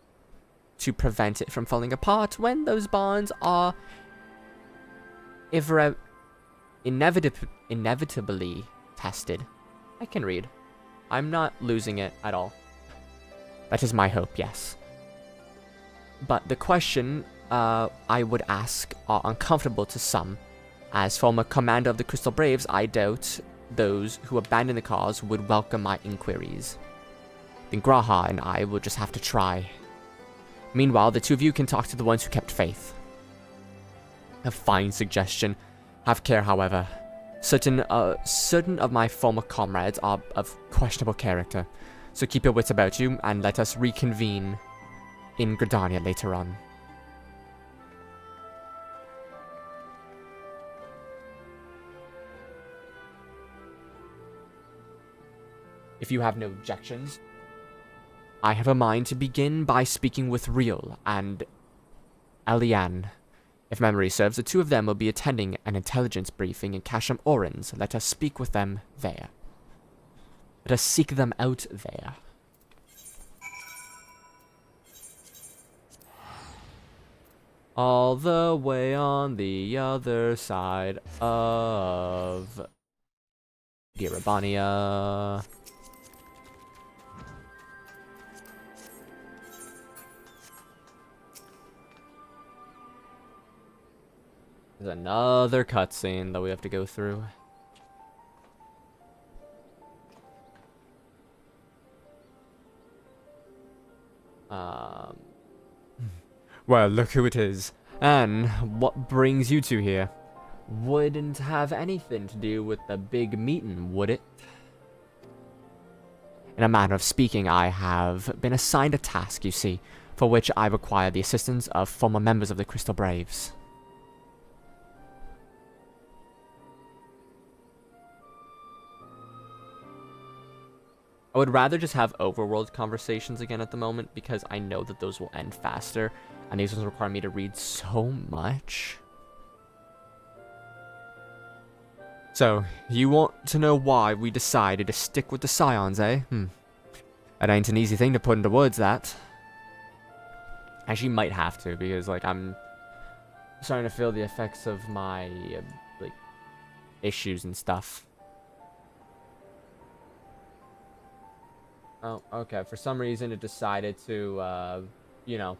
to prevent it from falling apart when those bonds are inevitably tested. I can read. I'm not losing it at all. That is my hope, yes. But the question I would ask are uncomfortable to some. As former commander of the Crystal Braves, I doubt those who abandon the cause would welcome my inquiries. Then Graha and I will just have to try. Meanwhile, the two of you can talk to the ones who kept faith. A fine suggestion. Have care, however. Certain of my former comrades are of questionable character, so keep your wits about you and let us reconvene in Gridania later on. If you have no objections, I have a mind to begin by speaking with Riel and Eliane. If memory serves, the two of them will be attending an intelligence briefing in Kasham Orans. Let us speak with them there. Let us seek them out there. All the way on the other side of Girabania. There's another cutscene that we have to go through. Well, look who it is. And what brings you two here? Wouldn't have anything to do with the big meeting, would it? In a manner of speaking, I have been assigned a task, you see, for which I require the assistance of former members of the Crystal Braves. I would rather just have overworld conversations again at the moment, because I know that those will end faster, and these ones require me to read so much. So, you want to know why we decided to stick with the Scions, eh? That ain't an easy thing to put into words, that. Actually, might have to, because, like, I'm starting to feel the effects of my, like, issues and stuff. Oh, okay. For some reason, it decided to, you know,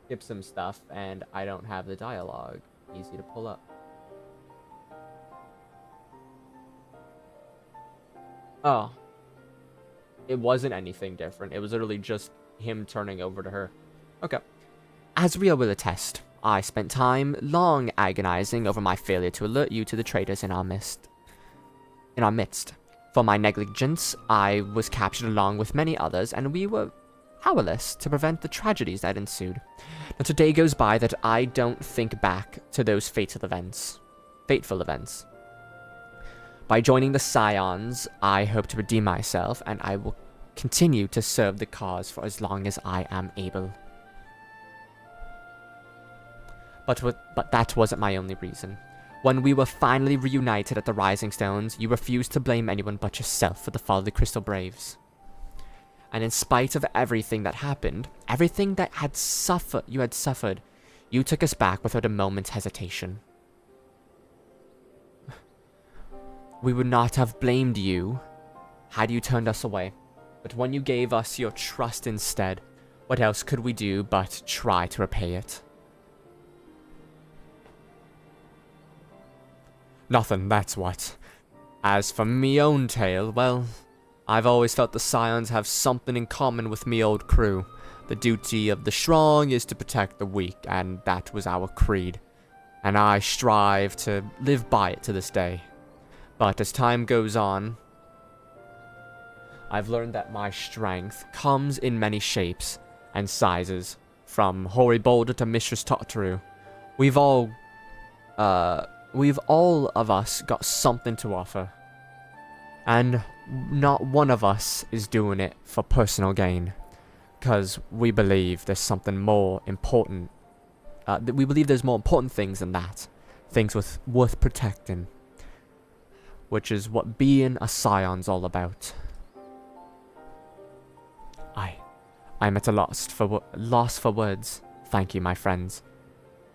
skip some stuff, and I don't have the dialogue easy to pull up. Oh. It wasn't anything different. It was literally just him turning over to her. Okay. As Ria will attest, I spent time long agonizing over my failure to alert you to the traitors in our midst. For my negligence, I was captured along with many others, and we were powerless to prevent the tragedies that ensued. Not a day goes by that I don't think back to those fateful events. By joining the Scions, I hope to redeem myself, and I will continue to serve the cause for as long as I am able. But that wasn't my only reason. When we were finally reunited at the Rising Stones, you refused to blame anyone but yourself for the fall of the Crystal Braves. And in spite of everything that happened, everything that you had suffered, you took us back without a moment's hesitation. We would not have blamed you had you turned us away, but when you gave us your trust instead, what else could we do but try to repay it? Nothing, that's what. As for me own tale, well, I've always felt the Scions have something in common with me old crew. The duty of the strong is to protect the weak, and that was our creed. And I strive to live by it to this day. But as time goes on, I've learned that my strength comes in many shapes and sizes, from Hoary Boulder to Mistress Totaru. We've all of us got something to offer. And not one of us is doing it for personal gain. Because we believe there's something more important. We believe there's more important things than that. Things worth protecting. Which is what being a Scion's all about. I'm at a loss for words. Thank you, my friends.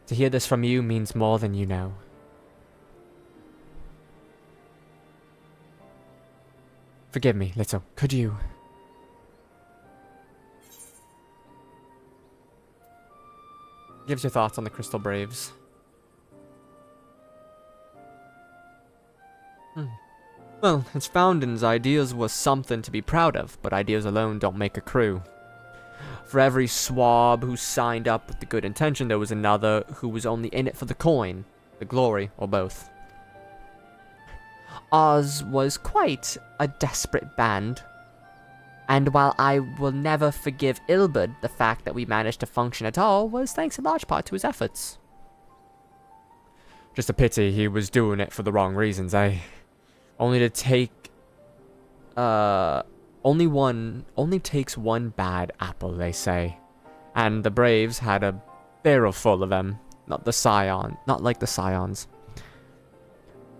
To hear this from you means more than you know. Forgive me, little. Could you... Gives your thoughts on the Crystal Braves. Well, its founding's ideas was something to be proud of, but ideas alone don't make a crew. For every swab who signed up with the good intention, there was another who was only in it for the coin, the glory, or both. Ours was quite a desperate band, and while I will never forgive Ilbert, the fact that we managed to function at all was thanks in large part to his efforts. Just a pity he was doing it for the wrong reasons, eh? Only takes one bad apple, they say. And the Braves had a barrel full of them, not like the Scions.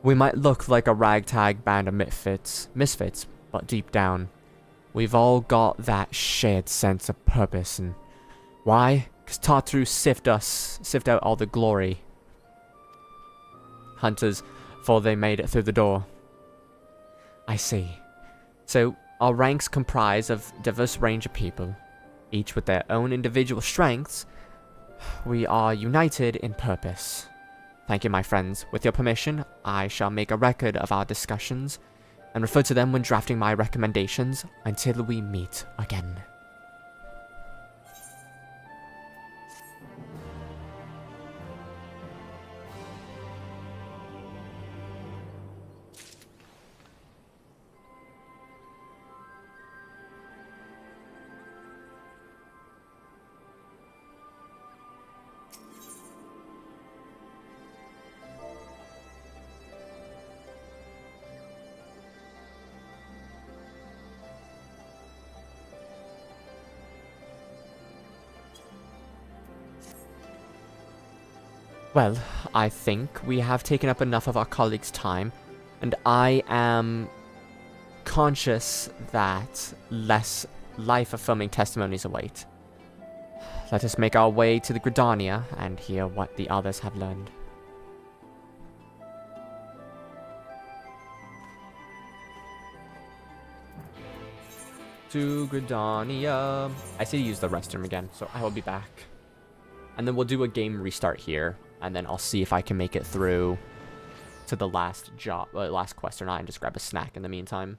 We might look like a ragtag band of misfits, but deep down, we've all got that shared sense of purpose, and why? 'Cause Totaru sift out all the glory hunters before they made it through the door. I see. So, our ranks comprise of diverse range of people, each with their own individual strengths, We are united in purpose. Thank you, my friends. With your permission, I shall make a record of our discussions and refer to them when drafting my recommendations until we meet again. Well, I think we have taken up enough of our colleagues' time, and I am conscious that less life-affirming testimonies await. Let us make our way to the Gridania and hear what the others have learned. To Gridania. I say use the restroom again, so I will be back. And then we'll do a game restart here, and then I'll see if I can make it through to the last last quest or not, and just grab a snack in the meantime.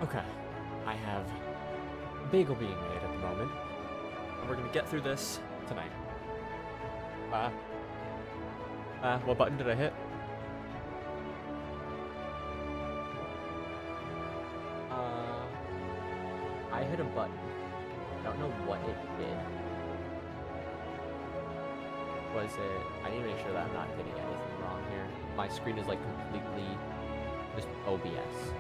Okay, I have a bagel being made at the moment. And we're gonna get through this tonight. What button did I hit? I hit a button. I don't know what it did. Was it... I need to make sure that I'm not hitting anything wrong here. My screen is like completely just OBS.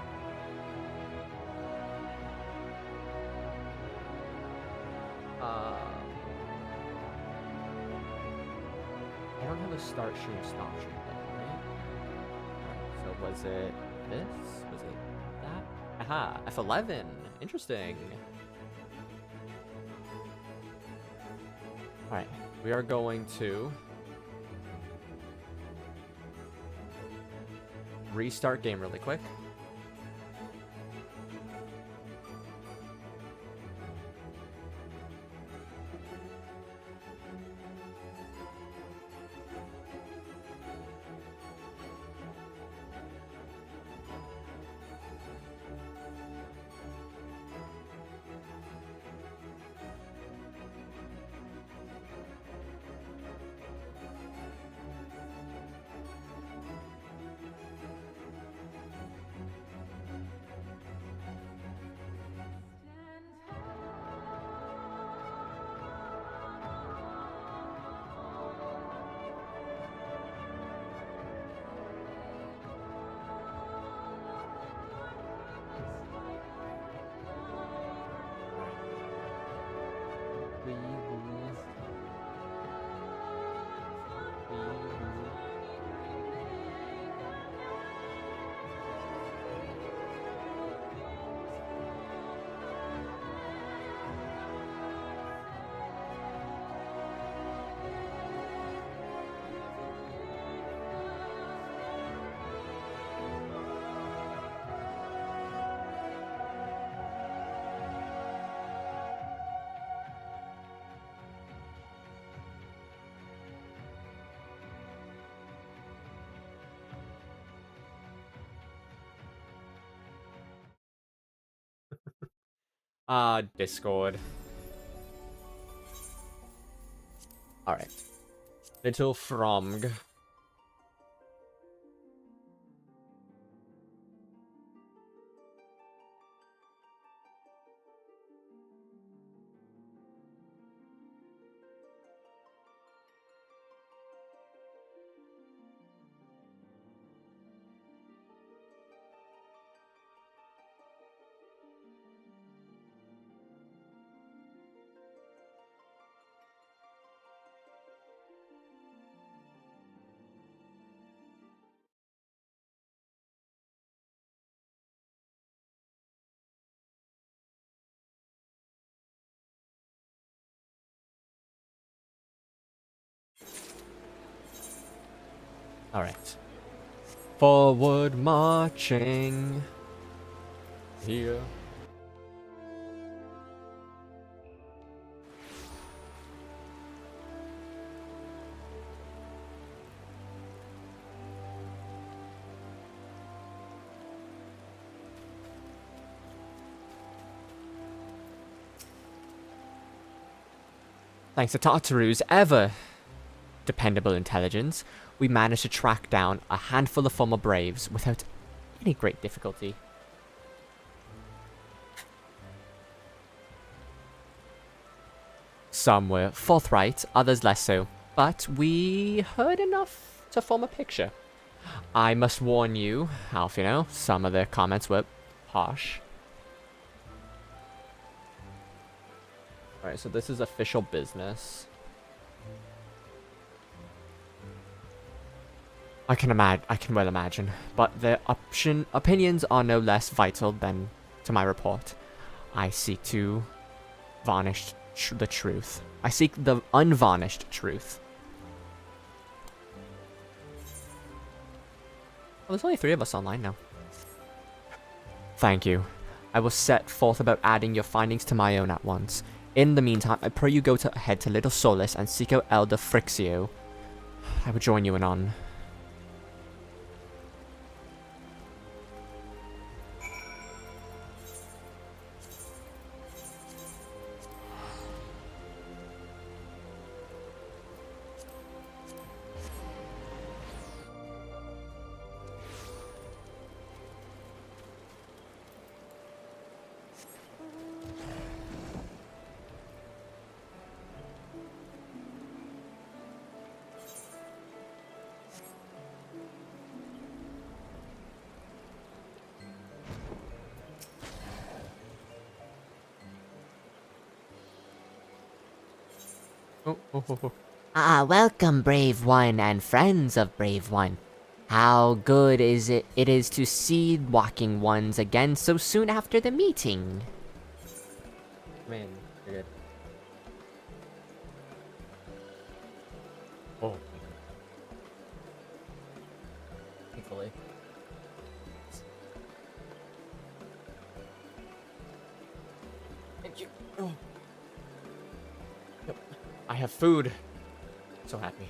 I don't have a start stream, stop stream button, right? So was it this? Was it that? Aha, F11. Interesting. Alright, we are going to restart game really quick. Discord. Alright. Little Fromg. Alright. Forward marching. Here. Thanks to Tartaru's ever dependable intelligence, we managed to track down a handful of former Braves without any great difficulty. Some were forthright, others less so, but we heard enough to form a picture. I must warn you, Alfino, some of the comments were harsh. Alright, so this is official business. I can well imagine, but their opinions are no less vital than to my report. I seek to varnish the truth. I seek the unvarnished truth. Well, there's only 3 of us online now. Thank you. I will set forth about adding your findings to my own at once. In the meantime, I pray you go ahead to Little Solus and seek out Elder Frixio. I will join you anon. Welcome, Brave One and friends of Brave One. How good is it is to see walking ones again so soon after the meeting. Man, you're good. Oh. Thankfully. Thank you. Oh. Yep. I have food. So happy.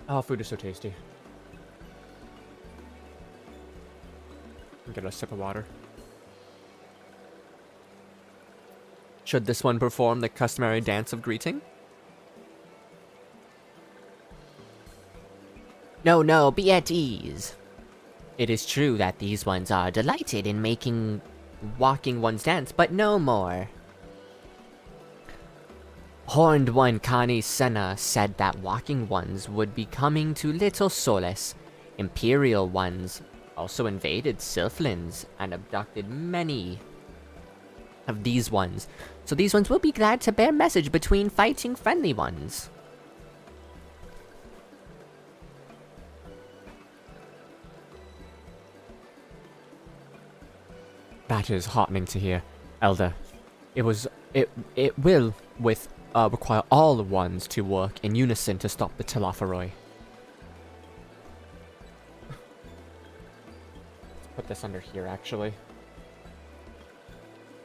Oh, food is so tasty. Get a sip of water. Should this one perform the customary dance of greeting? No, be at ease. It is true that these ones are delighted in making walking ones dance, but no more. Horned one Kani Senna said that walking ones would be coming to Little Solace. Imperial ones also invaded Sylphlands and abducted many of these ones. So these ones will be glad to bear message between fighting friendly ones. That is heartening to hear, Elder. It will require all the ones to work in unison to stop the Telophoroi. Let's put this under here, actually.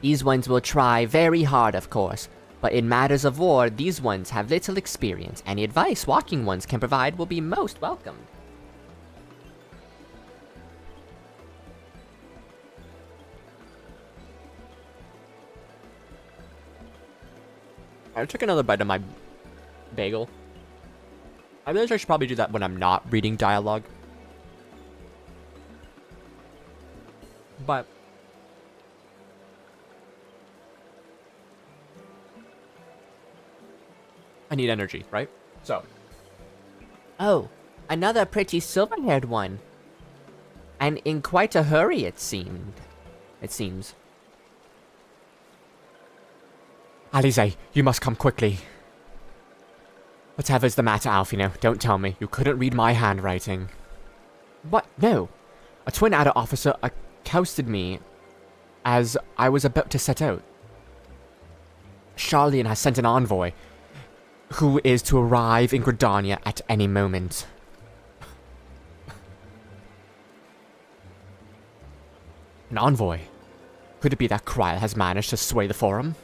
These ones will try very hard, of course, but in matters of war, these ones have little experience. Any advice walking ones can provide will be most welcomed. I took another bite of my bagel. I realize I should probably do that when I'm not reading dialogue. But I need energy, right? So. Oh, another pretty silver-haired one. And in quite a hurry, it seems. Alize, you must come quickly. Whatever's the matter, Alfino, don't tell me. You couldn't read my handwriting. What? No. A Twin Adder officer accosted me as I was about to set out. Sharlayan has sent an envoy, who is to arrive in Gridania at any moment. An envoy? Could it be that Kryl has managed to sway the Forum?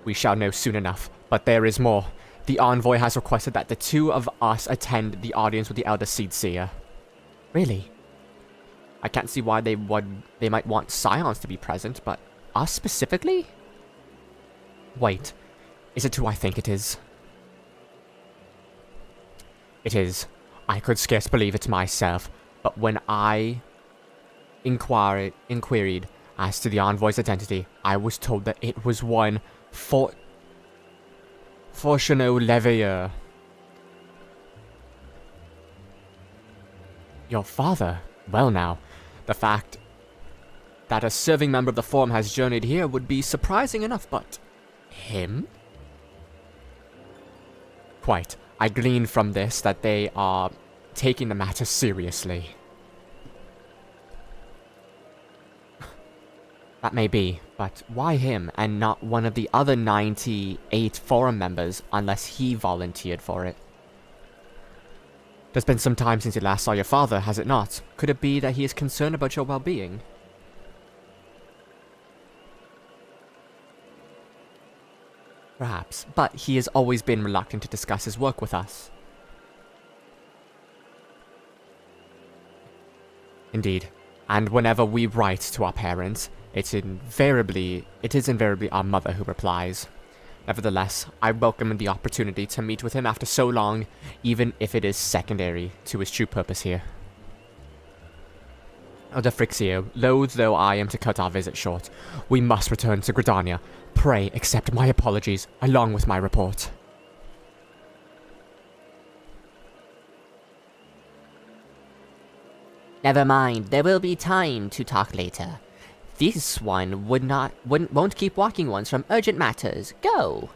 We shall know soon enough, but there is more. The envoy has requested that the two of us attend the audience with the Elder Seedseer. Really? I can't see why they might want Scions to be present, but us specifically? Wait, is it who I think it is? It is. I could scarce believe it myself, but when I inquired as to the envoy's identity, I was told that it was one Fortuno Leveilleur. Your father? Well now, the fact that a serving member of the Forum has journeyed here would be surprising enough, but him? Quite. I glean from this that they are taking the matter seriously. That may be, but why him and not one of the other 98 Forum members unless he volunteered for it? There's been some time since you last saw your father, has it not? Could it be that he is concerned about your well-being? Perhaps, but he has always been reluctant to discuss his work with us. Indeed, and whenever we write to our parents, it is invariably our mother who replies. Nevertheless, I welcome the opportunity to meet with him after so long, even if it is secondary to his true purpose here. Elder Frixio, loath though I am to cut our visit short, we must return to Gridania. Pray accept my apologies, along with my report. Never mind, there will be time to talk later. This one won't keep walking ones from urgent matters. Go!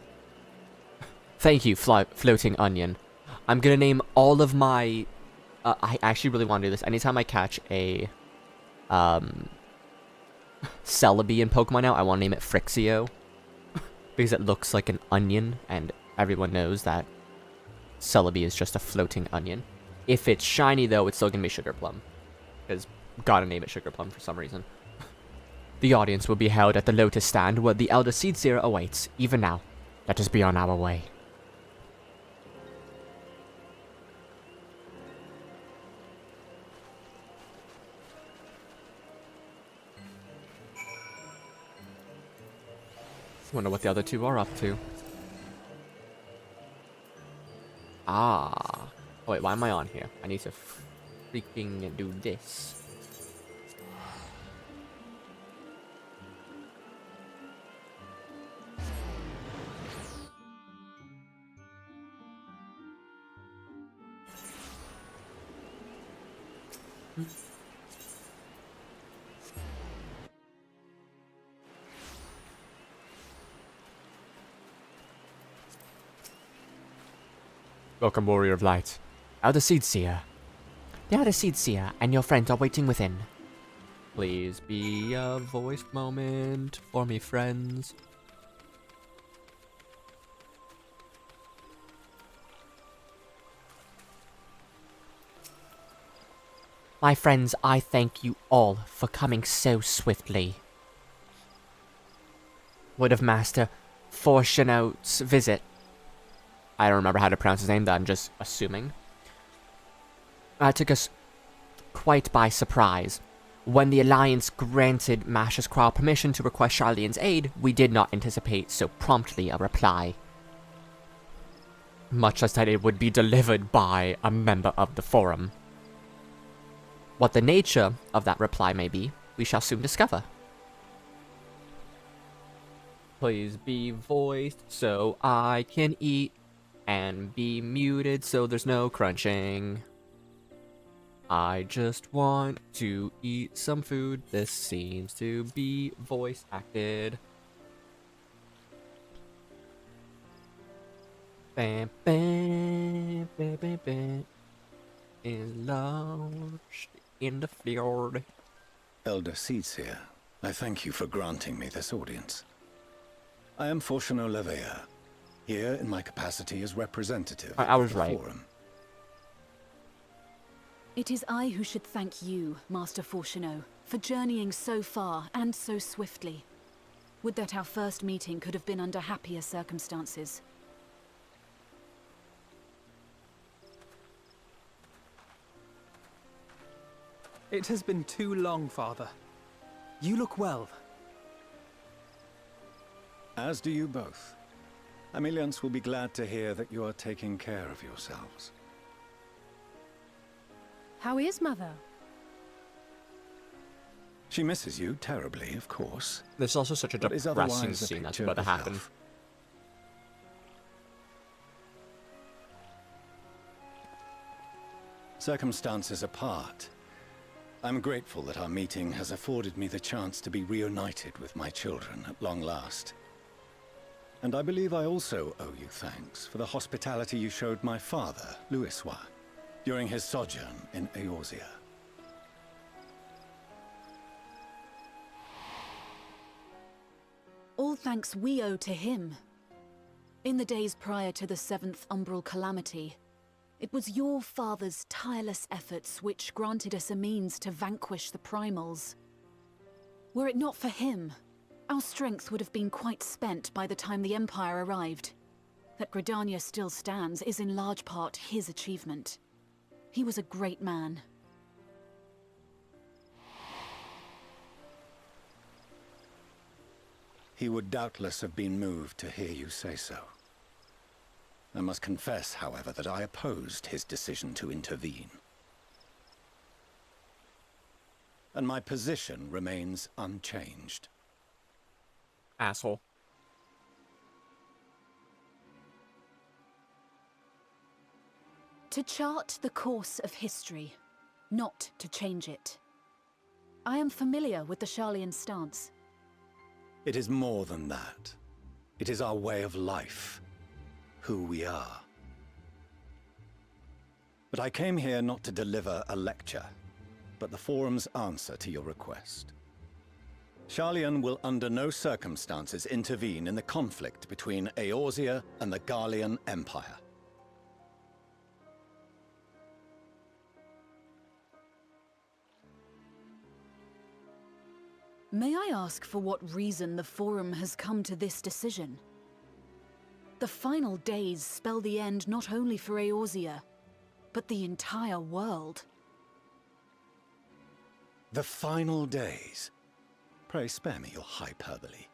Thank you, Floating Onion. I'm gonna name all of my... I actually really want to do this. Anytime I catch a... Celebi in Pokemon now, I want to name it Frixio. Because it looks like an onion, and everyone knows that Celebi is just a floating onion. If it's shiny, though, it's still gonna be Sugar Plum. Because gotta name it Sugar Plum for some reason. The audience will be held at the Lotus Stand where the Elder Seedseer awaits. Even now, let us be on our way. Wonder what the other two are up to. Ah. Oh wait, why am I on here? I need to freaking do this. Welcome, Warrior of Light. Elder Seedseer. The Elder Seedseer and your friends are waiting within. Please be a voiced moment for me, friends. My friends, I thank you all for coming so swiftly. Word of Master Fortunate's visit. I don't remember how to pronounce his name, that I'm just assuming. Took us quite by surprise. When the Alliance granted Mash's Crow permission to request Charlene's aid, we did not anticipate so promptly a reply. Much less that it would be delivered by a member of the Forum. What the nature of that reply may be, we shall soon discover. Please be voiced so I can eat. And be muted so there's no crunching. I just want to eat some food. This seems to be voice acted. Bam, bam, bam, bam, bam. Is lost in the fjord. Elder Seedseer, I thank you for granting me this audience. I am Fortuno Levea, here in my capacity as representative of the right. Forum. It is I who should thank you, Master Fortuno, for journeying so far and so swiftly. Would that our first meeting could have been under happier circumstances. It has been too long, Father. You look well. As do you both. Ameliance will be glad to hear that you are taking care of yourselves. How is Mother? She misses you terribly, of course. There's also such a depressing scene that's about to happen. Circumstances apart, I'm grateful that our meeting has afforded me the chance to be reunited with my children at long last. And I believe I also owe you thanks for the hospitality you showed my father, Louiswa, during his sojourn in Eorzea. All thanks we owe to him. In the days prior to the 7th Umbral Calamity, it was your father's tireless efforts which granted us a means to vanquish the Primals. Were it not for him, Our strength would have been quite spent by the time the Empire arrived. That Gridania still stands is in large part his achievement. He was a great man. He would doubtless have been moved to hear you say so. I must confess, however, that I opposed his decision to intervene. And my position remains unchanged. Asshole. To chart the course of history, not to change it. I am familiar with the Sharlayan stance. It is more than that. It is our way of life, who we are. But I came here not to deliver a lecture, but the Forum's answer to your request. Sharlayan will under no circumstances intervene in the conflict between Eorzea and the Garlean Empire. May I ask for what reason the Forum has come to this decision? The final days spell the end not only for Eorzea, but the entire world. The final days? Pray spare me your hyperbole.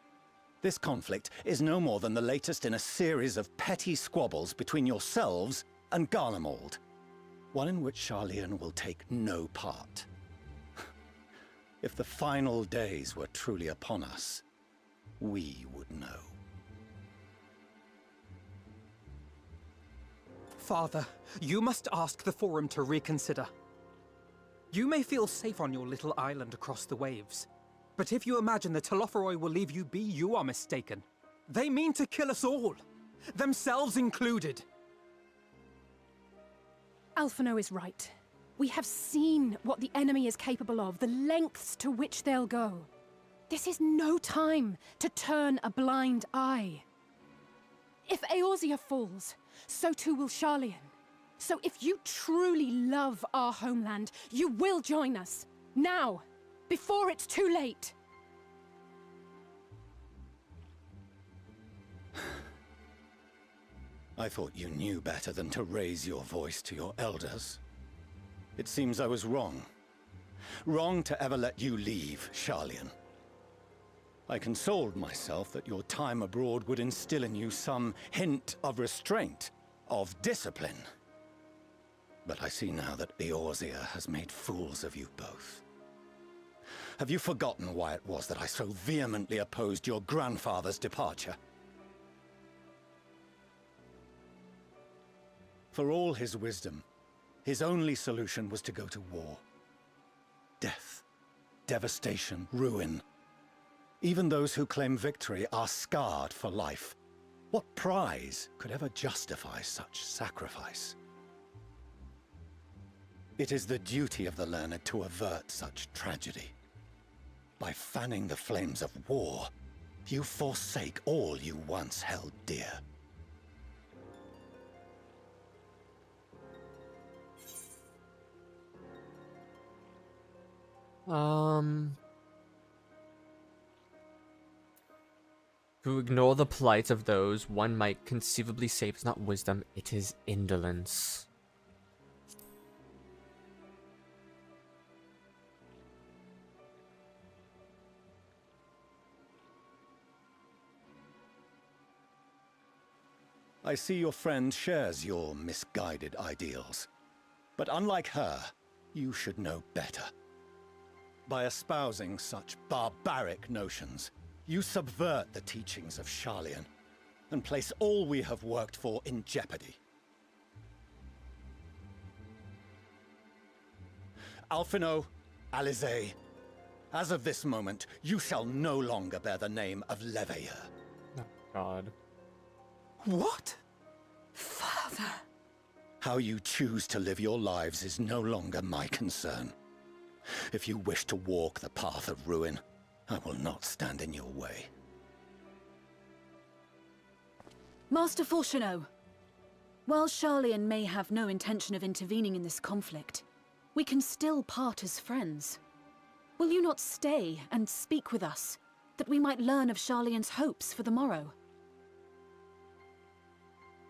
This conflict is no more than the latest in a series of petty squabbles between yourselves and Garlemald, one in which Sharlayan will take no part. If the final days were truly upon us, we would know. Father, you must ask the Forum to reconsider. You may feel safe on your little island across the waves, but if you imagine the Telophoroi will leave you be, you are mistaken. They mean to kill us all, themselves included. Alphino is right. We have seen what the enemy is capable of, the lengths to which they'll go. This is no time to turn a blind eye. If Eorzea falls, so too will Sharlayan. So if you truly love our homeland, you will join us. Now, before it's too late. I thought you knew better than to raise your voice to your elders. It seems I was wrong. Wrong to ever let you leave, Sharlayan. I consoled myself that your time abroad would instill in you some hint of restraint, of discipline. But I see now that Eorzea has made fools of you both. Have you forgotten why it was that I so vehemently opposed your grandfather's departure? For all his wisdom, his only solution was to go to war. Death, devastation, ruin. Even those who claim victory are scarred for life. What prize could ever justify such sacrifice? It is the duty of the learned to avert such tragedy. By fanning the flames of war, you forsake all you once held dear. To ignore the plight of those one might conceivably say is not wisdom, it is indolence. I see your friend shares your misguided ideals. But unlike her, you should know better. By espousing such barbaric notions, you subvert the teachings of Sharlayan and place all we have worked for in jeopardy. Alphino, Alisaie, as of this moment, you shall no longer bear the name of Leveilleur. Oh, God. What? Father! How you choose to live your lives is no longer my concern. If you wish to walk the path of ruin, I will not stand in your way. Master Fourcheneau, while Sharlayan may have no intention of intervening in this conflict, we can still part as friends. Will you not stay and speak with us, that we might learn of Sharlayan's hopes for the morrow.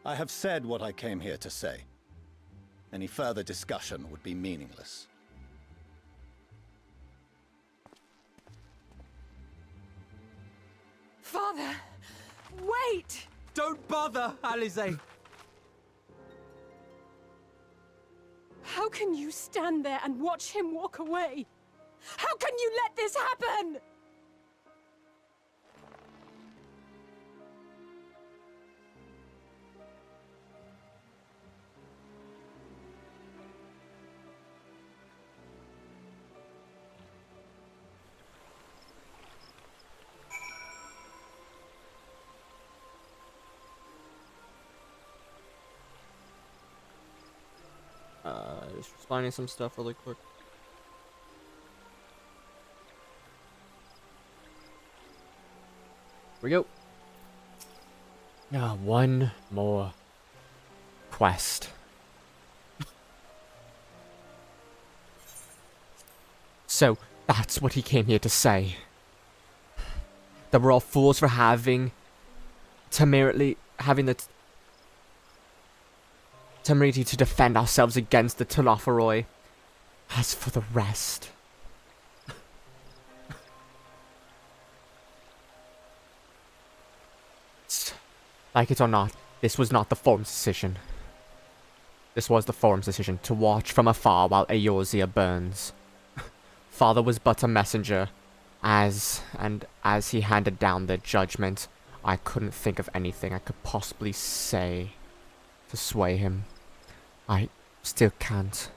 I have said what I came here to say. Any further discussion would be meaningless. Father, wait! Don't bother, Alize! How can you stand there and watch him walk away? How can you let this happen? Just responding some stuff really quick. Here we go. One more quest. So, that's what he came here to say. That we're all fools for having the temerity to defend ourselves against the Telophoroi. As for the rest... Like it or not, this was not the Forum's decision. This was the Forum's decision, to watch from afar while Eorzea burns. Father was but a messenger, as he handed down their judgment, I couldn't think of anything I could possibly say to sway him. I still can't.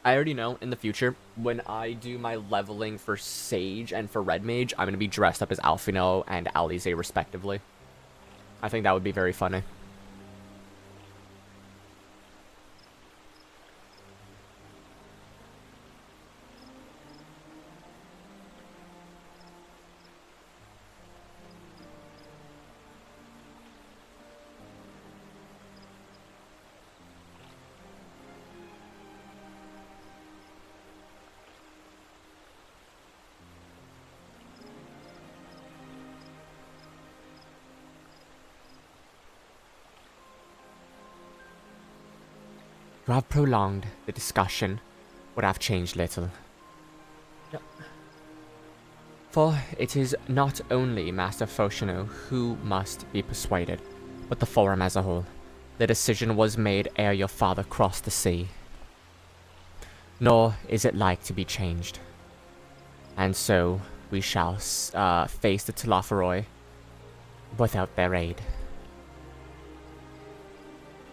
I already know in the future, when I do my leveling for Sage and for Red Mage, I'm going to be dressed up as Alphino and Alize respectively. I think that would be very funny. To have prolonged the discussion would have changed little. Yep. For it is not only Master Foshino who must be persuaded, but the Forum as a whole. The decision was made ere your father crossed the sea. Nor is it like to be changed. And so we shall face the Telophoroi without their aid.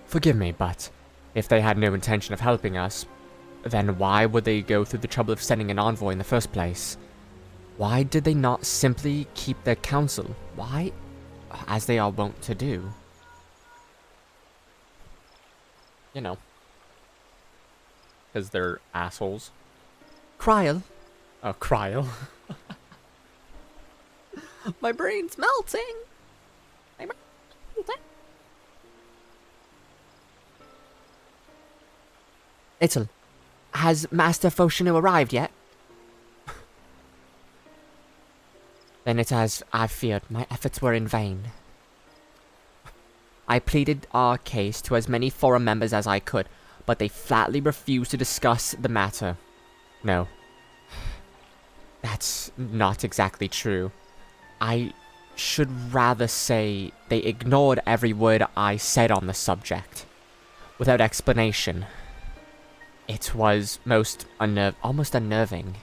Forgive me, but if they had no intention of helping us, then why would they go through the trouble of sending an envoy in the first place? Why did they not simply keep their counsel? Why? As they are wont to do. You know. Because they're assholes. Kryl? Oh, Kryl. My brain's melting! My brain's melting! Itzel, has Master Foshino arrived yet? Then it has, I feared, my efforts were in vain. I pleaded our case to as many Forum members as I could, but they flatly refused to discuss the matter. No. That's not exactly true. I should rather say they ignored every word I said on the subject, without explanation. It was almost unnerving.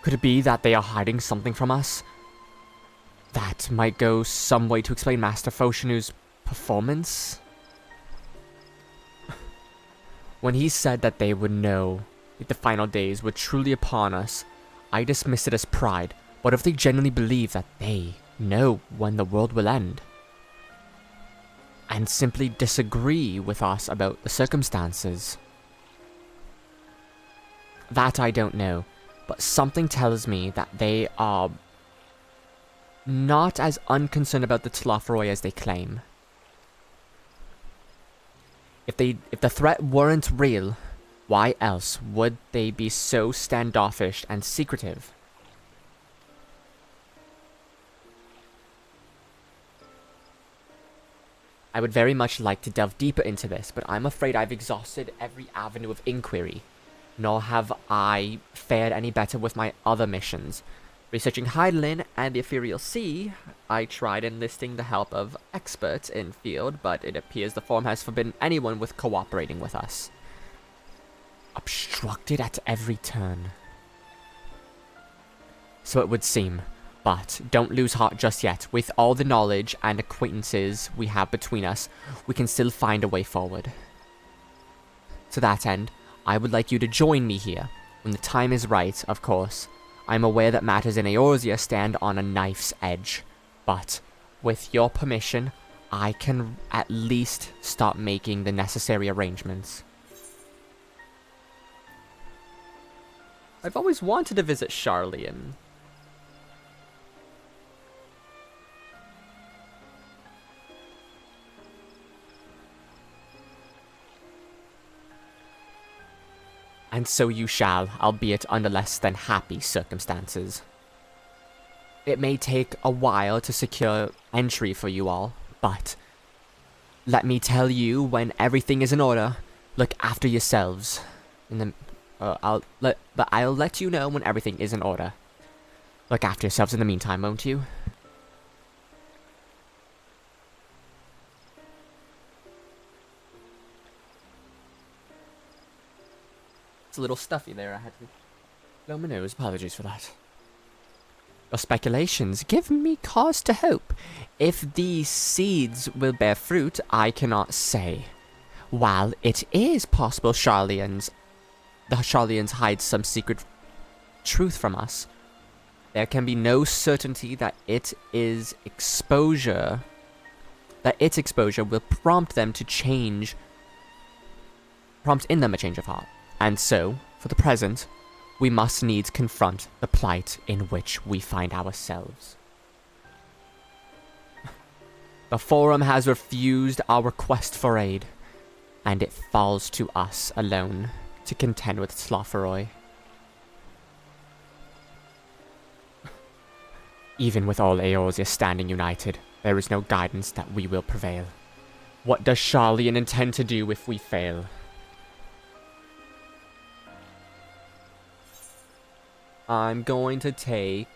Could it be that they are hiding something from us? That might go some way to explain Master Foshino's performance? When he said that they would know if the final days were truly upon us, I dismissed it as pride. What if they genuinely believe that they know when the world will end? And simply disagree with us about the circumstances? That I don't know, but something tells me that they are not as unconcerned about the Telophoroi as they claim. If the threat weren't real, Why else would they be so standoffish and secretive? I would very much like to delve deeper into this, but I'm afraid I've exhausted every avenue of inquiry, nor have I fared any better with my other missions. Researching Hydaelyn and the Ethereal Sea, I tried enlisting the help of experts in field, but it appears the Forum has forbidden anyone with cooperating with us. Obstructed at every turn. So it would seem. But don't lose heart just yet. With all the knowledge and acquaintances we have between us, we can still find a way forward. To that end, I would like you to join me here. When the time is right, of course. I am aware that matters in Eorzea stand on a knife's edge. But, with your permission, I can at least start making the necessary arrangements. I've always wanted to visit Sharlayan. And so you shall, albeit under less than happy circumstances. It may take a while to secure entry for you all, but let me tell you, when everything is in order, look after yourselves. I'll let you know when everything is in order. Look after yourselves in the meantime, won't you? It's a little stuffy there, I had to blow my nose. Apologies for that. Your speculations give me cause to hope. If these seeds will bear fruit, I cannot say. While it is possible the Sharlayans hide some secret truth from us, there can be no certainty that its exposure will prompt in them a change of heart. And so, for the present, we must needs confront the plight in which we find ourselves. The Forum has refused our request for aid, and it falls to us alone to contend with Slaughterroy. Even with all Eorzea standing united, there is no guidance that we will prevail. What does Sharlayan intend to do if we fail? I'm going to take...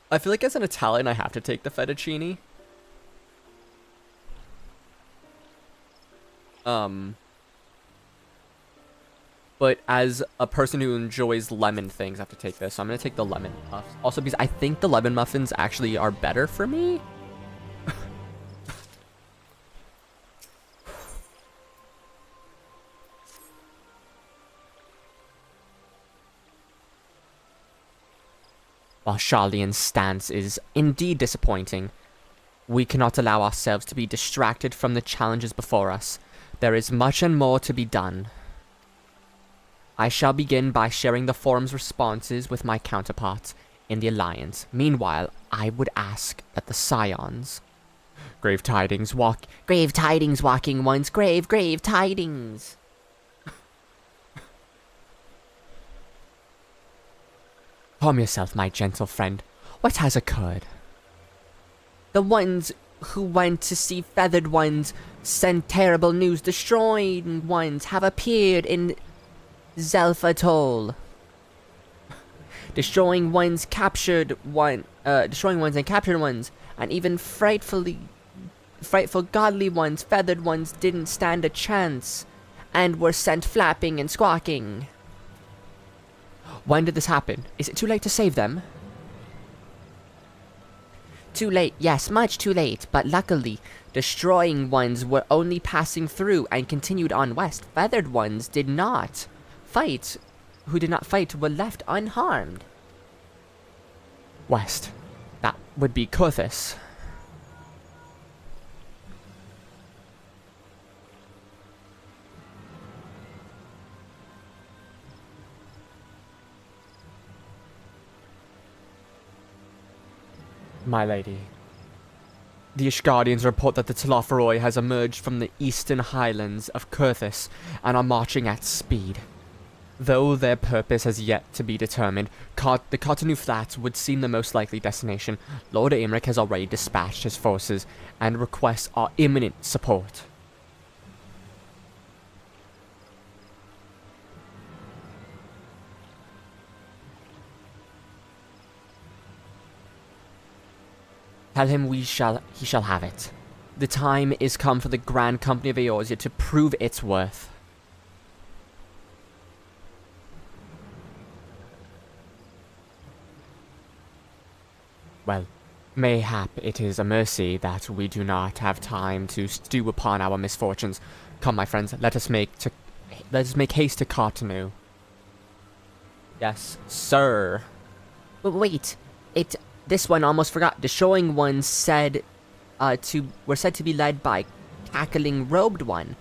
I feel like as an Italian I have to take the fettuccine. But as a person who enjoys lemon things, I have to take this. So I'm going to take the lemon muffins. Also because I think the lemon muffins actually are better for me. While Sharlayan's stance is indeed disappointing, we cannot allow ourselves to be distracted from the challenges before us. There is much and more to be done. I shall begin by sharing the Forum's responses with my counterparts in the Alliance. Meanwhile, I would ask that the Scions... Grave tidings, walking ones, grave tidings! Calm yourself, my gentle friend. What has occurred? The ones who went to see feathered ones send terrible news. Destroying ones have appeared in Zelf Atoll. Destroying ones and captured ones, and even frightful godly ones, feathered ones didn't stand a chance, and were sent flapping and squawking. When did this happen? Is it too late to save them? Too late, yes, much too late, but luckily, destroying ones were only passing through and continued on west. Feathered ones who did not fight were left unharmed. West. That would be Kurthis. My lady, The Ishgardians report that the Telophoroi has emerged from the eastern highlands of Kurthis and are marching at speed. Though their purpose has yet to be determined, the Cotonou Flats would seem the most likely destination. Lord Aymeric has already dispatched his forces and requests our imminent support. Tell him he shall have it. The time is come for the Grand Company of Eorzea to prove its worth. Well, mayhap it is a mercy that we do not have time to stew upon our misfortunes. Come, my friends, let us make haste to Cotonou. Yes, sir. But wait, this one almost forgot. The showing ones were said to be led by cackling robed one.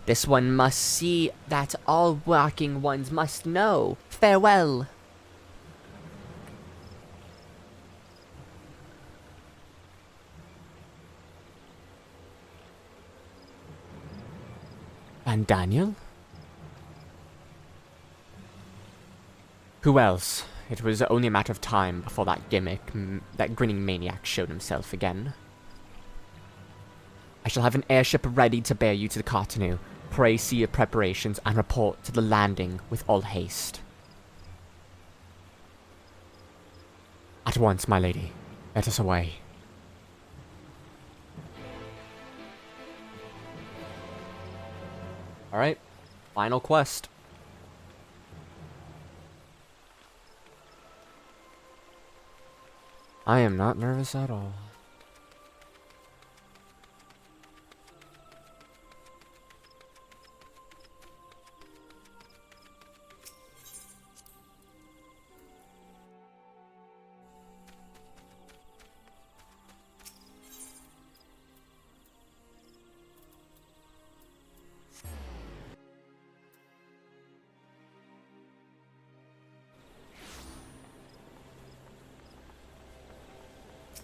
This one must see that all walking ones must know. Farewell. And Daniel? Who else? It was only a matter of time before that grinning maniac showed himself again. I shall have an airship ready to bear you to the Cotonou. Pray see your preparations and report to the landing with all haste. At once, my lady. Let us away. Alright, final quest. I am not nervous at all.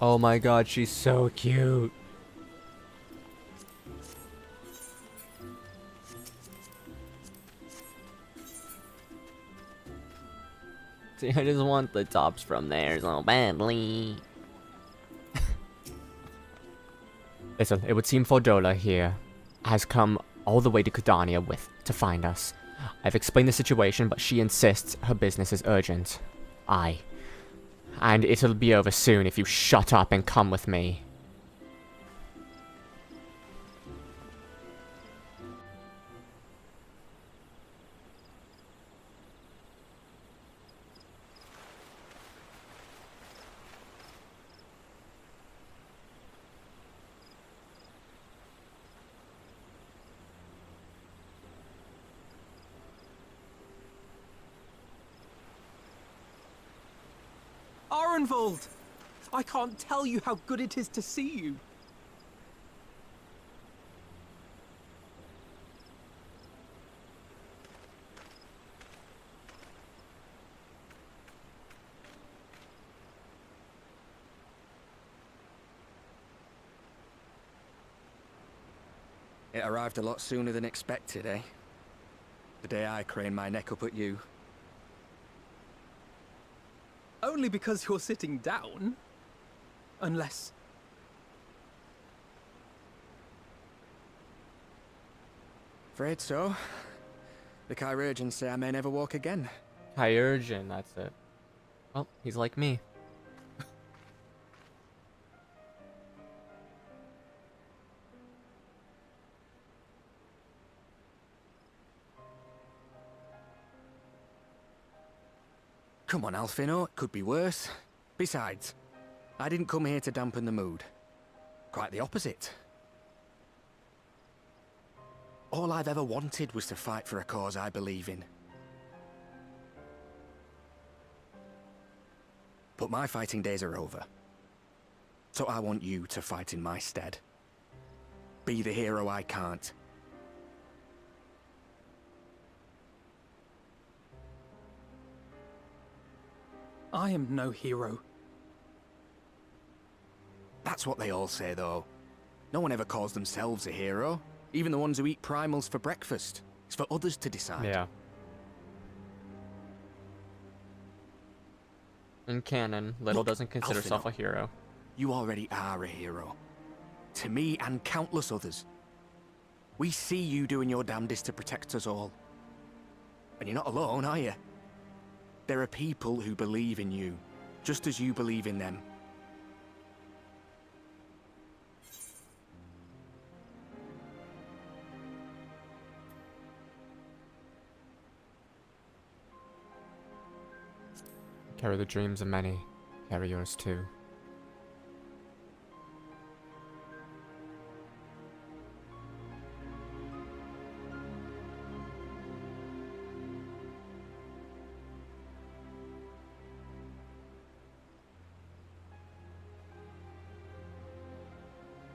Oh my god, she's so cute. See, I just want the tops from there so badly. Listen, it would seem Fordola here has come all the way to Kudania to find us. I've explained the situation, but she insists her business is urgent. Aye. And it'll be over soon if you shut up and come with me. Arenvold! I can't tell you how good it is to see you. It arrived a lot sooner than expected, eh? The day I craned my neck up at you. Only because you're sitting down. Unless... Afraid so. The Chirurgeons say I may never walk again. Chirurgeon, that's it. Well, he's like me. Come on, Alfino, it could be worse. Besides, I didn't come here to dampen the mood. Quite the opposite. All I've ever wanted was to fight for a cause I believe in. But my fighting days are over. So I want you to fight in my stead. Be the hero I can't. I am no hero. That's That's what they all say, though. No one ever calls themselves a hero. Even the ones who eat primals for breakfast. It's for others to decide. Yeah. In canon, Little doesn't consider herself a hero. You already are a hero. To me and countless others. We see you doing your damnedest to protect us all. And you're not alone, are you? There are people who believe in you, just as you believe in them. Carry the dreams of many. Carry yours too.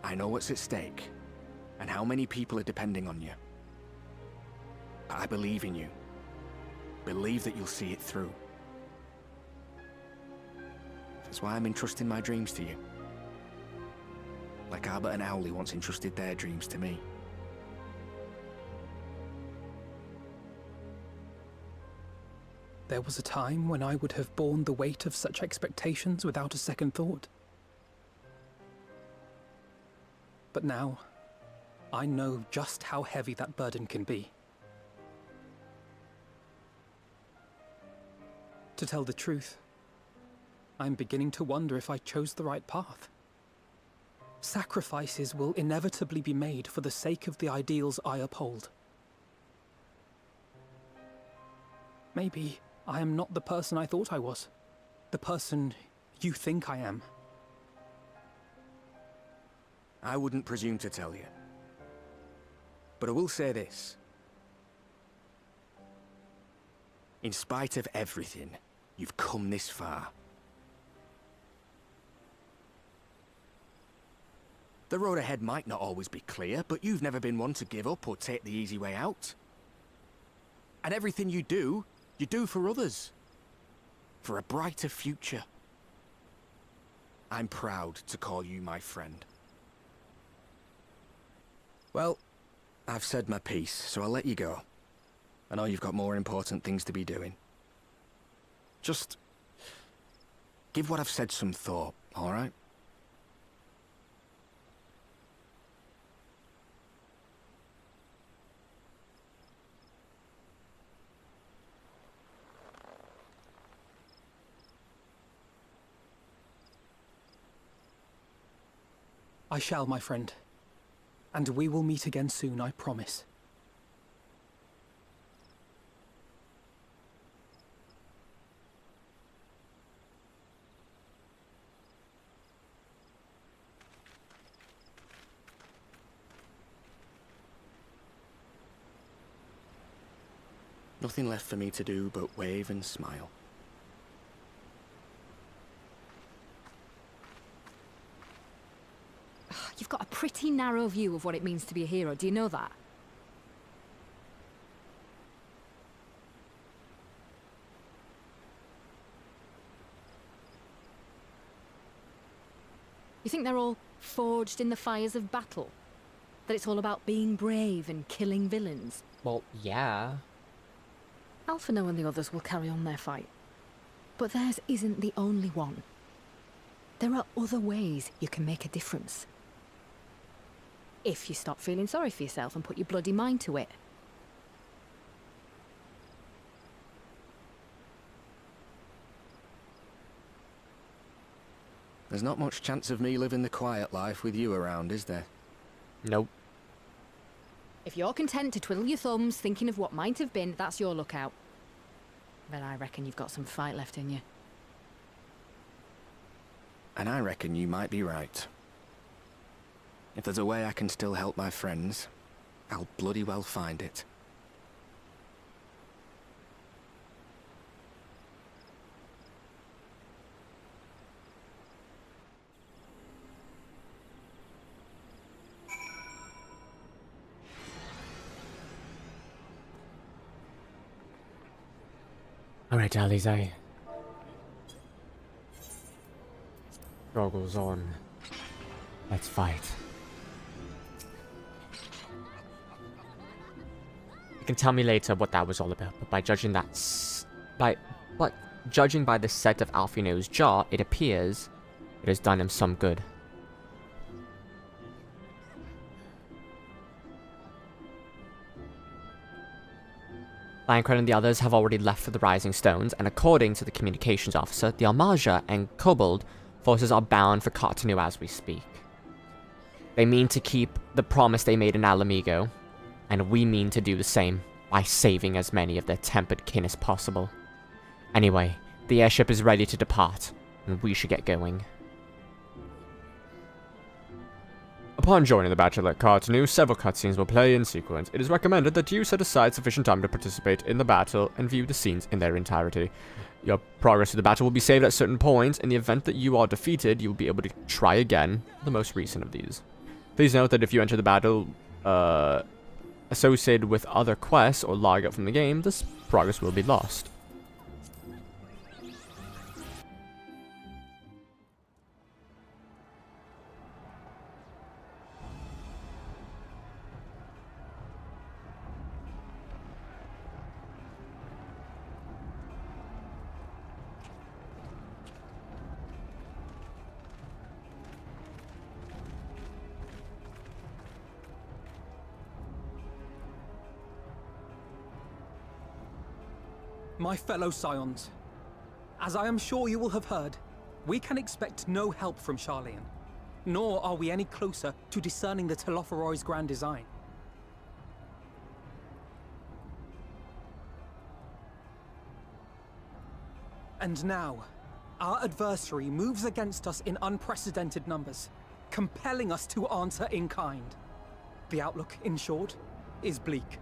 I know what's at stake, and how many people are depending on you. But I believe in you. Believe that you'll see it through. That's why I'm entrusting my dreams to you. Like Albert and Owley once entrusted their dreams to me. There was a time when I would have borne the weight of such expectations without a second thought. But now, I know just how heavy that burden can be. To tell the truth, I'm beginning to wonder if I chose the right path. Sacrifices will inevitably be made for the sake of the ideals I uphold. Maybe I am not the person I thought I was. The person you think I am. I wouldn't presume to tell you. But I will say this. In spite of everything, you've come this far. The road ahead might not always be clear, but you've never been one to give up or take the easy way out. And everything you do for others. For a brighter future. I'm proud to call you my friend. Well, I've said my piece, so I'll let you go. I know you've got more important things to be doing. Just give what I've said some thought, all right? I shall, my friend. And we will meet again soon, I promise. Nothing left for me to do but wave and smile. You've got a pretty narrow view of what it means to be a hero, do you know that? You think they're all forged in the fires of battle? That it's all about being brave and killing villains? Well, yeah. Alphino and the others will carry on their fight. But theirs isn't the only one. There are other ways you can make a difference. If you stop feeling sorry for yourself and put your bloody mind to it. There's not much chance of me living the quiet life with you around, is there? Nope. If you're content to twiddle your thumbs thinking of what might have been, that's your lookout. But I reckon you've got some fight left in you. And I reckon you might be right. If there's a way I can still help my friends, I'll bloody well find it. Alright, Alize. Struggles on. Let's fight. You can tell me later what that was all about, but by judging judging by the set of Alfino's jaw, it appears it has done him some good. Lioncred and the others have already left for the Rising Stones, and according to the communications officer, the Almaja and Kobold forces are bound for Cotonou as we speak. They mean to keep the promise they made in Alamigo, and we mean to do the same by saving as many of their tempered kin as possible. Anyway, the airship is ready to depart, and we should get going. Upon joining the battle at Cotonou, several cutscenes will play in sequence. It is recommended that you set aside sufficient time to participate in the battle and view the scenes in their entirety. Your progress through the battle will be saved at certain points. In the event that you are defeated, you will be able to try again, the most recent of these. Please note that if you enter the battle associated with other quests or log out from the game, this progress will be lost. My fellow Scions, as I am sure you will have heard, we can expect no help from Sharlayan, nor are we any closer to discerning the Telophoroi's grand design. And now, our adversary moves against us in unprecedented numbers, compelling us to answer in kind. The outlook, in short, is bleak.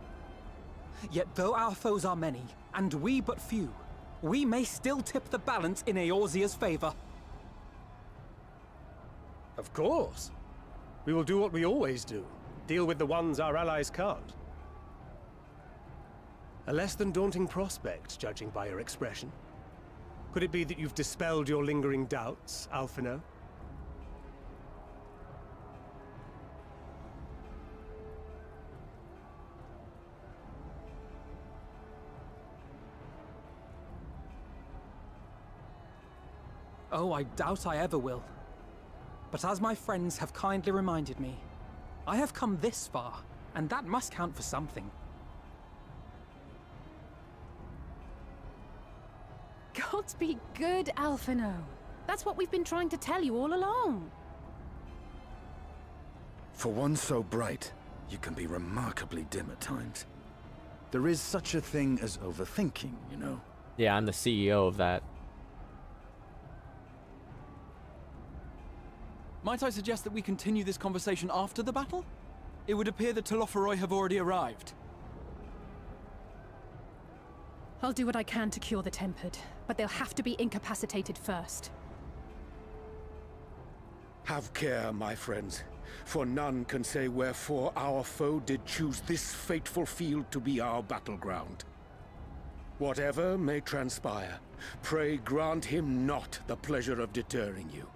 Yet though our foes are many, and we but few, we may still tip the balance in Eorzea's favor. Of course. We will do what we always do. Deal with the ones our allies can't. A less than daunting prospect, judging by your expression. Could it be that you've dispelled your lingering doubts, Alphino? Oh, I doubt I ever will. But as my friends have kindly reminded me, I have come this far, and that must count for something. Gods be good, Alphino. That's what we've been trying to tell you all along. For one so bright, you can be remarkably dim at times. There is such a thing as overthinking, you know. Yeah, I'm the CEO of that. Might I suggest that we continue this conversation after the battle? It would appear that Telophoroi have already arrived. I'll do what I can to cure the tempered, but they'll have to be incapacitated first. Have care, my friends, for none can say wherefore our foe did choose this fateful field to be our battleground. Whatever may transpire, pray grant him not the pleasure of deterring you.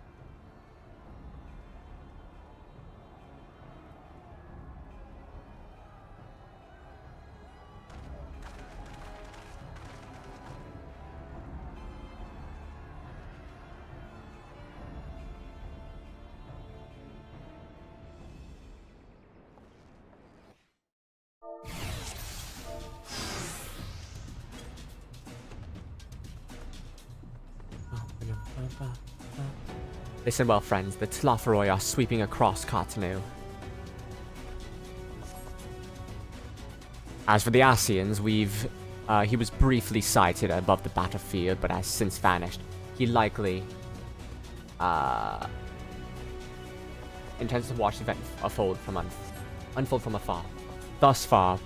Listen well, friends. The Telophoroi are sweeping across Cotonou. As for the Ascians, he was briefly sighted above the battlefield, but has since vanished. He likely intends to watch the event unfold from afar. Thus far,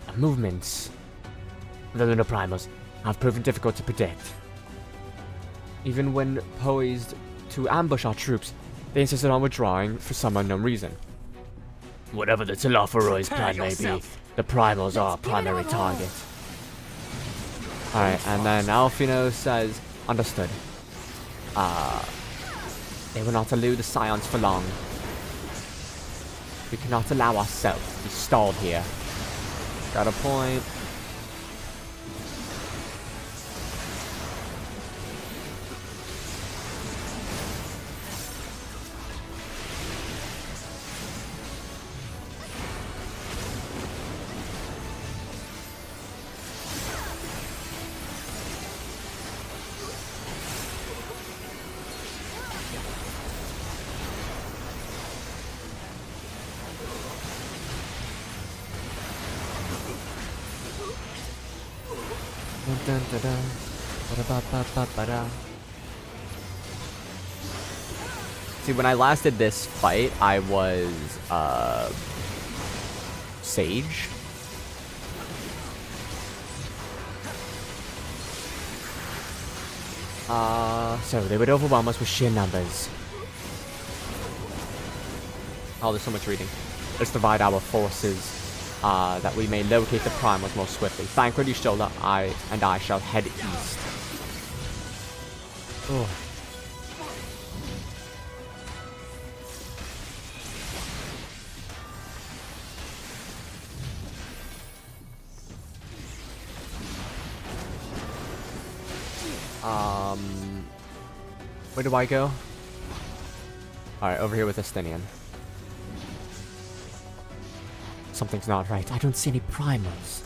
our movements of the Lunar Primals have proven difficult to predict. Even when poised to ambush our troops, they insisted on withdrawing for some unknown reason. Whatever the Telophoroi's plan may be, the Primals are our primary target. Alright, and then Alphino says, understood. They will not elude the Scions for long. We cannot allow ourselves to be stalled here. Got a point. Dun, dun, dun. Ba-da-ba-ba-ba-ba-da. See, when I last did this fight, I was, Sage. So they would overwhelm us with sheer numbers. Oh, there's so much reading. Let's divide our forces, that we may locate the primals more swiftly. Thank Ready Shoulder, I shall head east. Oh. Where do I go? Alright, over here with Estinian. Something's not right. I don't see any primals.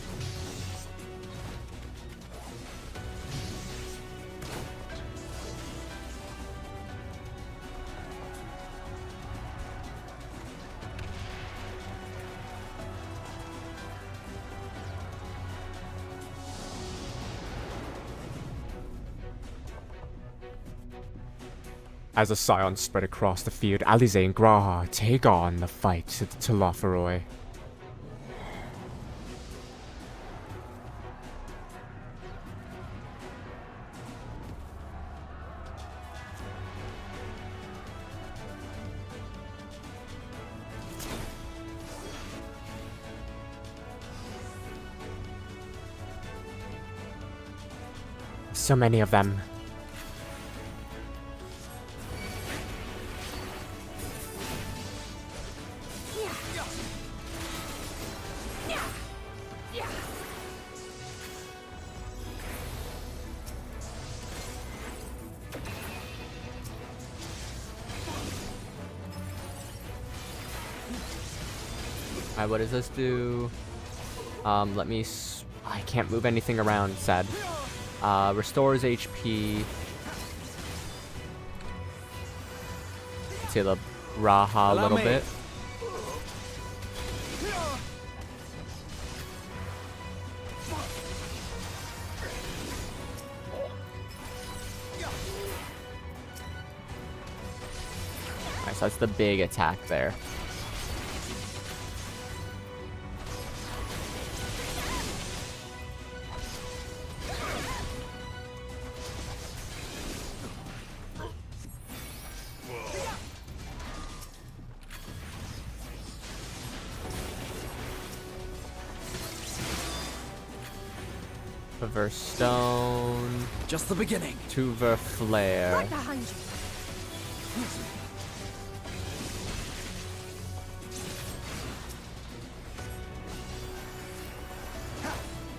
As the scions spread across the field, Alize and Graha take on the fight to Telophoroi. So many of them. Alright, what does this do? Let me... I can't move anything around, sad. Restores HP. Let's heal the Raha a little bit. Alright, so that's the big attack there. Ver stone. Just the beginning. To ver flare. Right behind you.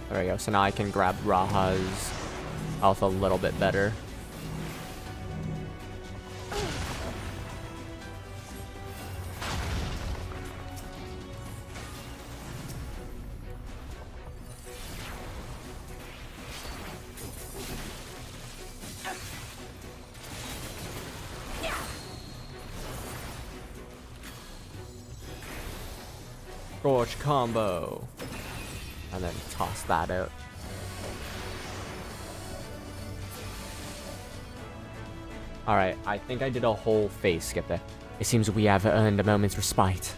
There we go. So now I can grab Raha's health a little bit better. Scorch combo. And then toss that out. Alright, I think I did a whole phase skip there. It seems we have earned a moment's respite.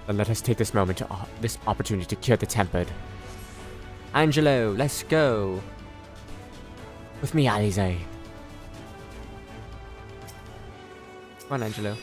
Then let us take this moment to this opportunity to cure the tempered. Angelo, let's go. With me, Alize. Come on, Angelo.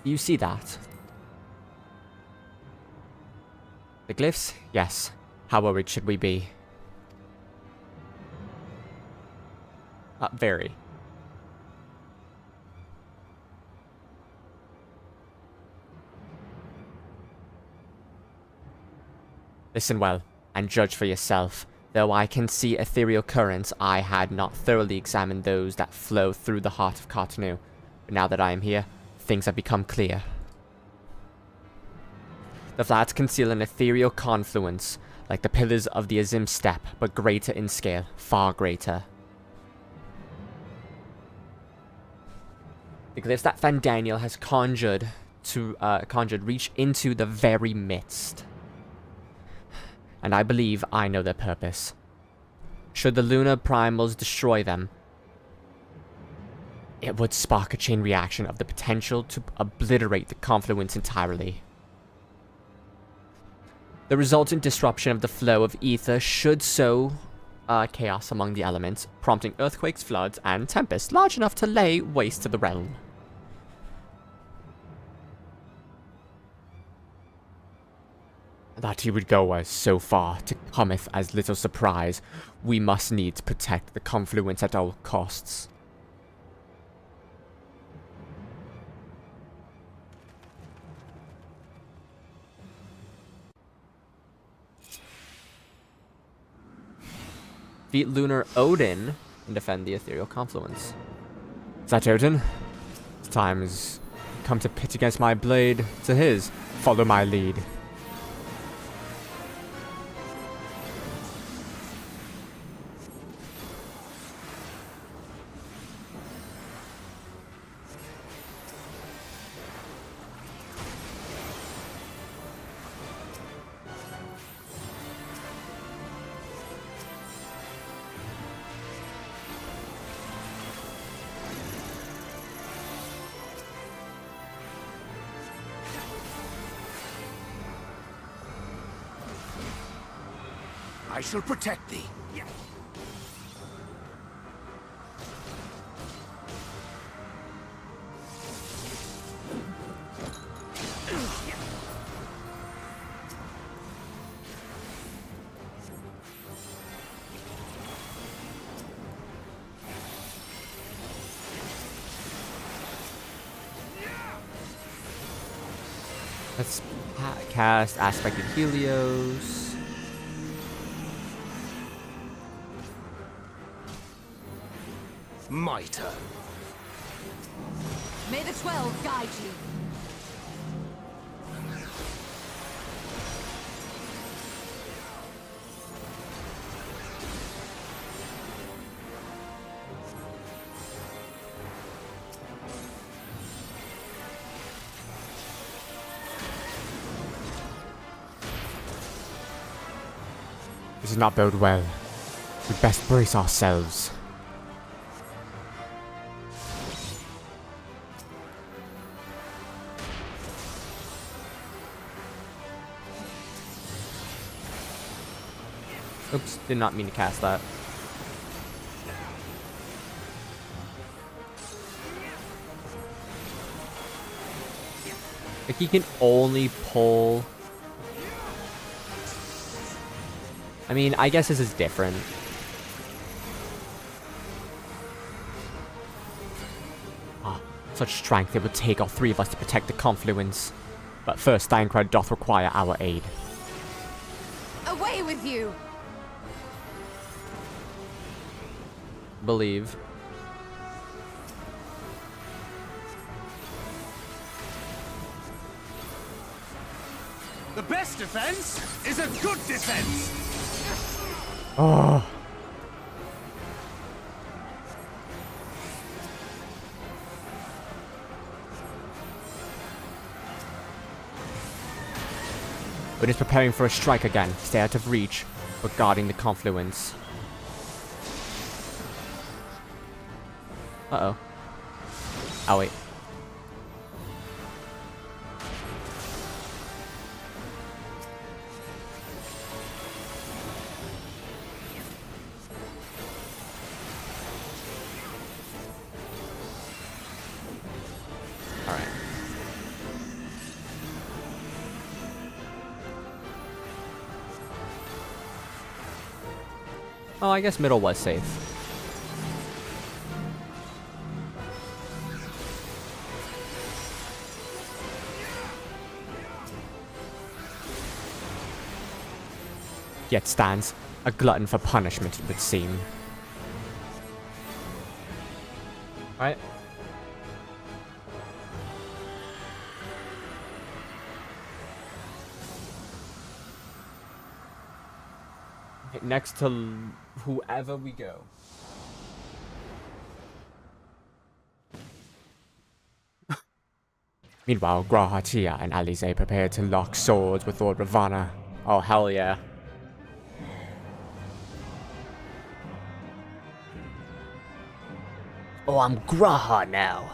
You see that? The glyphs? Yes. How worried should we be? Very. Listen well, and judge for yourself. Though I can see ethereal currents, I had not thoroughly examined those that flow through the heart of Cartanu. But now that I am here, things have become clear. The flats conceal an ethereal confluence, like the pillars of the Azim Steppe, but greater in scale, far greater. The glyphs that Fandaniel has conjured reach into the very midst. And I believe I know their purpose. Should the lunar primals destroy them, it would spark a chain reaction of the potential to obliterate the confluence entirely. The resultant disruption of the flow of ether should sow chaos among the elements, prompting earthquakes, floods, and tempests large enough to lay waste to the realm. That he would go as so far to cometh as little surprise. We must needs protect the confluence at all costs. Defeat Lunar Odin and defend the ethereal confluence. Is that Odin? It's time has come to pit against my blade to his. Follow my lead. I shall protect thee. Let's cast Aspected Helios. My turn. May the 12 guide you. This does not bode well. We best brace ourselves. Oops, did not mean to cast that. Like, he can only pull... I mean, I guess this is different. Ah, such strength it would take all three of us to protect the confluence. But first, Thancred doth require our aid. Away with you! Believe. The best defense is a good defense. Oh. But is preparing for a strike again. Stay out of reach, but guarding the confluence. Uh-oh. Oh, wait. Alright. Oh, I guess middle was safe. Yet stands a glutton for punishment, it would seem. Right. Next to whoever we go. Meanwhile, Grahatia and Alize prepare to lock swords with Lord Ravana. Oh, hell yeah. Oh, I'm Graha now.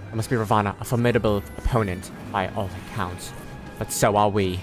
That must be Ravana, a formidable opponent by all accounts. But so are we.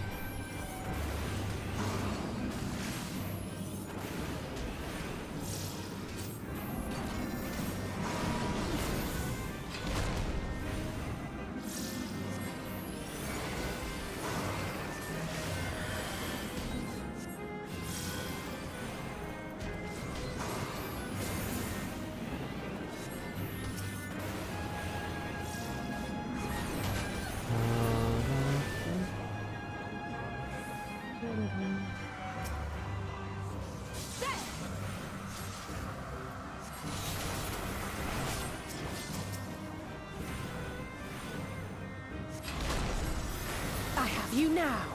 I have you now.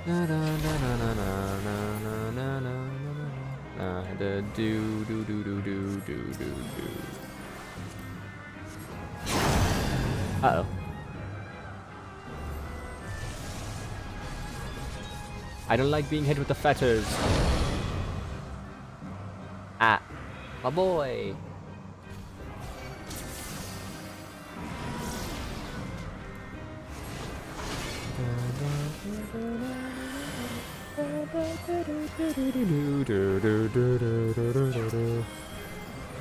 Na na na na na na na na na na do do do do do do do do. Uh-oh. I don't like being hit with the fetters. Ah, my boy.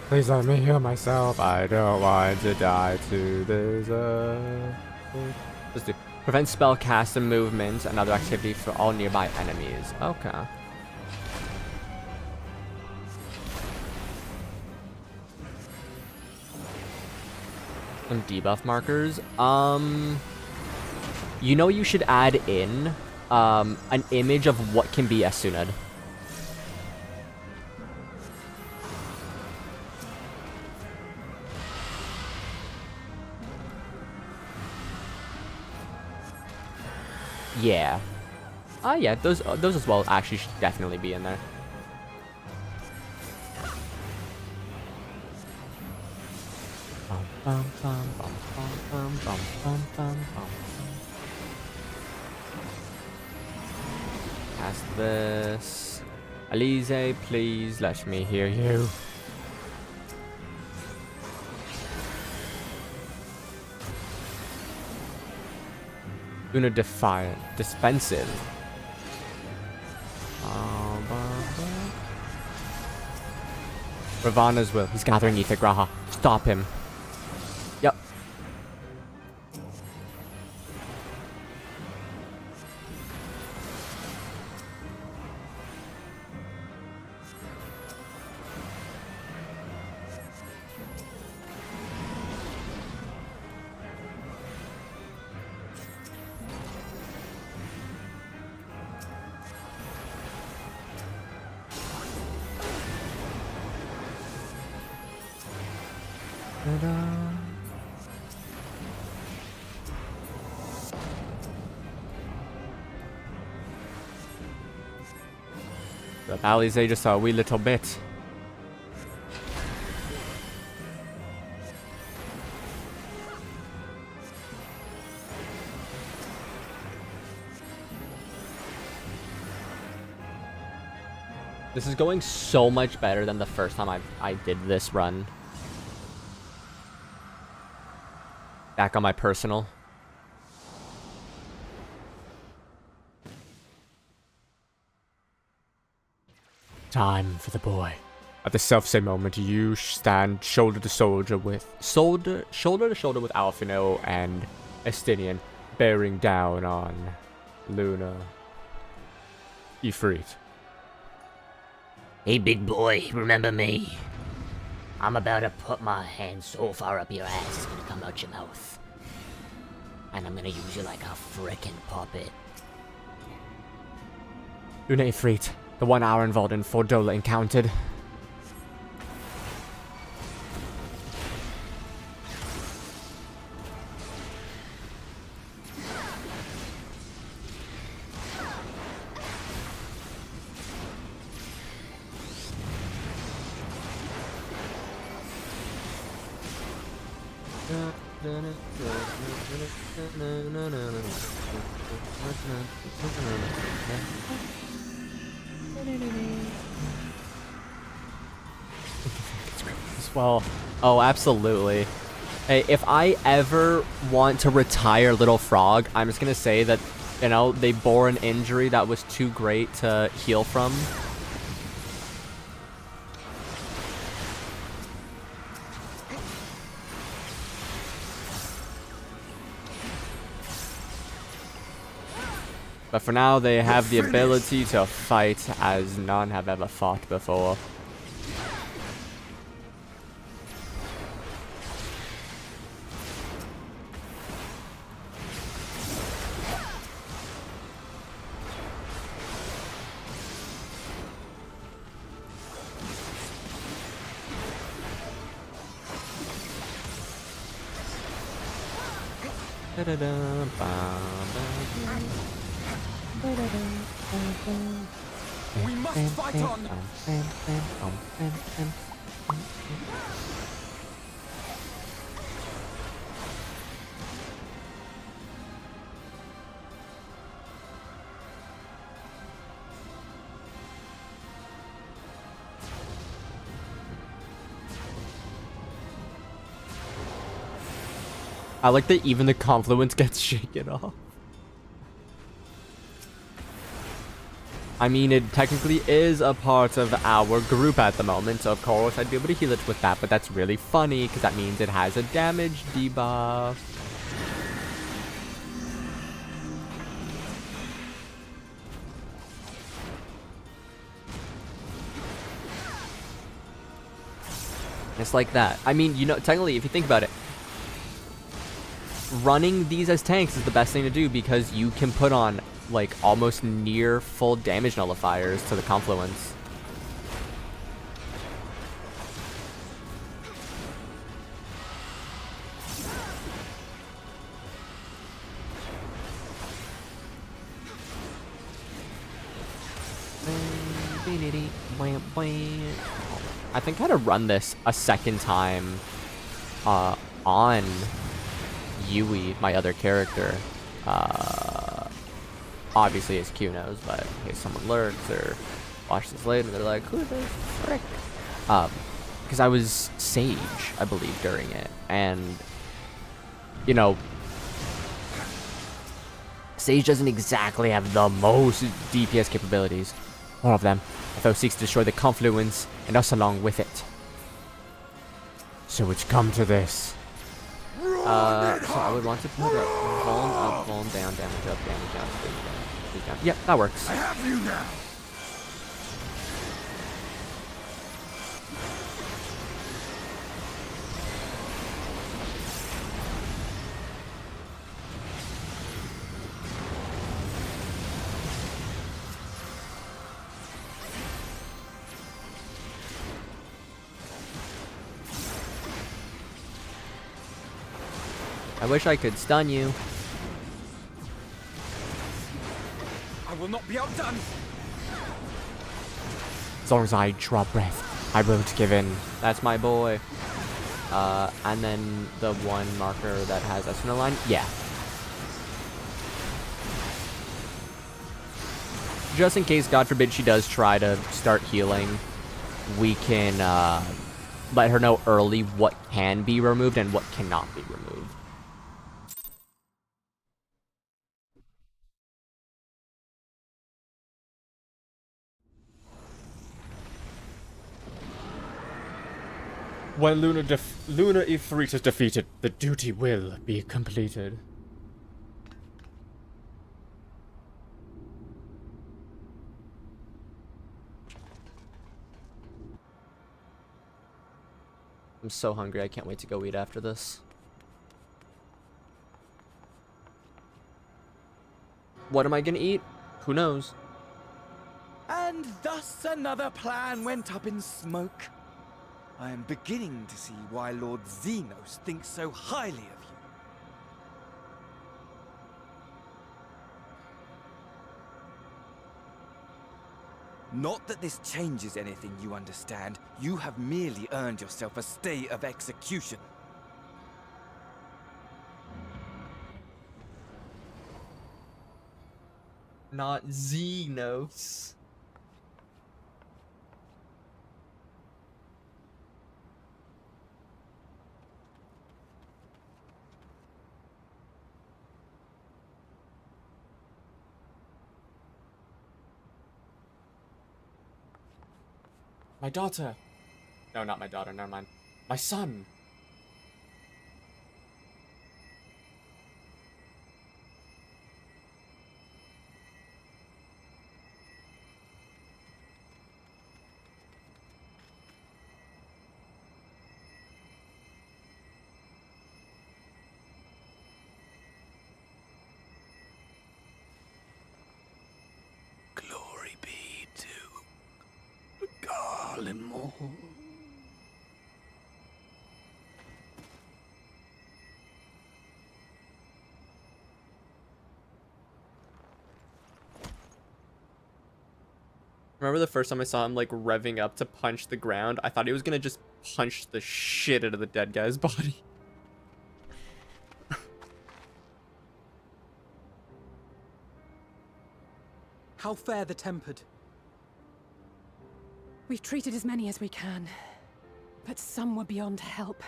Please let me heal myself. I don't want to die to this. Let's do. Prevent spell cast and movement and other activity for all nearby enemies. Okay. Some debuff markers. You know you should add in an image of what can be Esunad. Yeah. Yeah, those as well actually should definitely be in there. Cast this. Alize, please let me hear you. Una Defiant. Defensive. Ravana's will. He's gathering ether, Graha. Stop him. Yep. The Alize just a wee little bit. This is going so much better than the first time I did this run. Back on my personal. Time for the boy. At the self-same moment, you stand shoulder to shoulder with Alphino and Estinian, bearing down on Luna. Ifrit. Hey, big boy, remember me? I'm about to put my hand so far up your ass, it's gonna come out your mouth. And I'm gonna use you like a frickin' puppet. Luna Ifrit, the one Arenvald and Fordola encountered. Well, oh, absolutely. Hey, if I ever want to retire Little Frog, I'm just gonna say that, you know, they bore an injury that was too great to heal from. But for now, they have the ability to fight as none have ever fought before. We must fight on! I like that even the confluence gets shaken off. I mean, it technically is a part of our group at the moment, so of course I'd be able to heal it with that, but that's really funny, because that means it has a damage debuff. It's like that. I mean, you know, technically, if you think about it, running these as tanks is the best thing to do because you can put on, like, almost near full damage nullifiers to the confluence. I think I had to run this a second time on Yui, my other character. Obviously as Q knows, but in case someone lurks or watches this later, they're like, who the frick? Because I was Sage, I believe, during it. And, you know, Sage doesn't exactly have the most DPS capabilities. One of them. Foe seeks to destroy the confluence, and us along with it. So it's come to this. So I would want to put a Vuln up, Vuln down, damage up, damage down, damage down. Yep, that works. I have you now. I wish I could stun you. I will not be outdone. As long as I draw breath, I won't give in. That's my boy. And then the one marker that has us in a line. Yeah. Just in case, God forbid, she does try to start healing, we can let her know early what can be removed and what cannot be removed. When Lunar Ifrit is defeated, the duty will be completed. I'm so hungry, I can't wait to go eat after this. What am I gonna eat? Who knows? And thus another plan went up in smoke. I am beginning to see why Lord Xenos thinks so highly of you. Not that this changes anything, you understand. You have merely earned yourself a stay of execution. Not Xenos. My daughter. No, not my daughter, never mind. My son. Glory be to Garlemore. Remember the first time I saw him like revving up to punch the ground? I thought he was gonna just punch the shit out of the dead guy's body. How fare the tempered? We've treated as many as we can, but some were beyond help.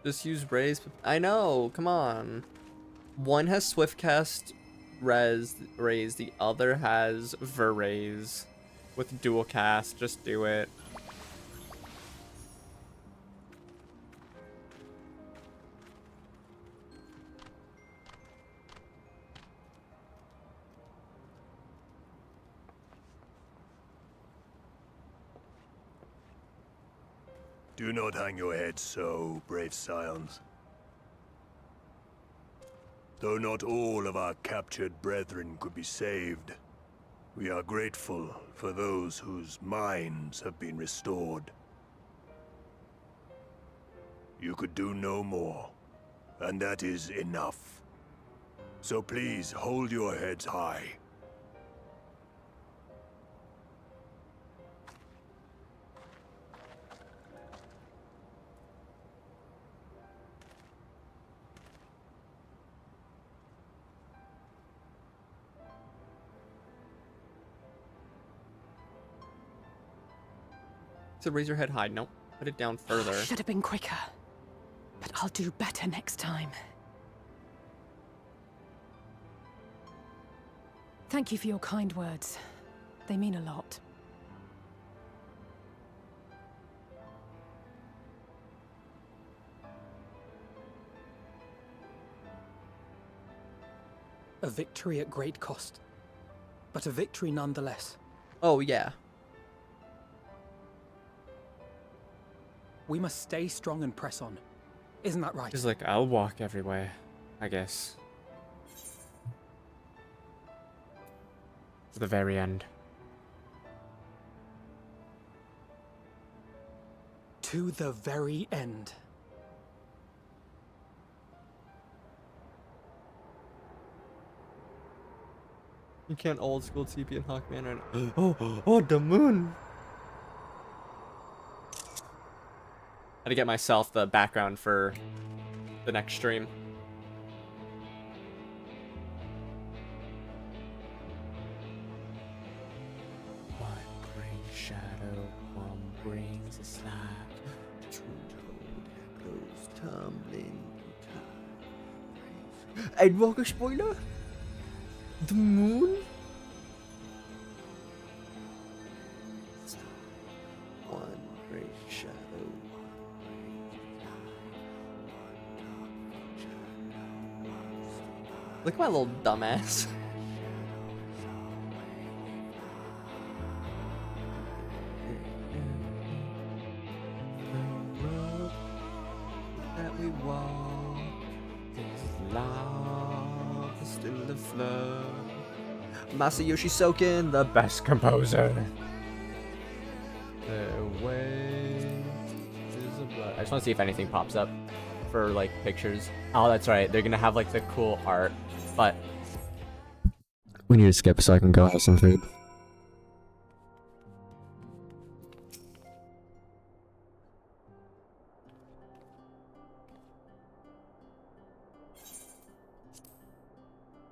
Just use raise. I know, come on. One has swift cast raise, the other has Veraze with dual cast. Just do it. Do not hang your head so, brave scions. Though not all of our captured brethren could be saved, we are grateful for those whose minds have been restored. You could do no more, and that is enough. So please hold your heads high. So raise your head high. Nope. Put it down further. Should have been quicker. But I'll do better next time. Thank you for your kind words. They mean a lot. A victory at great cost, but a victory nonetheless. Oh, yeah. We must stay strong and press on. Isn't that right? He's like, I'll walk everywhere, I guess. To the very end. To the very end. You can't old school TP and Hawkman right now. Oh, the moon. I had to get myself the background for the next stream. One brings shadow, one brings a slap. Two-toed, closed tumbling. Endwalker spoiler? The moon? One great shadow. Look at my little dumbass. That we walk is lost in the flood. Masayoshi Soken, the best composer. The way is a blood. I just want to see if anything pops up for like pictures. Oh, that's right. They're gonna have like the cool art, but we need to skip so I can go have some food.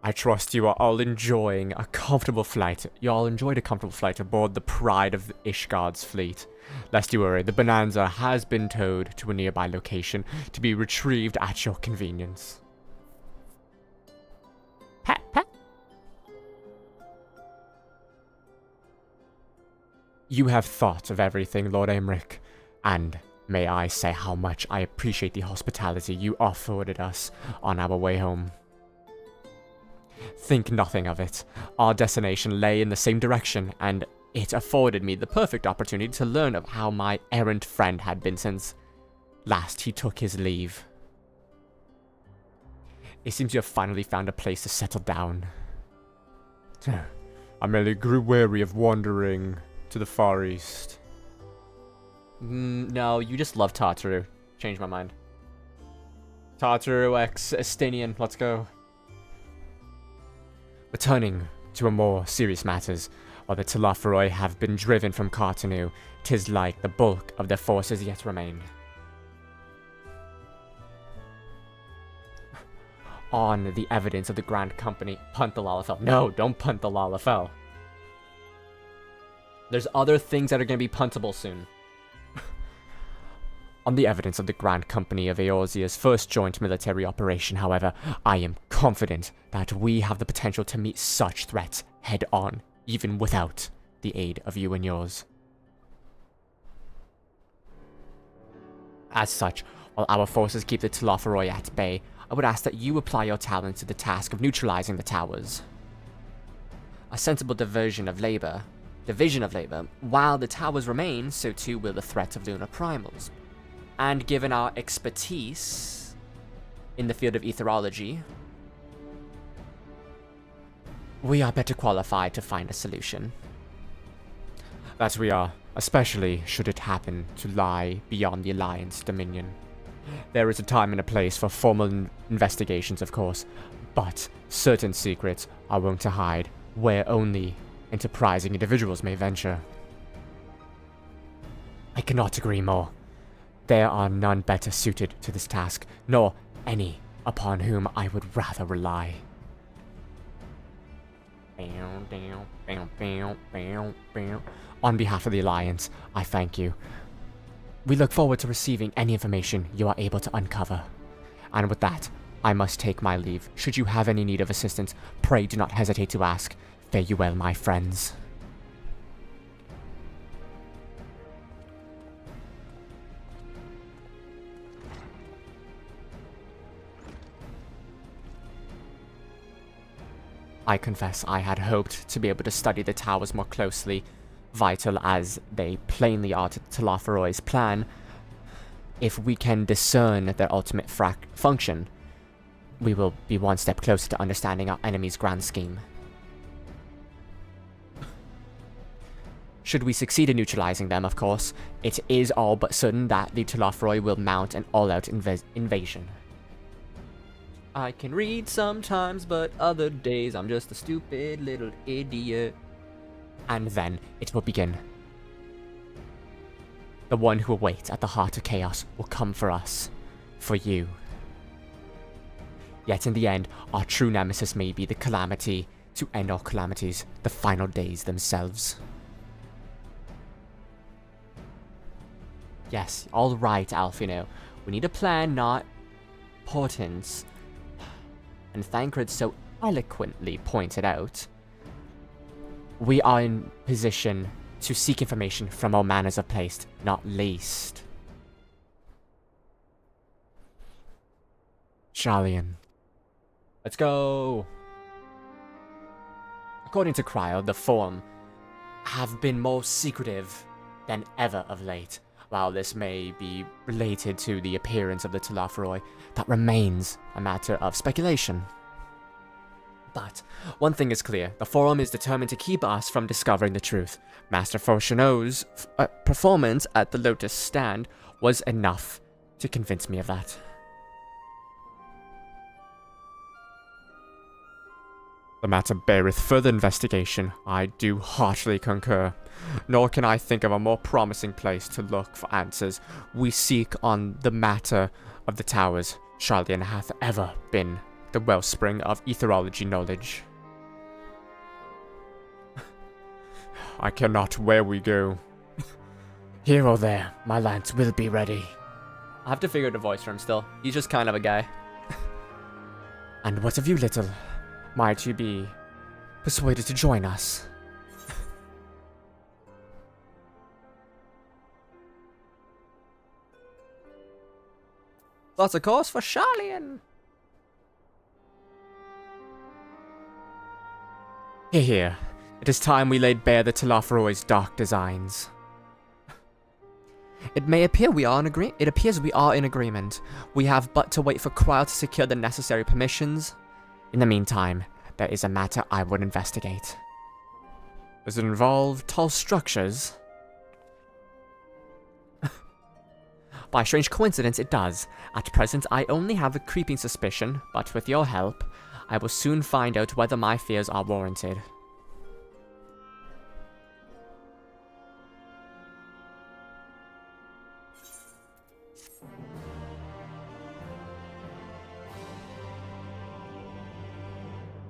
I trust you are all enjoying a comfortable flight. You all enjoyed a comfortable flight aboard the pride of Ishgard's fleet. Lest you worry, the Bonanza has been towed to a nearby location to be retrieved at your convenience. Pat, pat. You have thought of everything, Lord Aymeric, and may I say how much I appreciate the hospitality you afforded us on our way home. Think nothing of it. Our destination lay in the same direction, and it afforded me the perfect opportunity to learn of how my errant friend had been since last he took his leave. It seems you have finally found a place to settle down. I merely grew weary of wandering to the Far East. No, you just love Tartaru. Changed my mind. Tartaru x Estinian, let's go. Returning to a more serious matters, while the Telophoroi have been driven from Cartanu, 'tis like the bulk of their forces yet remain. On the evidence of the Grand Company, punt the Lalafell. No, don't punt the Lalafell. There's other things that are going to be puntable soon. On the evidence of the Grand Company of Eorzea's first joint military operation, however, I am confident that we have the potential to meet such threats head-on, even without the aid of you and yours. As such, while our forces keep the Telophoroi at bay, I would ask that you apply your talents to the task of neutralizing the towers. A sensible division of labor. While the towers remain, so too will the threat of lunar primals. And given our expertise in the field of etherology, we are better qualified to find a solution. That we are, especially should it happen to lie beyond the Alliance dominion. There is a time and a place for formal investigations, of course, but certain secrets are willing to hide where only enterprising individuals may venture. I cannot agree more. There are none better suited to this task, nor any upon whom I would rather rely. On behalf of the Alliance, I thank you. We look forward to receiving any information you are able to uncover. And with that, I must take my leave. Should you have any need of assistance, pray do not hesitate to ask. Fare you well, my friends. I confess I had hoped to be able to study the towers more closely, vital as they plainly are to Telophoroi's plan. If we can discern their ultimate function, we will be one step closer to understanding our enemy's grand scheme. Should we succeed in neutralizing them, of course, it is all but certain that the Telophoroi will mount an all-out invasion. I can read sometimes, but other days I'm just a stupid little idiot. And then it will begin. The one who awaits at the heart of chaos will come for us. For you. Yet in the end, our true nemesis may be the calamity to end all calamities, the final days themselves. Yes, all right, Alfino. We need a plan, not portents. And Thancred so eloquently pointed out, we are in position to seek information from all manners of place, not least Sharlayan. Let's go! According to Cryo, the Forum have been more secretive than ever of late. While this may be related to the appearance of the Telophoroi, that remains a matter of speculation. But one thing is clear, the Forum is determined to keep us from discovering the truth. Master Foshinow's performance at the Lotus Stand was enough to convince me of that. The matter beareth further investigation, I do heartily concur. Nor can I think of a more promising place to look for answers we seek on the matter of the towers. Sharlayan hath ever been the wellspring of etherology knowledge. I cannot where we go. Here or there, my lance will be ready. I have to figure out a voice for him still. He's just kind of a guy. And what of you, little? Might you be persuaded to join us? That's a course for Sharlayan. Here. It is time we laid bare the Telophoroi's dark designs. It appears we are in agreement. We have but to wait for Cryo to secure the necessary permissions. In the meantime, there is a matter I would investigate. Does it involve tall structures? By strange coincidence, it does. At present, I only have a creeping suspicion, but with your help, I will soon find out whether my fears are warranted.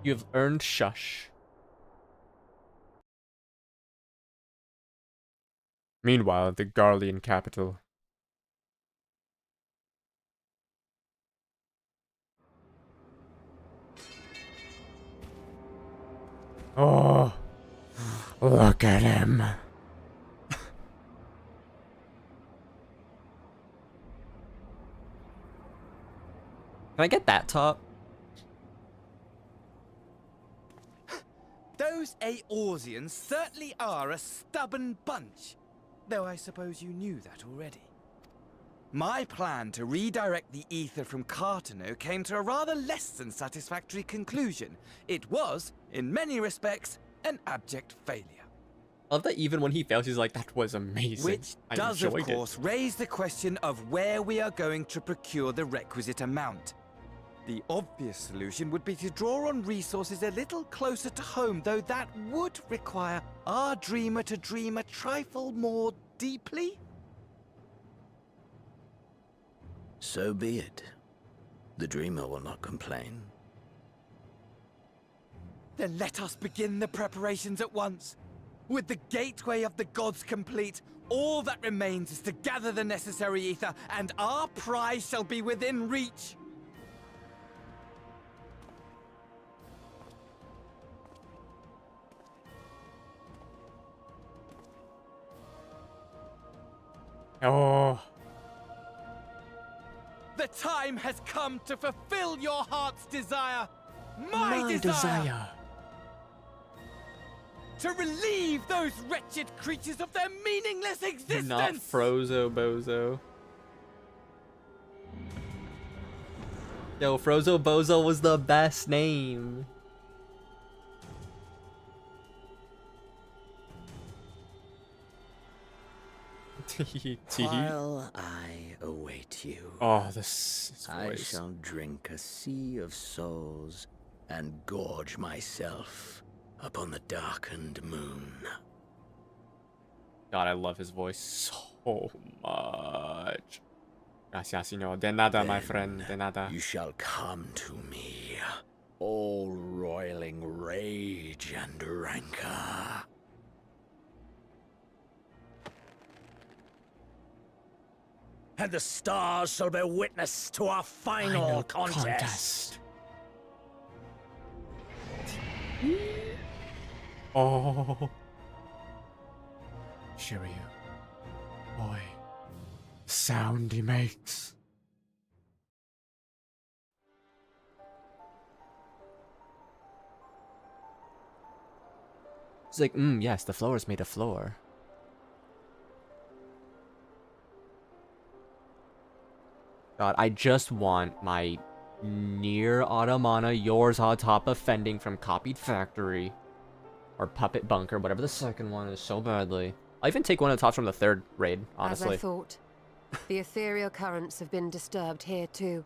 You have earned Shush. Meanwhile, at the Garlean capital. Oh, look at him. Can I get that top? Those Eorzeans certainly are a stubborn bunch. Though I suppose you knew that already. My plan to redirect the ether from Cartano came to a rather less than satisfactory conclusion. It was, in many respects, an abject failure. I love that even when he fails, he's like, that was amazing. Which does, of course, raise the question of where we are going to procure the requisite amount. The obvious solution would be to draw on resources a little closer to home, though that would require our dreamer to dream a trifle more deeply. So be it. The dreamer will not complain. Then let us begin the preparations at once. With the gateway of the gods complete, all that remains is to gather the necessary ether, and our prize shall be within reach. Oh. The time has come to fulfill your heart's desire. My desire. To relieve those wretched creatures of their meaningless existence. Not Frozo Bozo. Yo, Frozo Bozo was the best name. While I await you, this I shall drink a sea of souls and gorge myself upon the darkened moon. God, I love his voice so much. Gracias, señor. De nada, my friend. De nada. You shall come to me, all roiling rage and rancor. and the stars shall bear witness to our final contest. Oh. Shiryu. Boy. The sound he makes. It's like, yes, the floor is made of floor. God, I just want my near Automata Eorzea top offending from Copied Factory. Or Puppet Bunker, whatever the second one is, so badly. I'll even take one of the tops from the third raid, honestly. As I thought. The ethereal currents have been disturbed here too.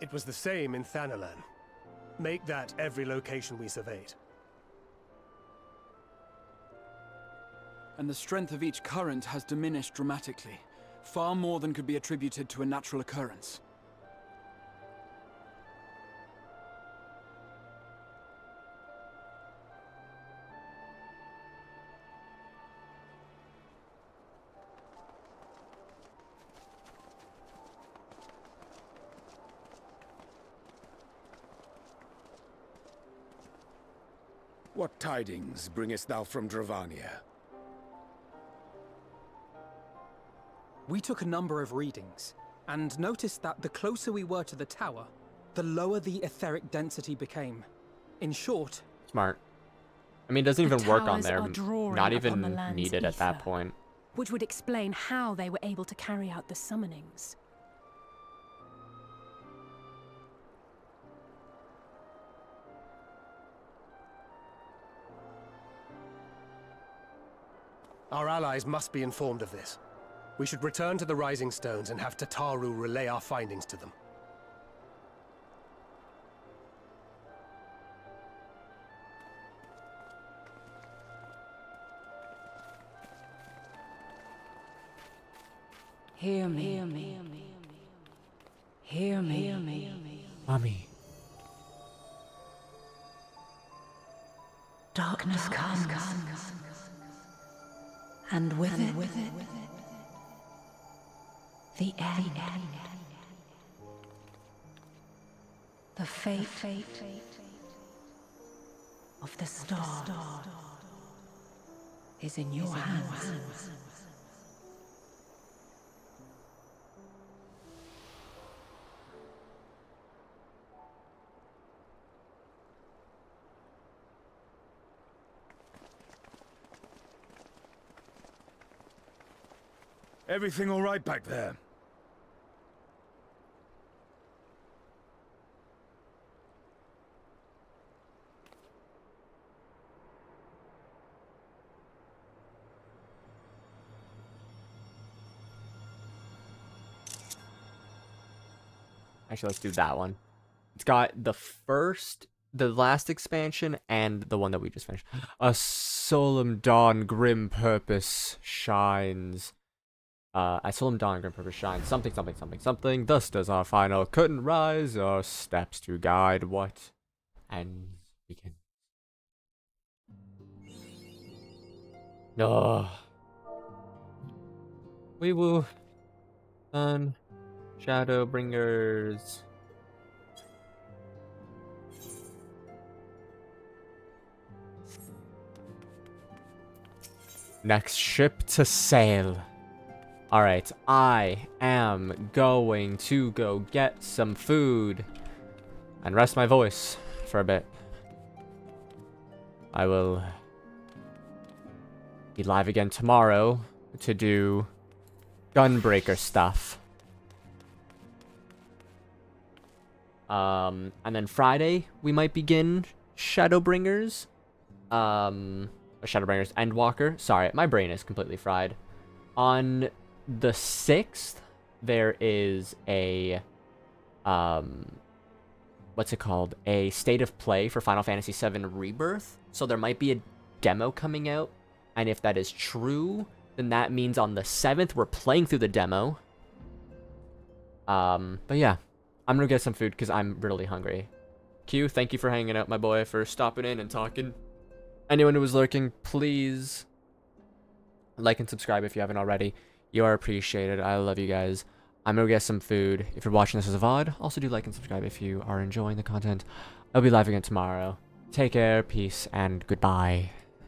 It was the same in Thanalan. Make that every location we surveyed. And the strength of each current has diminished dramatically. Far more than could be attributed to a natural occurrence. What tidings bringest thou from Dravania? We took a number of readings, and noticed that the closer we were to the tower, the lower the etheric density became. In short... Smart. I mean, it doesn't even work on towers there. are drawing Not upon even the land's needed at that ether, point. which would explain how they were able to carry out the summonings. Our allies must be informed of this. We should return to the Rising Stones and have Tataru relay our findings to them. Hear me. Hear me. Hear me. Hear me. Mommy. Darkness comes. And with it, the end. The fate of the star is in your hands. Everything all right back there? Actually, let's do that one. It's got the last expansion and the one that we just finished. A solemn dawn, grim purpose shines. A solemn dawn, grim purpose shines. Something, something, something, something. Thus does our final curtain rise, our steps to guide what ends begin. No. We will on Shadowbringers. Next ship to sail. Alright, I am going to go get some food and rest my voice for a bit. I will be live again tomorrow to do Gunbreaker stuff. And then Friday, we might begin Shadowbringers. Shadowbringers Endwalker. Sorry, my brain is completely fried. On the 6th, there is a, what's it called? A State of Play for Final Fantasy VII Rebirth. So there might be a demo coming out. And if that is true, then that means on the 7th, we're playing through the demo. But yeah, I'm gonna get some food because I'm really hungry. Q, thank you for hanging out, my boy, for stopping in and talking. Anyone who was lurking, please like and subscribe if you haven't already. You are appreciated. I love you guys. I'm gonna get some food. If you're watching this as a VOD, also do like and subscribe if you are enjoying the content. I'll be live again tomorrow. Take care, peace, and goodbye.